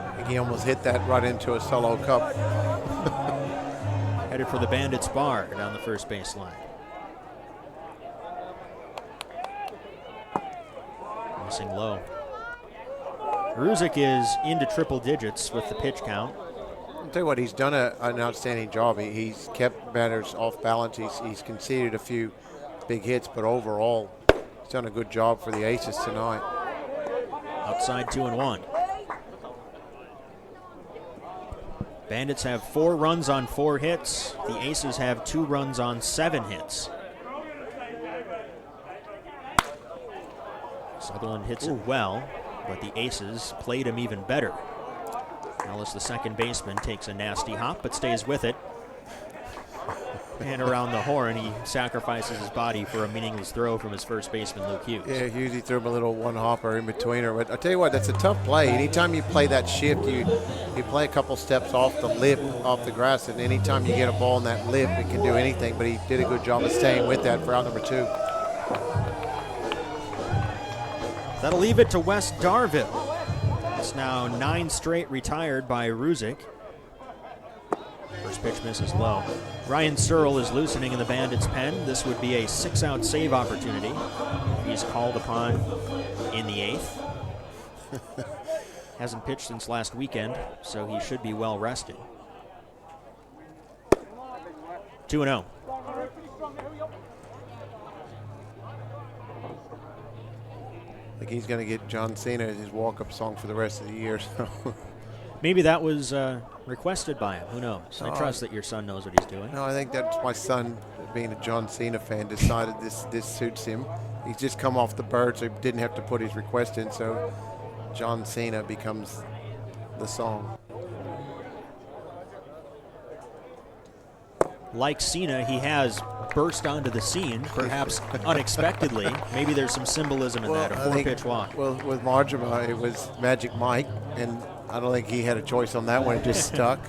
Speaker 2: I think he almost hit that right into a solo cup.
Speaker 1: Headed for the Bandits bar down the first baseline. Missing low. Ruzic is into triple digits with the pitch count.
Speaker 2: I'll tell you what, he's done an outstanding job. He's kept batters off balance. He's conceded a few big hits, but overall, he's done a good job for the Aces tonight.
Speaker 1: Outside 2-1. Bandits have 4 runs on 4 hits. The Aces have 2 runs on 7 hits. Sutherland hits it well, but the Aces played him even better. Ellis, the second baseman, takes a nasty hop, but stays with it. And around the horn, he sacrifices his body for a meaningless throw from his first baseman, Luke Hughes.
Speaker 2: Yeah, Hughes, he threw him a little one-hopper in betweener. But I'll tell you what, that's a tough play. Anytime you play that shift, you play a couple steps off the lip, off the grass, and anytime you get a ball in that lip, it can do anything. But he did a good job of staying with that for out number 2.
Speaker 1: That'll leave it to West Darville. It's now 9 straight retired by Ruzic. First pitch misses low. Ryan Searle is loosening in the Bandits' pen. This would be a 6-out save opportunity. He's called upon in the 8th. Hasn't pitched since last weekend, so he should be well rested. 2-0.
Speaker 2: I think he's going to get John Cena as his walk-up song for the rest of the year. So.
Speaker 1: Maybe that was requested by him. Who knows? I trust that your son knows what he's doing.
Speaker 2: No, I think that's my son, being a John Cena fan, decided this suits him. He's just come off the bird, so he didn't have to put his request in, so John Cena becomes the song.
Speaker 1: Like Cena, he has burst onto the scene, perhaps unexpectedly. Maybe there's some symbolism in that, a 4-pitch walk.
Speaker 2: Well, with Marjama, it was Magic Mike, and I don't think he had a choice on that one. It just stuck.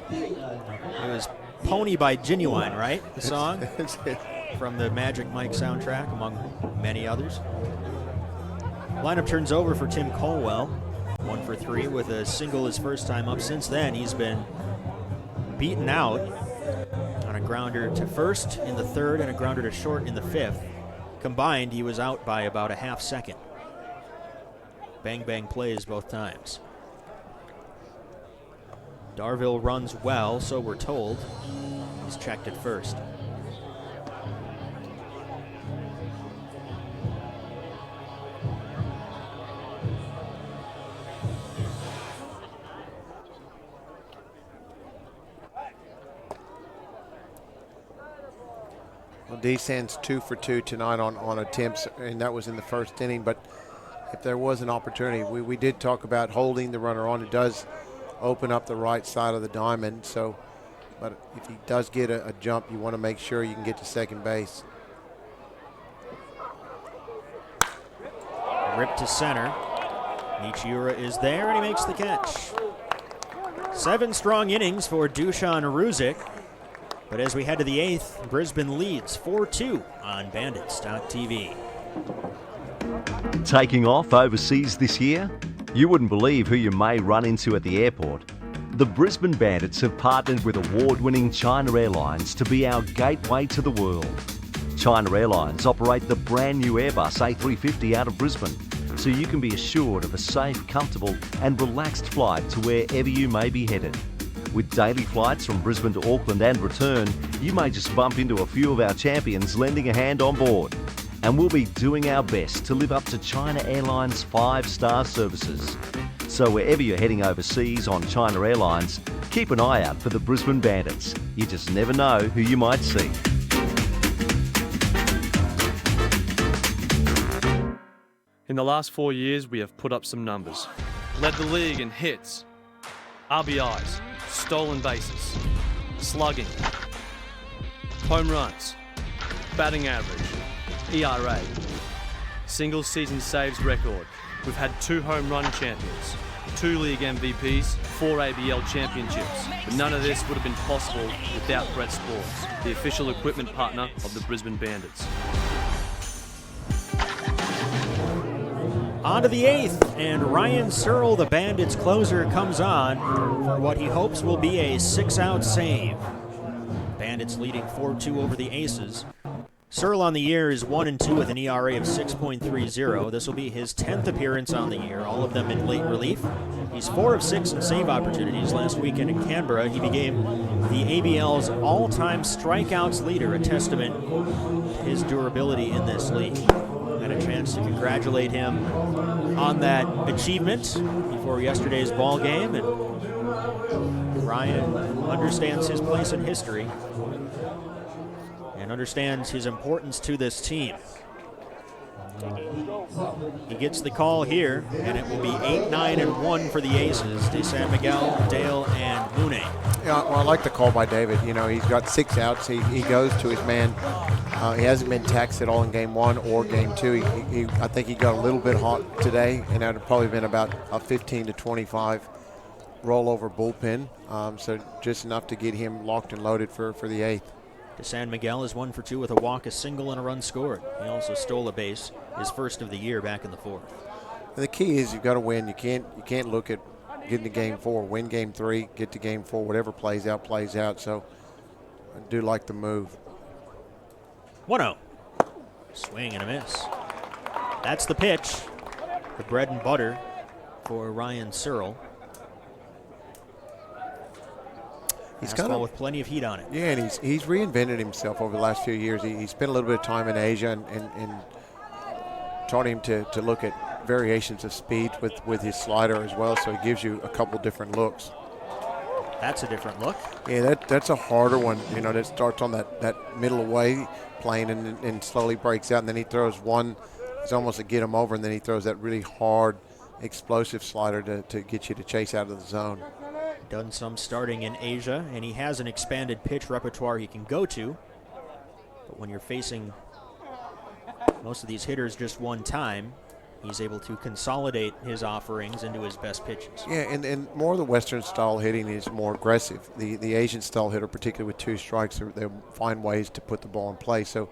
Speaker 1: It was Pony by Genuine, right? The song from the Magic Mike soundtrack, among many others. Lineup turns over for Tim Colwell. 1 for 3 with a single his first time up. Since then, he's been beaten out on a grounder to first in the 3rd and a grounder to short in the 5th. Combined, he was out by about a half second. Bang-bang plays both times. Darville runs well, so we're told. He's checked at first.
Speaker 2: Well, Desan's 2 for 2 tonight on attempts, and that was in the first inning. But if there was an opportunity, we did talk about holding the runner on. It does open up the right side of the diamond. So, but if he does get a jump, you want to make sure you can get to second base.
Speaker 1: Rip to center. Michiura is there, and he makes the catch. 7 strong innings for Dusan Ruzic. But as we head to the 8th, Brisbane leads 4-2 on Bandits.tv.
Speaker 3: Taking off overseas this year? You wouldn't believe who you may run into at the airport. The Brisbane Bandits have partnered with award-winning China Airlines to be our gateway to the world. China Airlines operate the brand new Airbus A350 out of Brisbane, so you can be assured of a safe, comfortable and relaxed flight to wherever you may be headed. With daily flights from Brisbane to Auckland and return, you may just bump into a few of our champions lending a hand on board. And we'll be doing our best to live up to China Airlines 5-star services. So wherever you're heading overseas on China Airlines, keep an eye out for the Brisbane Bandits. You just never know who you might see.
Speaker 4: In the last 4 years, we have put up some numbers. Led the league in hits, RBIs, stolen bases, slugging, home runs, batting average, ERA, single season saves record. We've had 2 home run champions, 2 league MVPs, 4 ABL championships. But none of this would have been possible without Brett Sports, the official equipment partner of the Brisbane Bandits.
Speaker 1: On to the 8th, and Ryan Searle, the Bandits closer, comes on for what he hopes will be a 6-out save. Bandits leading 4-2 over the Aces. Searle on the year is 1-2 with an ERA of 6.30. This will be his 10th appearance on the year, all of them in late relief. He's 4 of 6 save opportunities. Last weekend in Canberra, he became the ABL's all-time strikeouts leader, a testament to his durability in this league. Had a chance to congratulate him on that achievement before yesterday's ball game, and Ryan understands his place in history and understands his importance to this team. He gets the call here, and it will be 8-9-1 for the Aces. De San Miguel, Dale, and Mooney.
Speaker 2: Yeah, well, I like the call by David. You know, he's got 6 outs. He goes to his man. He hasn't been taxed at all in game 1 or game 2. I think he got a little bit hot today, and that would probably been about a 15 to 25 rollover bullpen. So just enough to get him locked and loaded for the 8th.
Speaker 1: De San Miguel is 1 for 2 with a walk, a single, and a run scored. He also stole a base, his first of the year back in the 4th.
Speaker 2: And the key is you've got to win. You can't look at getting to game 4, win game 3, get to game 4. Whatever plays out, plays out. So I do like the move.
Speaker 1: 1-0. Swing and a miss. That's the pitch. The bread and butter for Ryan Searle.
Speaker 2: He's
Speaker 1: got with plenty of heat on it.
Speaker 2: Yeah, and he's reinvented himself over the last few years. He spent a little bit of time in Asia and taught him to look at variations of speed with his slider as well, so it gives you a couple different looks.
Speaker 1: That's a different look.
Speaker 2: Yeah, that's a harder one, you know, that starts on that middle away plane and slowly breaks out, and then he throws one, it's almost a get him over, and then he throws that really hard, explosive slider to get you to chase out of the zone.
Speaker 1: Done some starting in Asia, and he has an expanded pitch repertoire he can go to. But when you're facing most of these hitters just one time, he's able to consolidate his offerings into his best pitches.
Speaker 2: Yeah, and more of the Western style hitting is more aggressive. The Asian style hitter, particularly with 2 strikes, they'll find ways to put the ball in play. So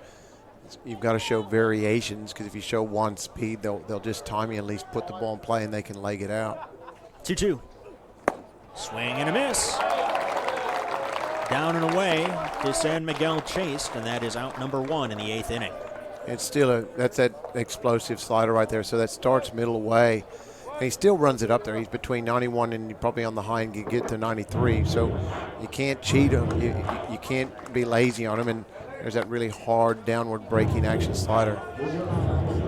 Speaker 2: you've got to show variations, because if you show one speed, they'll just time you, at least put the ball in play, and they can leg it out.
Speaker 1: 2-2. Swing and a miss. Down and away, De San Miguel chased, and that is out number 1 in the 8th inning.
Speaker 2: It's still that's that explosive slider right there. So that starts middle away, and he still runs it up there. He's between 91 and probably on the high and get to 93. So you can't cheat him. You can't be lazy on him. And there's that really hard downward breaking action slider.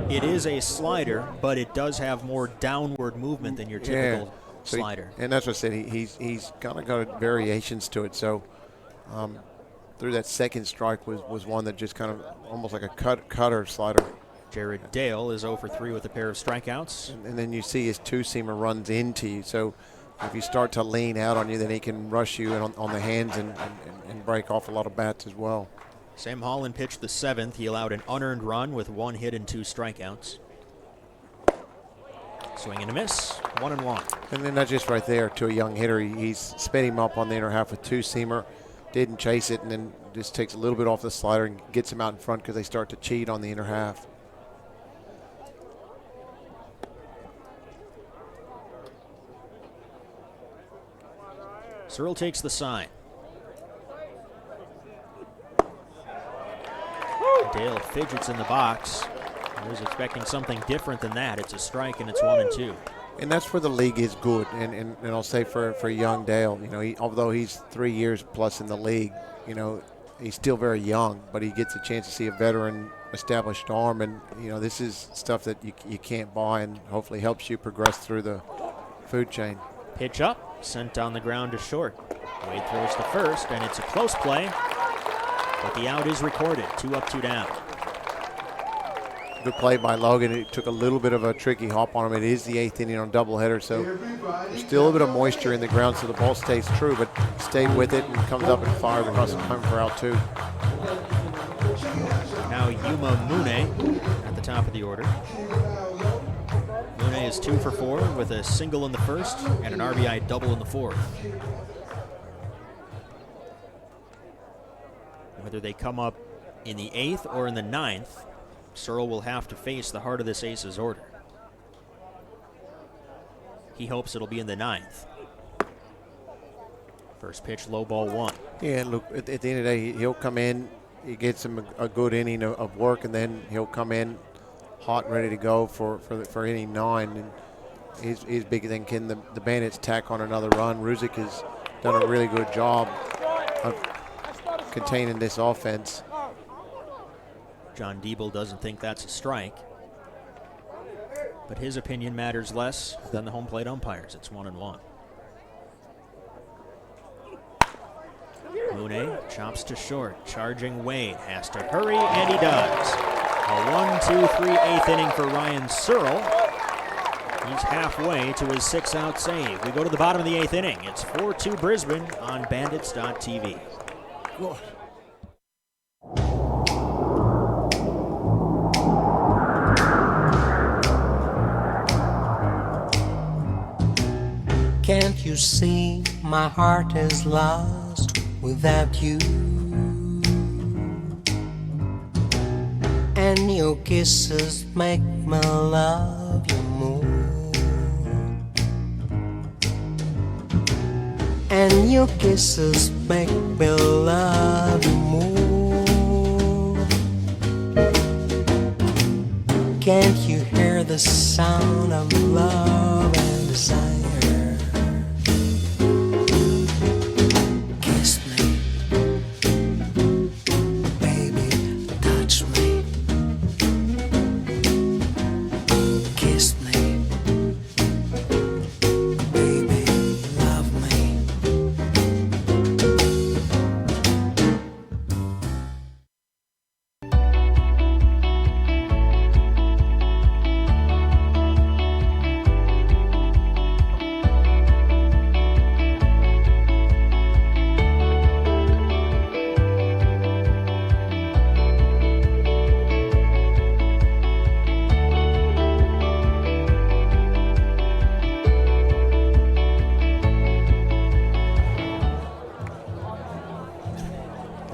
Speaker 1: It is a slider, but it does have more downward movement than your typical slider.
Speaker 2: And that's what I said. He's kind of got variations to it. So through that second strike was one that just kind of almost like a cutter slider.
Speaker 1: Jared Dale is 0 for 3 with a pair of strikeouts.
Speaker 2: And then you see his two-seamer runs into you. So if you start to lean out on you, then he can rush you on the hands and break off a lot of bats as well.
Speaker 1: Sam Holland pitched the 7th. He allowed an unearned run with 1 hit and 2 strikeouts. Swing and a miss, 1-1.
Speaker 2: And then that's just right there to a young hitter. He's sped him up on the inner half with two-seamer, didn't chase it, and then just takes a little bit off the slider and gets him out in front because they start to cheat on the inner half.
Speaker 1: Searle takes the sign. Dale fidgets in the box. I was expecting something different than that. It's a strike and it's 1-2.
Speaker 2: And that's where the league is good. And I'll say for young Dale, although he's 3 years plus in the league, he's still very young, but he gets a chance to see a veteran established arm. And, this is stuff that you can't buy and hopefully helps you progress through the food chain.
Speaker 1: Pitch up, sent on the ground to short. Wade throws to first, and it's a close play, but the out is recorded. 2 up, 2 down.
Speaker 2: Good play by Logan. It took a little bit of a tricky hop on him. It is the 8th inning on doubleheader, so there's still a bit of moisture in the ground, so the ball stays true, but stayed with it and comes up and fires across the time for out 2.
Speaker 1: Now Yuma Mune at the top of the order. Mune is 2 for 4 with a single in the first and an RBI double in the fourth. Whether they come up in the 8th or in the 9th, Searle will have to face the heart of this Aces order. He hopes it'll be in the 9th. First pitch, low ball 1.
Speaker 2: Yeah, look, at the end of the day, he'll come in, he gets him a good inning of work, and then he'll come in hot and ready to go for inning 9. And he's bigger than can the Bandits tack on another run. Ruzic has done a really good job of containing this offense.
Speaker 1: John Diebel doesn't think that's a strike, but his opinion matters less than the home plate umpires. It's 1-1. Mune chops to short, charging Wade, has to hurry, and he does. A 1-2-3 8th inning for Ryan Searle. He's halfway to his 6-out save. We go to the bottom of the 8th inning. It's 4-2 Brisbane on Bandits.tv.
Speaker 2: Good.
Speaker 5: Can't you see my heart is lost without you? And your kisses make me love you more. And your kisses make me love you more. Can't you hear the sound of love and desire?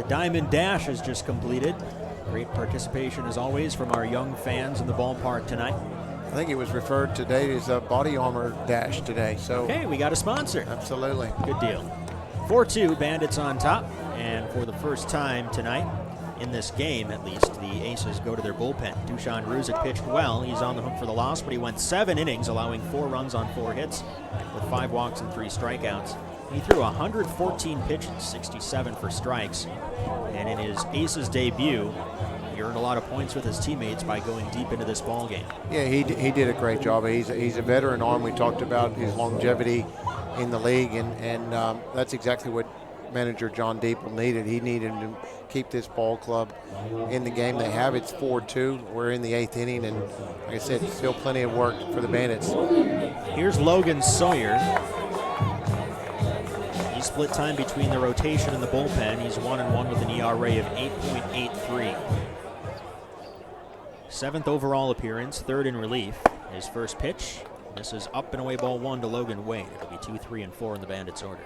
Speaker 1: Diamond Dash is just completed. Great participation as always from our young fans in the ballpark tonight.
Speaker 2: I think it was referred today as a body armor dash today. So
Speaker 1: okay, we got a sponsor.
Speaker 2: Absolutely.
Speaker 1: Good deal. 4-2, Bandits on top. And for the first time tonight, in this game at least, the Aces go to their bullpen. Dusan Ruzic pitched well. He's on the hook for the loss, but he went 7 innings, allowing 4 runs on 4 hits with 5 walks and 3 strikeouts. He threw 114 pitches, 67 for strikes. And in his Aces debut, he earned a lot of points with his teammates by going deep into this ball game.
Speaker 2: Yeah, he did a great job. He's a veteran arm. We talked about his longevity in the league, and that's exactly what manager John Deeple needed. He needed to keep this ball club in the game they have. It's 4-2. We're in the 8th inning, and like I said, still plenty of work for the Bandits.
Speaker 1: Here's Logan Sawyer. He split time between the rotation and the bullpen. He's 1-1 with an ERA of 8.83. 7th overall appearance, 3rd in relief. His first pitch. This is up and away ball 1 to Logan Wade. It'll be 2, 3, and 4 in the Bandits order.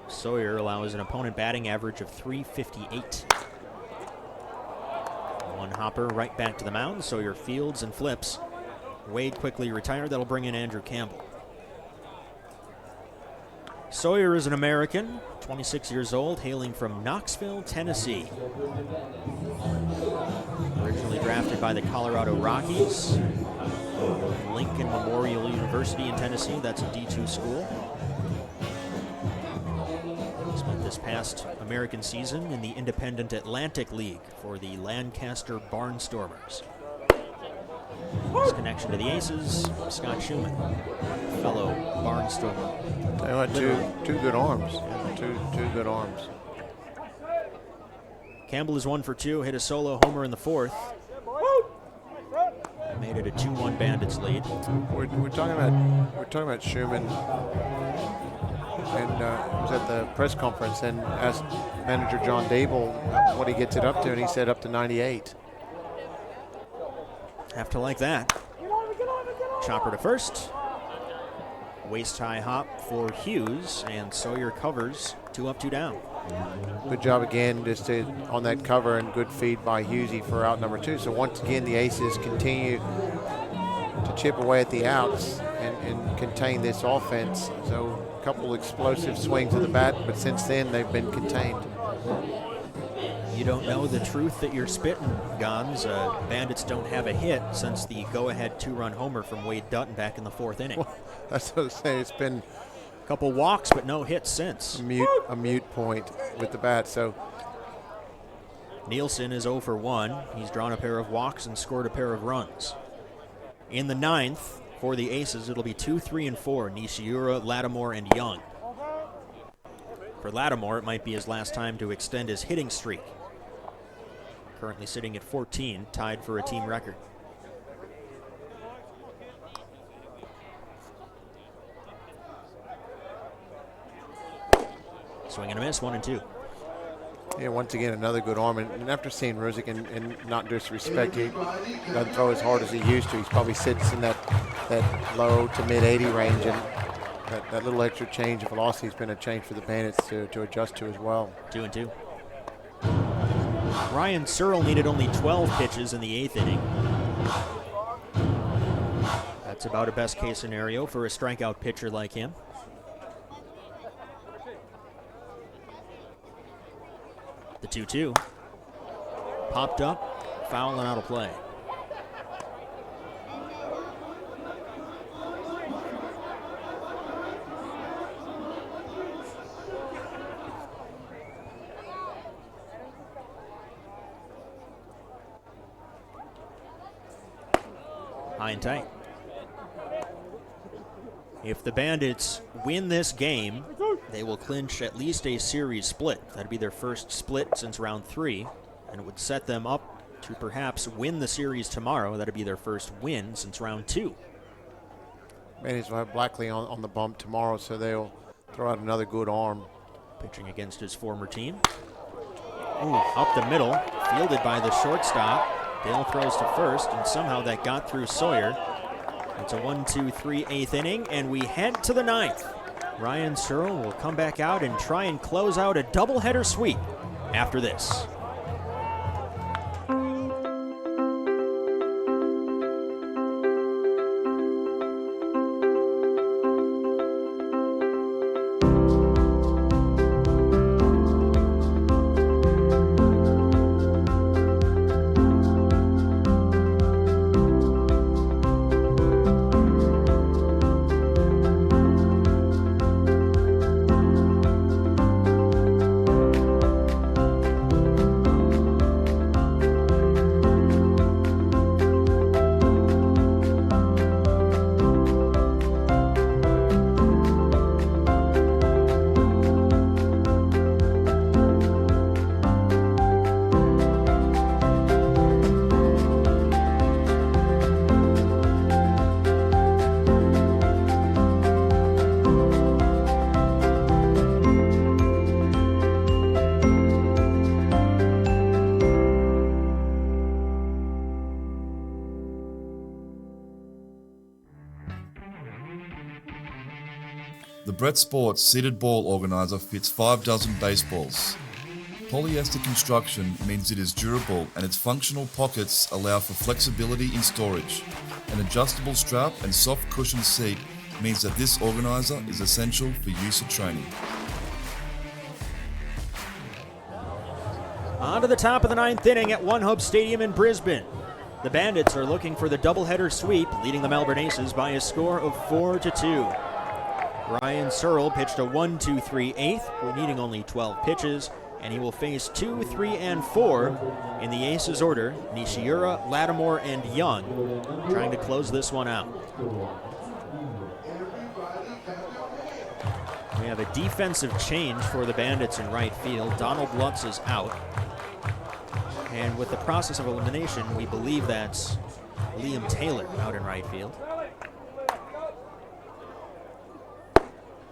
Speaker 1: Sawyer allows an opponent batting average of .358. One hopper right back to the mound. Sawyer fields and flips. Wade quickly retired. That'll bring in Andrew Campbell. Sawyer is an American, 26 years old, hailing from Knoxville, Tennessee. Originally drafted by the Colorado Rockies. Lincoln Memorial University in Tennessee, that's a D2 school. Spent this past American season in the Independent Atlantic League for the Lancaster Barnstormers. His connection to the Aces, Scott Schumann, fellow Barnstormer.
Speaker 2: Two good arms. Two good arms.
Speaker 1: Campbell is 1 for 2, hit a solo homer in the 4th. That made it a 2-1 Bandits lead.
Speaker 2: We're talking about Schumann, and was at the press conference and asked manager John Dable what he gets it up to, and he said up to 98.
Speaker 1: Have to like that. Chopper to first. Waist-high hop for Hughes, and Sawyer covers. 2 up, 2 down.
Speaker 2: Good job again just on that cover, and good feed by Hughesy for out number 2. So once again, the Aces continue to chip away at the outs and contain this offense. So a couple explosive swings of the bat, but since then they've been contained.
Speaker 1: You don't know the truth that you're spitting, Gons. Bandits don't have a hit since the go-ahead 2-run homer from Wade Dutton back in the 4th inning.
Speaker 2: Well, that's what I was saying. It's been
Speaker 1: a couple walks, but no hits since.
Speaker 2: A mute point with the bat. So
Speaker 1: Nielsen is 0 for 1. He's drawn a pair of walks and scored a pair of runs. In the 9th, for the Aces, it'll be 2, 3, and 4. Nishiura, Lattimore, and Young. For Lattimore, it might be his last time to extend his hitting streak. Currently sitting at 14, tied for a team record. Swing and a miss, 1 and 2.
Speaker 2: Yeah, once again, another good arm. And after seeing Ruzick, and not disrespect, he doesn't throw as hard as he used to. He's probably sits in that low to mid 80 range, and that little extra change of velocity has been a change for the Bandits to adjust to as well.
Speaker 1: 2 and 2. Ryan Searle needed only 12 pitches in the 8th inning. That's about a best case scenario for a strikeout pitcher like him. The 2-2. Popped up, foul and out of play. High and tight. If the Bandits win this game, they will clinch at least a series split. That'd be their first split since round 3, and it would set them up to perhaps win the series tomorrow. That'd be their first win since round 2.
Speaker 2: Bandits will have Blackley on the bump tomorrow, so they'll throw out another good arm.
Speaker 1: Pitching against his former team. Ooh, up the middle, fielded by the shortstop. Dale throws to first, and somehow that got through Sawyer. It's a 1-2-3 8th inning, and we head to the 9th. Ryan Searle will come back out and try and close out a doubleheader sweep after this.
Speaker 10: The Brett Sports seated ball organizer fits 5 dozen baseballs. Polyester construction means it is durable and its functional pockets allow for flexibility in storage. An adjustable strap and soft cushioned seat means that this organizer is essential for use at training.
Speaker 1: On to the top of the 9th inning at One Hub Stadium in Brisbane. The Bandits are looking for the doubleheader sweep, leading the Melbourne Aces by a score of 4-2. Ryan Searle pitched a 1-2-3 eighth. We're needing only 12 pitches, and he will face 2, 3, and 4 in the Aces order. Nishiura, Lattimore, and Young trying to close this one out. We have a defensive change for the Bandits in right field. Donald Lutz is out. And with the process of elimination, we believe that's Liam Taylor out in right field.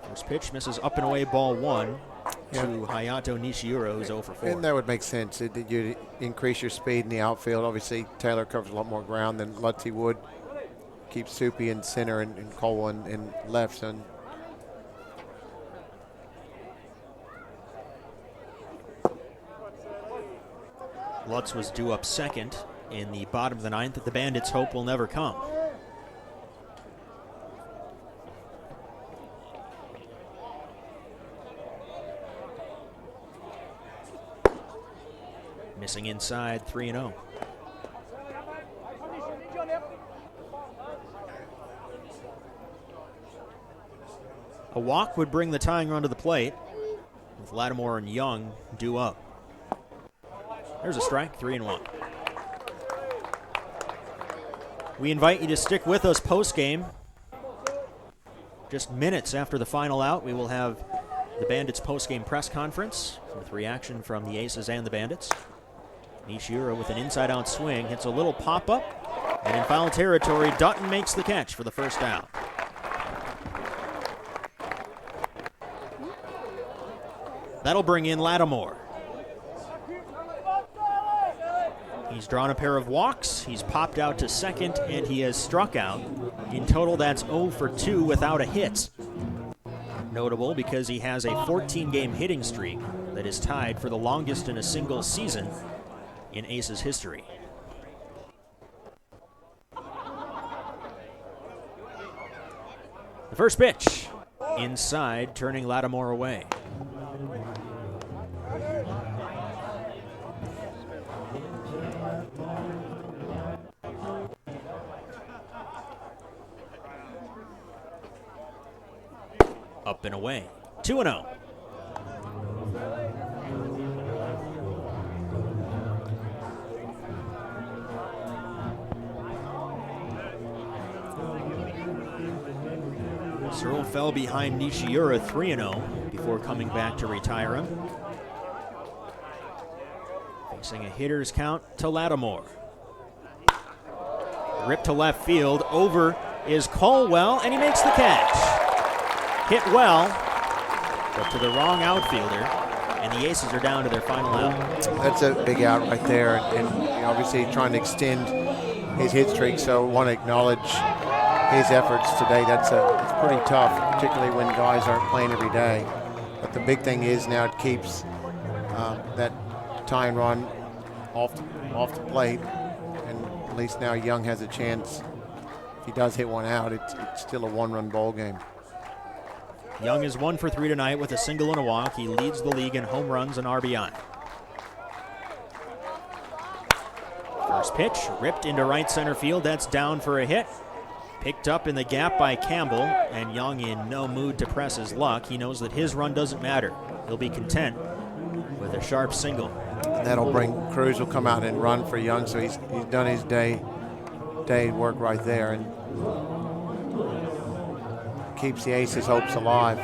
Speaker 1: First pitch misses up and away, ball 1 to Hayato Nishiura, who's 0 for 4.
Speaker 2: And that would make sense. You'd increase your speed in the outfield. Obviously, Taylor covers a lot more ground than Lutzy would. Keeps Soupy in center and Cole in left. And
Speaker 1: Lutz was due up second in the bottom of the 9th that the Bandits hope will never come. Missing inside, 3-0. A walk would bring the tying run to the plate, with Lattimore and Young due up. There's a strike, 3-1. We invite you to stick with us post-game. Just minutes after the final out, we will have the Bandits post-game press conference with reaction from the Aces and the Bandits. Nishiura with an inside-out swing, hits a little pop-up, and in foul territory, Dutton makes the catch for the first out. That'll bring in Lattimore. He's drawn a pair of walks, he's popped out to second, and he has struck out. In total, that's 0 for 2 without a hit. Notable because he has a 14-game hitting streak that is tied for the longest in a single season in Aces history. The first pitch, inside, turning Lattimore away. Up and away, 2-0. Searle fell behind Nishiura 3-0 before coming back to retire him. Facing a hitter's count to Lattimore. Ripped to left field, over is Colwell, and he makes the catch. Hit well, but to the wrong outfielder, and the Aces are down to their final out.
Speaker 2: That's a big out right there, and obviously trying to extend his hit streak, so want to acknowledge his efforts today. It's pretty tough, particularly when guys aren't playing every day. But the big thing is now it keeps that tying run off the plate, and at least now Young has a chance. If he does hit one out, it's still a one-run ball game.
Speaker 1: Young is 1 for 3 tonight with a single and a walk. He leads the league in home runs and RBI. First pitch, ripped into right center field. That's down for a hit. Picked up in the gap by Campbell, and Young in no mood to press his luck. He knows that his run doesn't matter. He'll be content with a sharp single.
Speaker 2: And that'll bring Cruz will come out and run for Young, so he's done his day work right there, and keeps the Aces' hopes alive.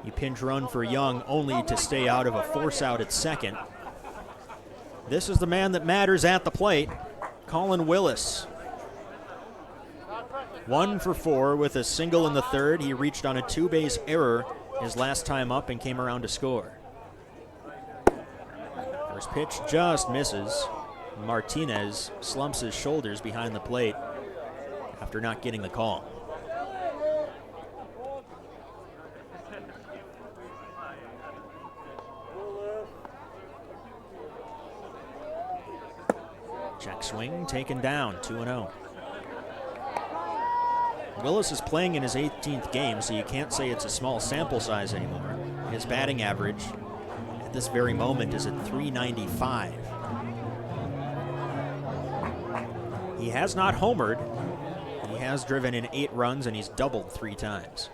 Speaker 1: You pinch run for Young only to stay out of a force out at second. This is the man that matters at the plate, Colin Willis. 1 for 4 with a single in the third. He reached on a two-base error his last time up and came around to score. First pitch just misses. Martinez slumps his shoulders behind the plate after not getting the call. Check swing taken down, 2-0. Willis is playing in his 18th game, so you can't say it's a small sample size anymore. His batting average at this very moment is at .395. He has not homered. He has driven in 8 runs, and he's doubled 3 times.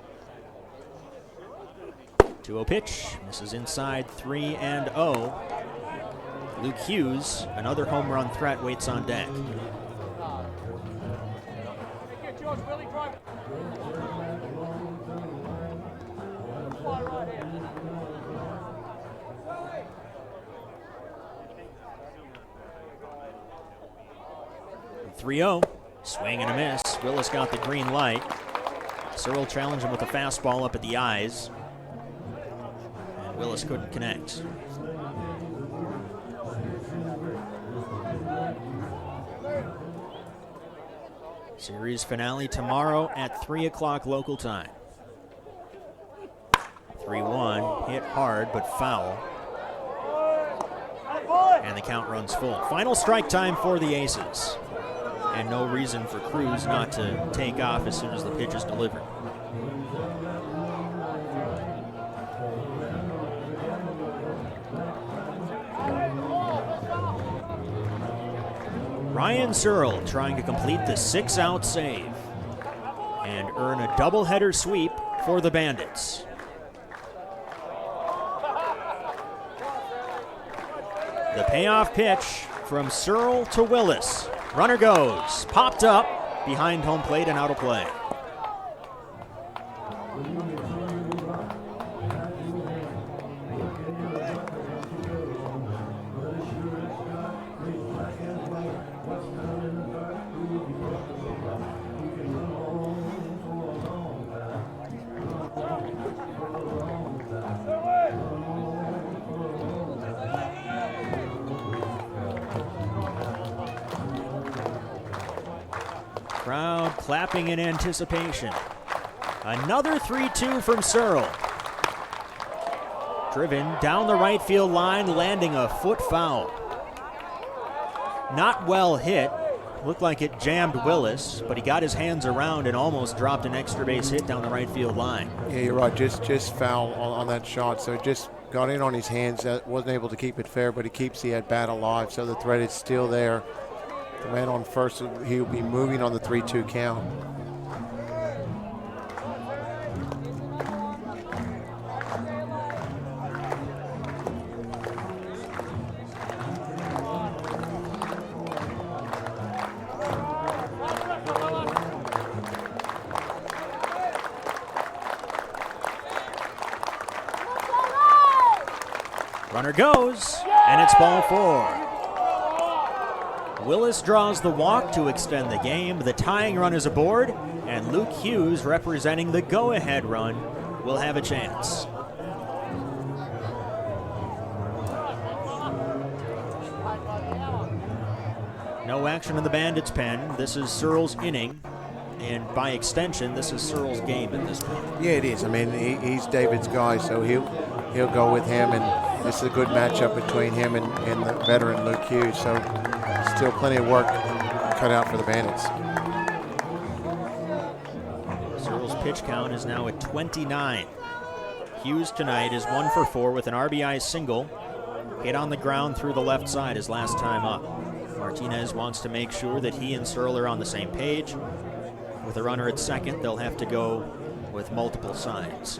Speaker 1: 2-0 pitch, misses inside, 3-0. Luke Hughes, another home run threat, waits on deck. .3-0, swing and a miss. Willis got the green light. Searle challenged him with a fastball up at the eyes, and Willis couldn't connect. Series finale tomorrow at 3 o'clock local time. 3-1, hit hard but foul. And the count runs full. Final strike time for the Aces. And no reason for Cruz not to take off as soon as the pitch is delivered. Ryan Searle trying to complete the 6-out save and earn a doubleheader sweep for the Bandits. The payoff pitch from Searle to Willis. Runner goes, popped up behind home plate and out of play. Crowd clapping in anticipation. Another 3-2 from Searle. Driven down the right field line, landing a foot foul. Not well hit. Looked like it jammed Willis, but he got his hands around and almost dropped an extra base hit down the right field line. Yeah,
Speaker 2: you're right. Just foul on that shot. So it just got in on his hands. Wasn't able to keep it fair, but he keeps the at-bat alive. So the threat is still there. The man on first, he'll be moving on the 3-2 count.
Speaker 1: Runner goes, and it's ball 4. Willis draws the walk to extend the game. The tying run is aboard, and Luke Hughes, representing the go-ahead run, will have a chance. No action in the Bandits' pen. This is Searle's inning, and by extension, this is Searle's game at this point.
Speaker 2: Yeah, it is. I mean, he's David's guy, so he'll go with him, and this is a good matchup between him and the veteran Luke Hughes. So still plenty of work cut out for the Bandits.
Speaker 1: Searle's pitch count is now at 29. Hughes tonight is 1 for 4 with an RBI single. Hit on the ground through the left side his last time up. Martinez wants to make sure that he and Searle are on the same page. With a runner at second, they'll have to go with multiple signs.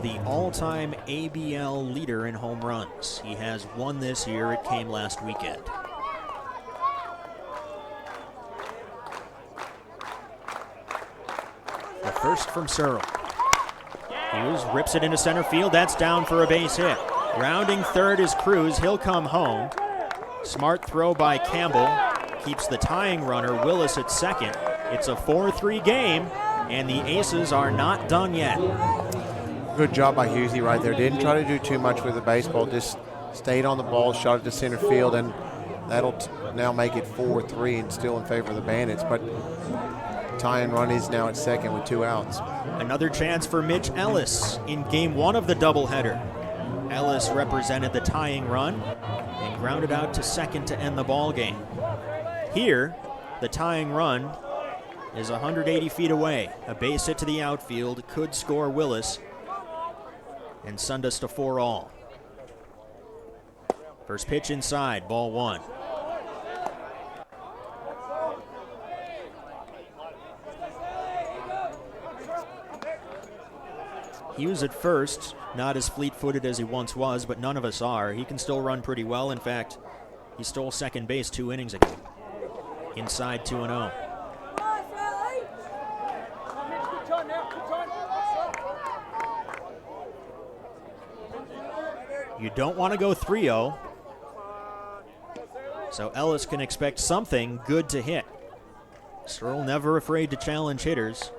Speaker 1: The all-time ABL leader in home runs. He has one this year. It came last weekend. The first from Searle. Hughes rips it into center field. That's down for a base hit. Rounding third is Cruz. He'll come home. Smart throw by Campbell. Keeps the tying runner, Willis, at second. It's a 4-3 game, and the Aces are not done yet.
Speaker 2: Good job by Hughesy right there. Didn't try to do too much with the baseball. Just stayed on the ball, shot it to center field, and that'll now make it 4-3 and still in favor of the Bandits. But tying run is now at second with 2 outs.
Speaker 1: Another chance for Mitch Ellis in game 1 of the doubleheader. Ellis represented the tying run and grounded out to second to end the ball game. Here, the tying run is 180 feet away. A base hit to the outfield could score Willis and send us to 4-all. First pitch inside, ball 1. Hughes at first, not as fleet-footed as he once was, but none of us are. He can still run pretty well. In fact, he stole second base 2 innings ago. Inside 2-0. You don't want to go 3-0, so Ellis can expect something good to hit. Searle never afraid to challenge hitters.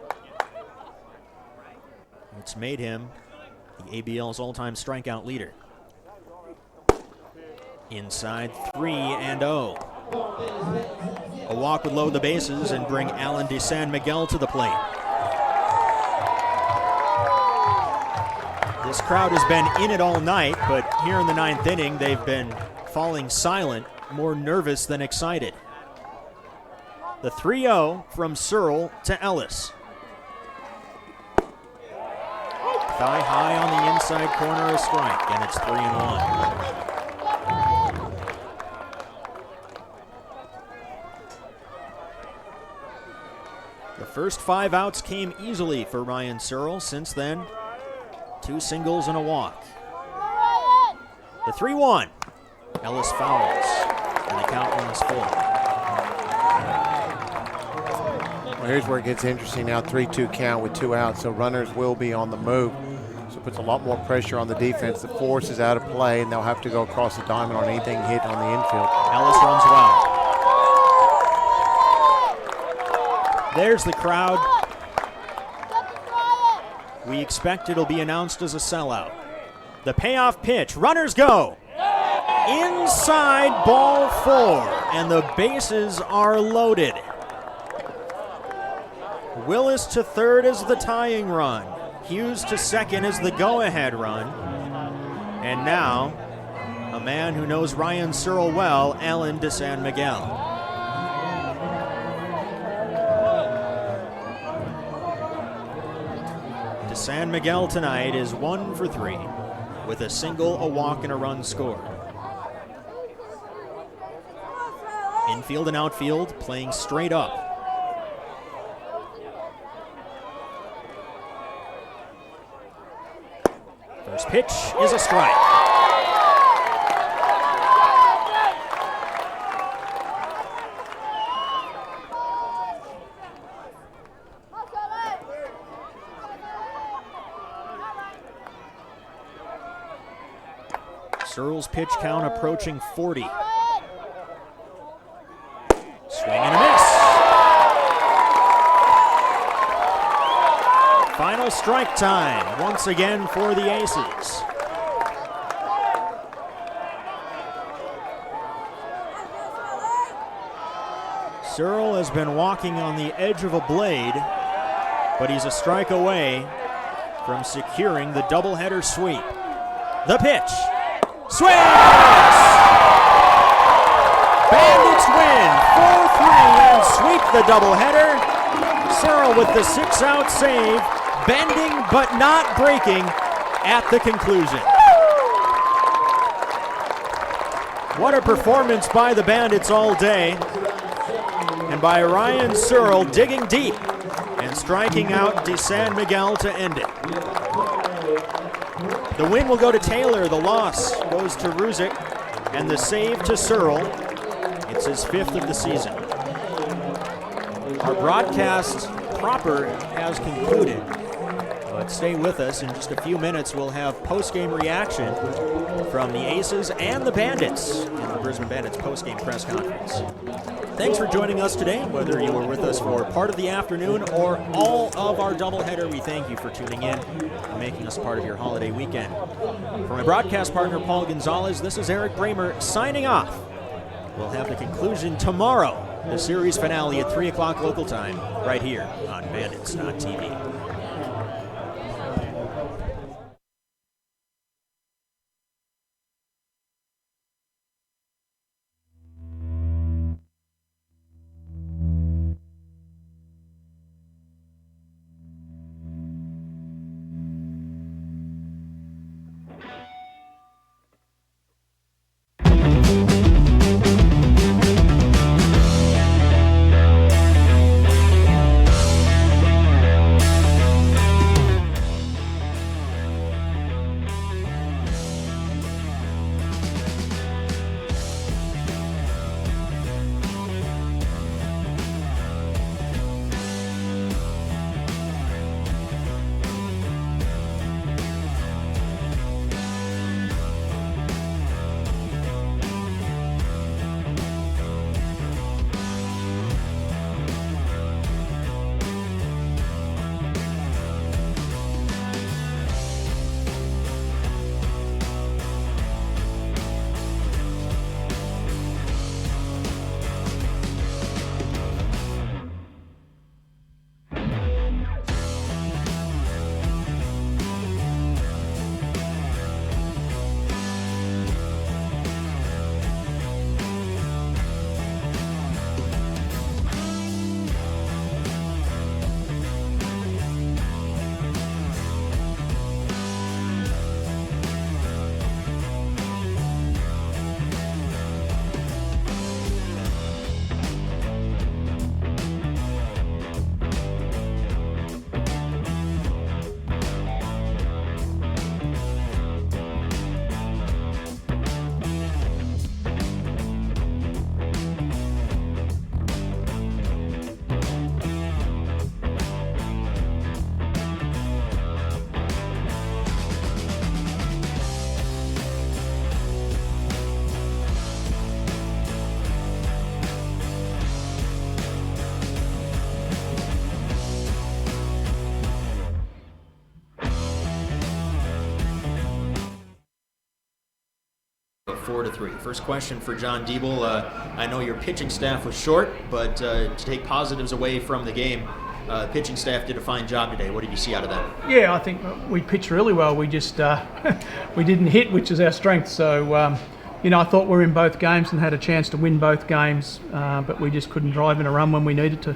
Speaker 1: It's made him the ABL's all-time strikeout leader. Inside 3-0. A walk would load the bases and bring Alan de San Miguel to the plate. This crowd has been in it all night, but here in the 9th inning, they've been falling silent, more nervous than excited. The 3-0 from Searle to Ellis. Thigh high on the inside corner, a strike, and it's 3-1. The first 5 outs came easily for Ryan Searle. Since then, 2 singles and a walk. The 3-1. Ellis fouls, and the count runs full.
Speaker 2: Well, here's where it gets interesting now. 3-2 count with 2 outs, so runners will be on the move. So it puts a lot more pressure on the defense. The force is out of play, and they'll have to go across the diamond on anything hit on the infield.
Speaker 1: Ellis runs well. There's the crowd. We expect it'll be announced as a sellout. The payoff pitch. Runners go. Inside, ball 4, and the bases are loaded. Willis to third is the tying run. Hughes to second is the go-ahead run. And now, a man who knows Ryan Searle well, Alan de San Miguel. De San Miguel tonight is 1 for 3 with a single, a walk, and a run scored. Infield and outfield playing straight up. First pitch is a strike. Searle's pitch count approaching 40. Swing and a miss. Final strike time once again for the Aces. Searle has been walking on the edge of a blade, but he's a strike away from securing the doubleheader sweep. The pitch. Swings! Bandits win 4-3 and sweep the doubleheader. Searle with the 6-out save, bending but not breaking at the conclusion. What a performance by the Bandits all day, and by Ryan Searle digging deep and striking out de San Miguel to end it. The win will go to Taylor, the loss goes to Ruzic, and the save to Searle. It's his 5th of the season. Our broadcast proper has concluded, But stay with us. In just a few minutes, we'll have post-game reaction from the Aces and the Bandits in the Brisbane Bandits post-game press conference. Thanks for joining us today. Whether you were with us for part of the afternoon or all of our doubleheader, we thank you for tuning in and making us part of your holiday weekend. For my broadcast partner, Paul Gonzalez, this is Eric Bramer signing off. We'll have the conclusion tomorrow, the series finale at 3 o'clock local time, right here on Bandits.tv. Four to three. First question for John Diebel. I know your pitching staff was short, but to take positives away from the game, pitching staff did a fine job today. What did you see out of that?
Speaker 17: Yeah, I think we pitched really well. We just we didn't hit, which is our strength. So I thought we were in both games and had a chance to win both games, but we just couldn't drive in a run when we needed to.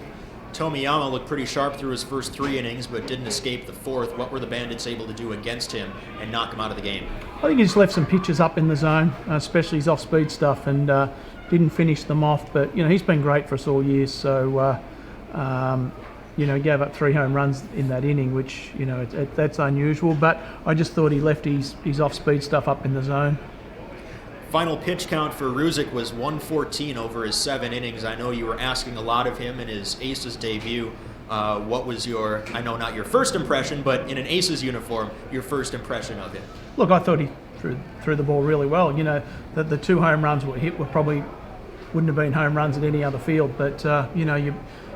Speaker 1: Tomiyama looked pretty sharp through his first 3 innings, but didn't escape the 4th. What were the Bandits able to do against him and knock him out of the game?
Speaker 17: I think he just left some pitches up in the zone, especially his off-speed stuff, and didn't finish them off. But he's been great for us all year. So he gave up 3 home runs in that inning, which that's unusual. But I just thought he left his off-speed stuff up in the zone.
Speaker 1: Final pitch count for Ruzic was 114 over his 7 innings. I know you were asking a lot of him in his Aces debut. What was your, I know not your first impression, but in an Aces uniform, your first impression of him?
Speaker 17: Look, I thought he threw the ball really well. The 2 home runs were hit probably wouldn't have been home runs at any other field. But, you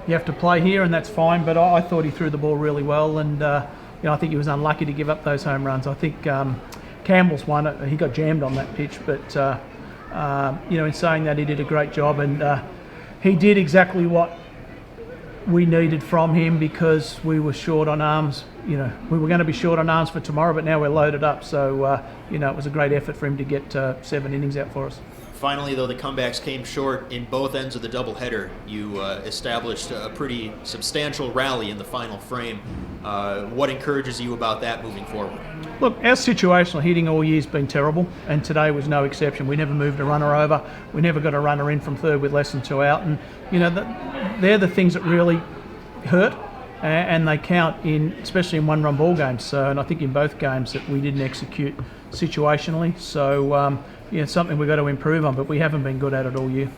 Speaker 17: have to play here, and that's fine. But I thought he threw the ball really well, and, I think he was unlucky to give up those home runs. I think Campbell's one, he got jammed on that pitch, but in saying that, he did a great job, and he did exactly what we needed from him, because we were short on arms. We were going to be short on arms for tomorrow, but now we're loaded up. So it was a great effort for him to get 7 innings out for us.
Speaker 1: Finally, though, the comebacks came short in both ends of the doubleheader. You established a pretty substantial rally in the final frame. What encourages you about that moving forward?
Speaker 17: Look, our situational hitting all year has been terrible, and today was no exception. We never moved a runner over. We never got a runner in from third with less than 2 out. And, they're the things that really hurt, and they count especially in 1-run ball games. So, and I think in both games that we didn't execute situationally. So, something we've got to improve on, but we haven't been good at it all year.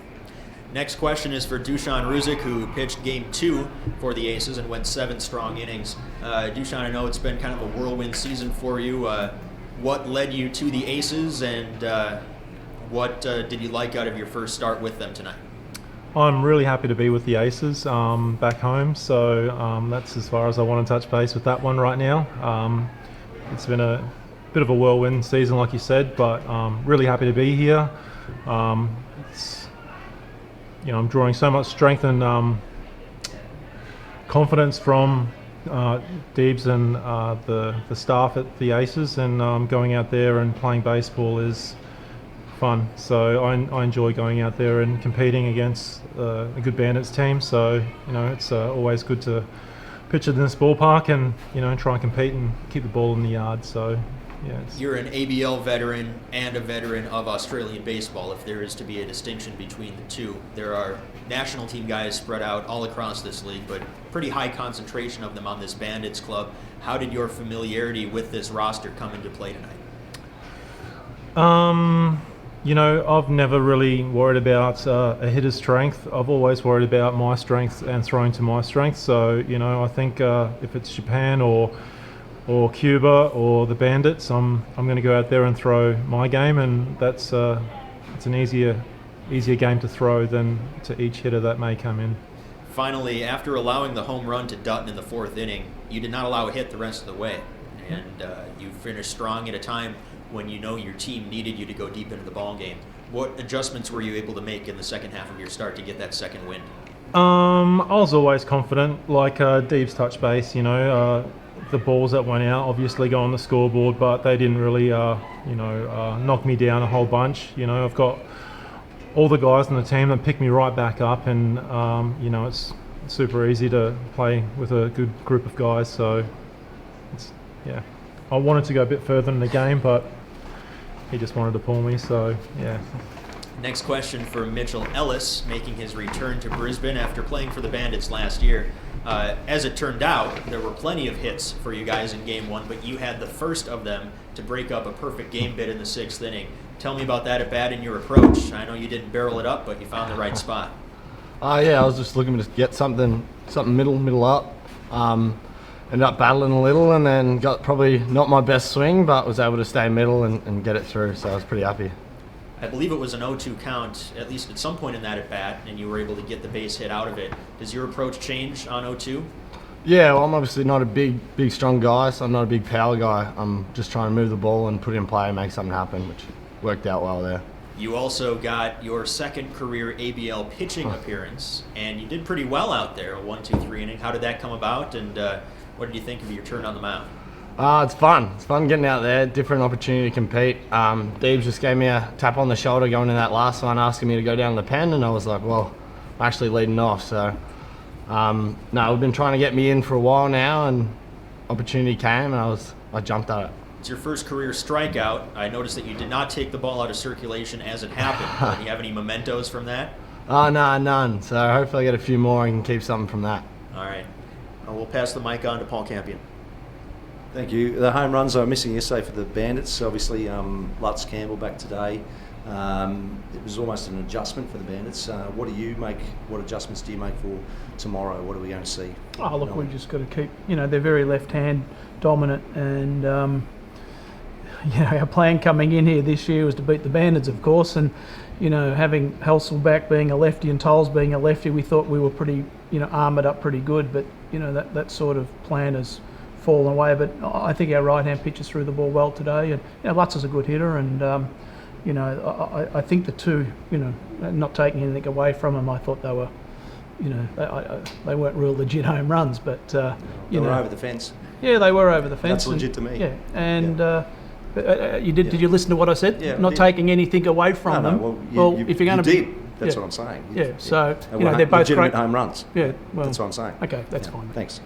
Speaker 1: Next question is for Dusan Ruzic, who pitched Game 2 for the Aces and went 7 strong innings. Dusan, I know it's been kind of a whirlwind season for you. What led you to the Aces, and what did you like out of your first start with them tonight?
Speaker 18: I'm really happy to be with the Aces back home, so that's as far as I want to touch base with that one right now. It's been a bit of a whirlwind season, like you said, but really happy to be here. I'm drawing so much strength and confidence from Deebs and the staff at the Aces, and going out there and playing baseball is fun. So I enjoy going out there and competing against a good Bandits team. So it's always good to pitch in this ballpark and try and compete and keep the ball in the yard. So yeah,
Speaker 1: you're an ABL veteran and a veteran of Australian baseball, if there is to be a distinction between the two. There are national team guys spread out all across this league, but pretty high concentration of them on this Bandits club. How did your familiarity with this roster come into play tonight?
Speaker 18: I've never really worried about a hitter's strength. I've always worried about my strength and throwing to my strength. So, I think if it's Japan or Cuba or the Bandits, I'm going to go out there and throw my game, and that's it's an easier game to throw than to each hitter that may come in.
Speaker 1: Finally, after allowing the home run to Dutton in the 4th inning, you did not allow a hit the rest of the way, and you finished strong at a time when your team needed you to go deep into the ball game. What adjustments were you able to make in the second half of your start to get that second win?
Speaker 18: I was always confident, like Deeb's touch base. The balls that went out obviously go on the scoreboard, but they didn't really knock me down a whole bunch. I've got all the guys on the team that pick me right back up, and it's super easy to play with a good group of guys. So I wanted to go a bit further in the game, but he just wanted to pull me, so yeah.
Speaker 1: Next question for Mitchell Ellis, making his return to Brisbane after playing for the Bandits last year. As it turned out, there were plenty of hits for you guys in Game 1, but you had the first of them to break up a perfect game bid in the 6th inning. Tell me about that at bat and your approach. I know you didn't barrel it up, but you found the right spot.
Speaker 19: I was just looking to get something middle up. Ended up battling a little, and then got probably not my best swing, but was able to stay middle and get it through, so I was pretty happy.
Speaker 1: I believe it was an 0-2 count, at least at some point in that at-bat, and you were able to get the base hit out of it. Does your approach change on 0-2?
Speaker 19: Yeah, well, I'm obviously not a big, strong guy, so I'm not a big power guy. I'm just trying to move the ball and put it in play and make something happen, which worked out well there.
Speaker 1: You also got your second career ABL pitching appearance, and you did pretty well out there, a 1-2-3 inning. How did that come about, and what did you think of your turn on the mound?
Speaker 19: It's fun. It's fun getting out there, different opportunity to compete. Deebs just gave me a tap on the shoulder going in that last one, asking me to go down to the pen, and I was like, well, I'm actually leading off. So, we've been trying to get me in for a while now, and opportunity came, and I jumped at it.
Speaker 1: It's your first career strikeout. I noticed that you did not take the ball out of circulation as it happened. Do you have any mementos from that?
Speaker 19: No, none. So hopefully I get a few more and can keep something from that.
Speaker 1: All right. We'll pass the mic on to Paul Campion.
Speaker 20: Thank you. The home runs are missing yesterday for the Bandits. Obviously, Lutz Campbell back today. It was almost an adjustment for the Bandits. What adjustments do you make for tomorrow? What are we going to see?
Speaker 17: Oh, look, we've just got to keep, they're very left-hand dominant, and, our plan coming in here this year was to beat the Bandits, of course, and, having Helsel back being a lefty and Tolles being a lefty, we thought we were pretty, armoured up pretty good, but, that sort of plan has fallen away. But I think our right-hand pitchers threw the ball well today, and Lutz is a good hitter, and, I think the two, not taking anything away from them, I thought they were, they weren't real legit home runs, but,
Speaker 20: they were over the fence.
Speaker 17: Yeah, they were over the fence.
Speaker 20: That's legit to me.
Speaker 17: Yeah, and did you listen to what I said?
Speaker 20: Yeah,
Speaker 17: not taking anything away from them.
Speaker 20: Well,
Speaker 17: if you're going to
Speaker 20: be, that's what I'm saying.
Speaker 17: So
Speaker 20: they're
Speaker 17: both
Speaker 20: legitimate
Speaker 17: great
Speaker 20: home runs.
Speaker 17: Yeah, well,
Speaker 20: that's what I'm saying.
Speaker 17: Okay, that's fine.
Speaker 20: Thanks.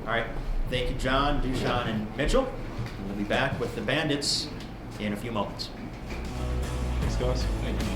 Speaker 1: All right, thank you, John, Dusan, and Mitchell. We'll be back with the Bandits in a few moments.
Speaker 18: Thanks, guys. Thank you.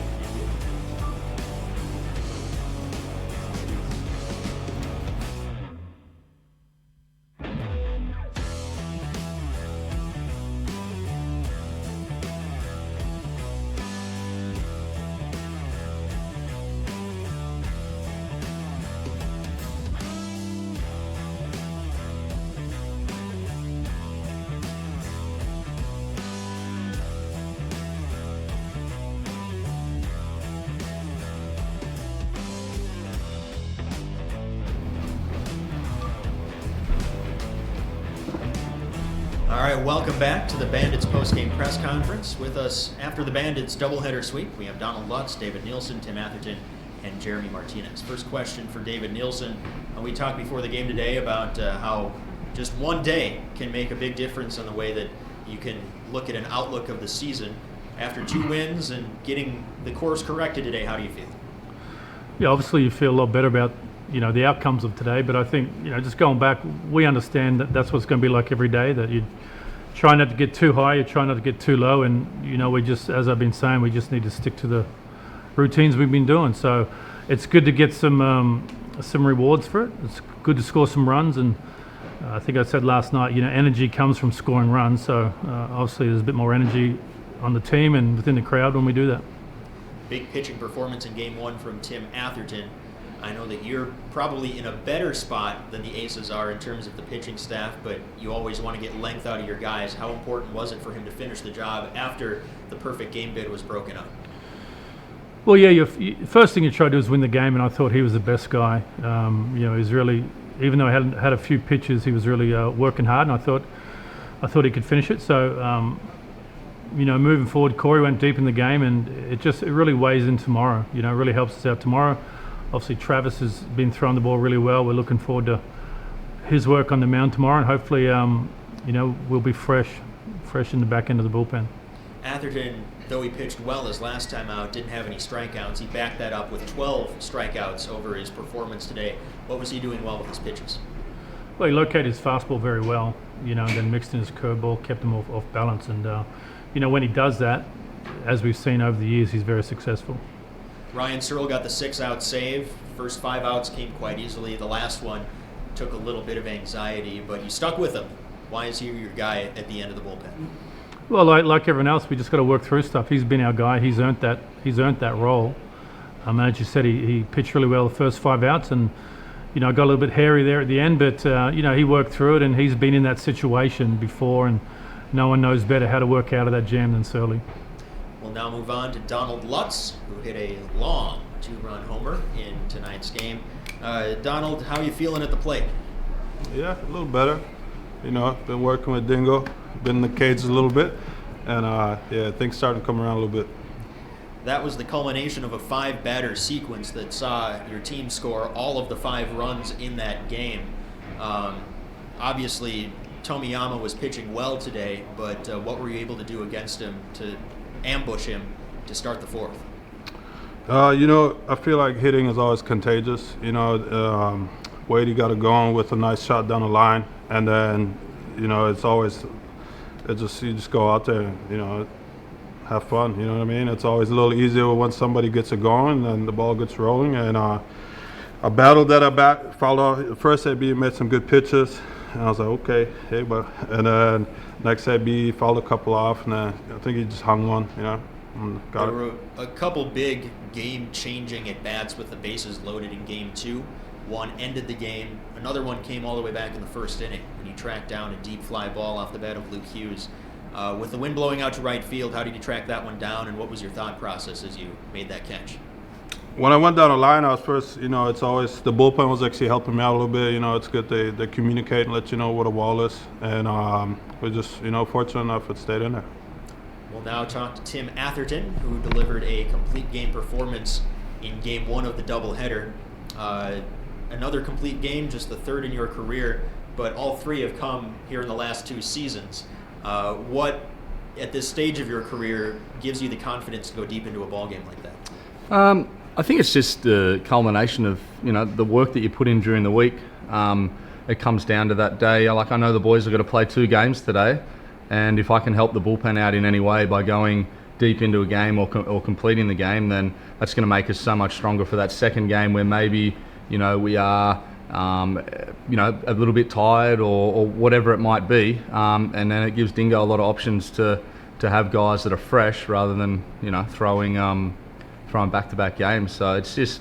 Speaker 1: All right, welcome back to the Bandits postgame press conference. With us after the Bandits doubleheader sweep, we have Donald Lutz, David Nielsen, Tim Atherton, and Jeremy Martinez. First question for David Nielsen. We talked before the game today about how just one day can make a big difference in the way that you can look at an outlook of the season. After 2 wins and getting the course corrected today, how do you feel?
Speaker 21: Yeah, obviously you feel a lot better about the outcomes of today, but I think just going back, we understand that that's what it's going to be like every day, that you try not to get too high, you try not to get too low, and we just, as I've been saying, we just need to stick to the routines we've been doing. So it's good to get some rewards for it. It's good to score some runs, and I think I said last night, energy comes from scoring runs, so obviously there's a bit more energy on the team and within the crowd when we do that.
Speaker 1: Big pitching performance in Game 1 from Tim Atherton. I know that you're probably in a better spot than the Aces are in terms of the pitching staff, but you always want to get length out of your guys. How important was it for him to finish the job after the perfect game bid was broken up?
Speaker 21: Well, yeah, first thing you try to do is win the game, and I thought he was the best guy. He's really, even though he hadn't had a few pitches, he was really working hard, and I thought he could finish it. So, moving forward, Corey went deep in the game, and it really weighs in tomorrow. It really helps us out tomorrow. Obviously, Travis has been throwing the ball really well. We're looking forward to his work on the mound tomorrow, and hopefully, we'll be fresh in the back end of the bullpen.
Speaker 1: Atherton, though he pitched well his last time out, didn't have any strikeouts. He backed that up with 12 strikeouts over his performance today. What was he doing well with his pitches?
Speaker 21: Well, he located his fastball very well, and then mixed in his curveball, kept him off balance. And, when he does that, as we've seen over the years, he's very successful.
Speaker 1: Ryan Searle got the 6-out save. First 5 outs came quite easily. The last one took a little bit of anxiety, but you stuck with him. Why is he your guy at the end of the bullpen?
Speaker 21: Well, like everyone else, we just got to work through stuff. He's been our guy. He's earned that role. As you said, he pitched really well the first 5 outs, and got a little bit hairy there at the end. But he worked through it, and he's been in that situation before, and no one knows better how to work out of that jam than Surly.
Speaker 1: We'll now move on to Donald Lutz, who hit a long 2-run homer in tonight's game. Donald, how are you feeling at the plate?
Speaker 22: Yeah, a little better. Been working with Dingo, been in the cage a little bit, and things starting to come around a little bit.
Speaker 1: That was the culmination of a 5-batter sequence that saw your team score all of the 5 runs in that game. Obviously, Tomiyama was pitching well today, but what were you able to do against him to ambush him to start the 4th?
Speaker 22: I feel like hitting is always contagious. Wade, you got to go on with a nice shot down the line, and then, you just go out there and, have fun. You know what I mean? It's always a little easier when somebody gets it going and the ball gets rolling. And I battled that at bat. Followed first AB, made some good pitches, and I was like, okay, hey, but and then next AB fouled a couple off, and then I think he just hung one. Got
Speaker 1: there were a couple big game-changing at-bats with the bases loaded in Game 2. One ended the game. Another one came all the way back in the first inning when you tracked down a deep fly ball off the bat of Luke Hughes. With the wind blowing out to right field, how did you track that one down, and what was your thought process as you made that catch?
Speaker 22: When I went down the line, I was first, it's always, the bullpen was actually helping me out a little bit. It's good they communicate and let you know what a wall is. And we're just, fortunate enough it stayed in there.
Speaker 1: We'll now talk to Tim Atherton, who delivered a complete game performance in Game 1 of the doubleheader. Another complete game, just the 3rd in your career, but all 3 have come here in the last 2 seasons. What, at this stage of your career, gives you the confidence to go deep into a ball game like that?
Speaker 23: I think it's just the culmination of the work that you put in during the week. It comes down to that day. I know the boys are going to play 2 games today, and if I can help the bullpen out in any way by going deep into a game or completing the game, then that's going to make us so much stronger for that second game where maybe we are a little bit tired or whatever it might be, and then it gives Dingo a lot of options to have guys that are fresh rather than throwing back-to-back games. So it's just,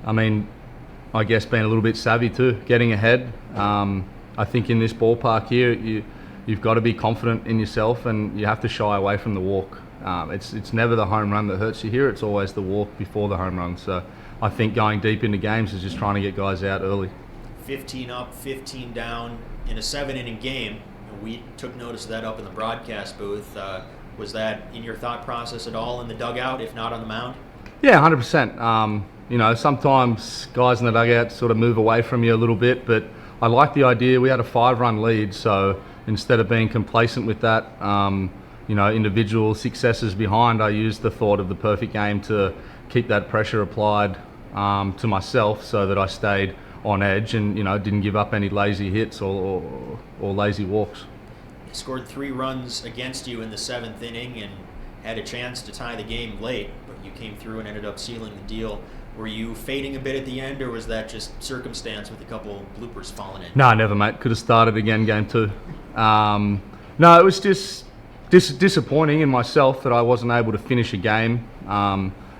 Speaker 23: I guess being a little bit savvy too, getting ahead. I think in this ballpark here, you've got to be confident in yourself, and you have to shy away from the walk. It's never the home run that hurts you here. It's always the walk before the home run. So I think going deep into games is just trying to get guys out early.
Speaker 1: 15 up, 15 down in a 7-inning game. We took notice of that up in the broadcast booth. Was that in your thought process at all in the dugout, if not on the mound?
Speaker 23: Yeah, 100%. Sometimes guys in the dugout sort of move away from you a little bit, but I like the idea. We had a 5-run lead, so instead of being complacent with that, individual successes behind, I used the thought of the perfect game to keep that pressure applied to myself so that I stayed on edge and didn't give up any lazy hits or lazy walks.
Speaker 1: You scored 3 runs against you in the 7th inning and had a chance to tie the game late, but you came through and ended up sealing the deal. Were you fading a bit at the end, or was that just circumstance with a couple bloopers falling in?
Speaker 23: No, never, mate. Could have started again game 2. No, it was just disappointing in myself that I wasn't able to finish a game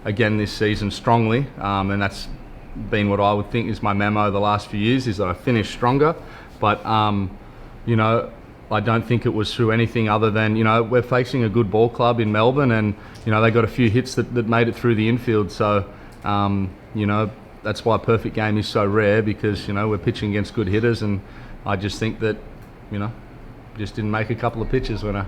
Speaker 23: again this season strongly, and that's been what I would think is my memo the last few years, is that I finished stronger. But I don't think it was through anything other than we're facing a good ball club in Melbourne, and they got a few hits that made it through the infield. So that's why a perfect game is so rare, because we're pitching against good hitters, and I just think that just didn't make a couple of pitches when I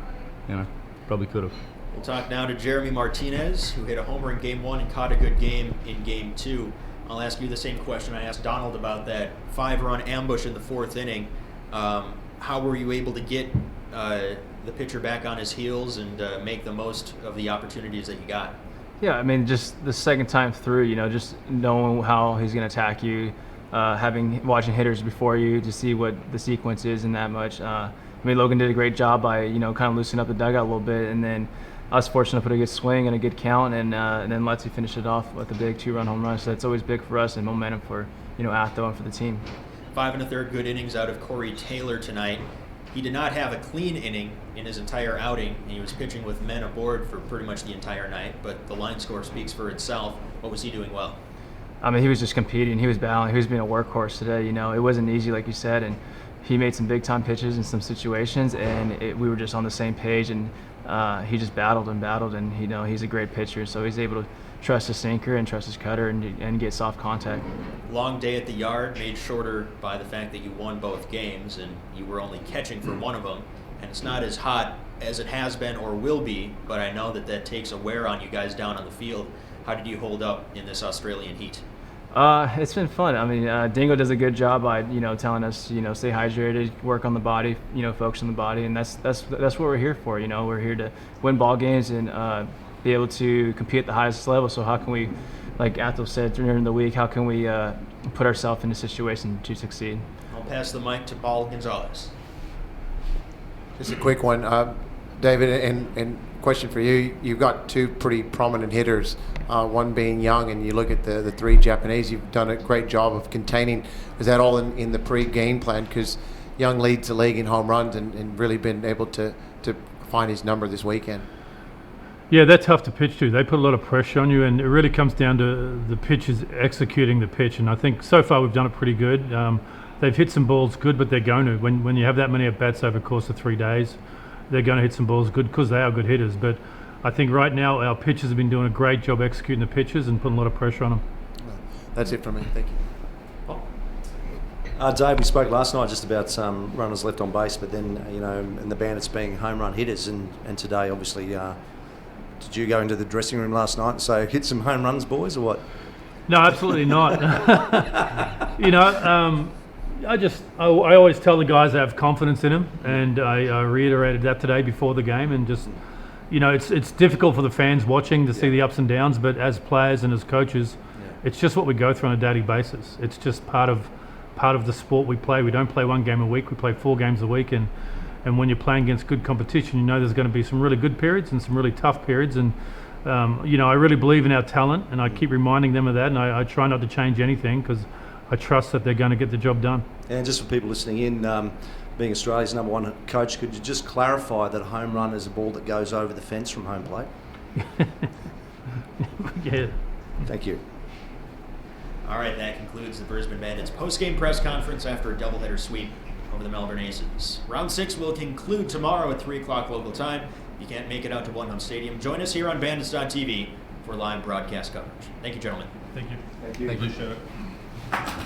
Speaker 23: probably could have.
Speaker 1: We'll talk now to Jeremy Martinez, who hit a homer in Game 1 and caught a good game in Game 2. I'll ask you the same question I asked Donald about that 5-run ambush in the 4th inning. How were you able to get the pitcher back on his heels and make the most of the opportunities that you got?
Speaker 7: Yeah, I mean, just the second time through, just knowing how he's going to attack you, watching hitters before you to see what the sequence is and that much. Logan did a great job by, kind of loosening up the dugout a little bit, and then I was fortunate to put a good swing and a good count, and then Letsy finished it off with a big 2-run home run. So that's always big for us and momentum for, Atho and for the team.
Speaker 1: 5 1/3 good innings out of Corey Taylor tonight. He did not have a clean inning in his entire outing. He was pitching with men aboard for pretty much the entire night, but the line score speaks for itself. What was he doing well?
Speaker 7: He was just competing. He was battling. He was being a workhorse today. It wasn't easy, like you said, and he made some big-time pitches in some situations, and we were just on the same page, and he just battled, and he's a great pitcher, so he's able to trust his sinker and trust his cutter and get soft contact.
Speaker 1: Long day at the yard, made shorter by the fact that you won both games and you were only catching for one of them, and it's not as hot as it has been or will be, but I know that takes a wear on you guys down on the field. How did you hold up in this Australian heat?
Speaker 7: It's been fun. Dingo does a good job by telling us stay hydrated, work on the body, focus on the body, and that's what we're here for. We're here to win ball games and be able to compete at the highest level. So how can we, like Athol said during the week, how can we put ourselves in a situation to succeed?
Speaker 1: I'll pass the mic to Paul Gonzalez.
Speaker 2: Just a quick one, David, and question for you. You've got 2 pretty prominent hitters, one being Young, and you look at the 3 Japanese. You've done a great job of containing. Is that all in the pre-game plan? Because Young leads the league in home runs and really been able to find his number this weekend.
Speaker 21: Yeah, they're tough to pitch to. They put a lot of pressure on you, and it really comes down to the pitchers executing the pitch. And I think so far we've done it pretty good. They've hit some balls good, but they're going to. When you have that many at-bats over the course of 3 days, they're going to hit some balls good because they are good hitters. But I think right now our pitchers have been doing a great job executing the pitches and putting a lot of pressure on them.
Speaker 2: That's it from me. Thank you.
Speaker 20: Dave, we spoke last night just about runners left on base, but then, and the Bandits being home run hitters, and today, obviously, did you go into the dressing room last night and say, hit some home runs, boys, or what?
Speaker 21: No, absolutely not. I always tell the guys I have confidence in them, and I reiterated that today before the game, and just, it's difficult for the fans watching to see the ups and downs, but as players and as coaches, it's just what we go through on a daily basis. It's just part of the sport we play. We don't play 1 game a week, we play 4 games a week, and when you're playing against good competition, there's going to be some really good periods and some really tough periods, and I really believe in our talent, and I keep reminding them of that, and I try not to change anything because I trust that they're going to get the job done.
Speaker 20: And just for people listening in, being Australia's #1 coach, could you just clarify that a home run is a ball that goes over the fence from home plate?
Speaker 21: Yeah.
Speaker 20: Thank you.
Speaker 1: All right, that concludes the Brisbane Bandits post-game press conference after a doubleheader sweep over the Melbourne Aces. Round 6 will conclude tomorrow at 3 o'clock local time. If you can't make it out to One Hub Stadium, join us here on Bandits.tv for live broadcast coverage. Thank you, gentlemen.
Speaker 21: Thank you.
Speaker 20: Thank you.
Speaker 23: Thank you.
Speaker 21: Appreciate it.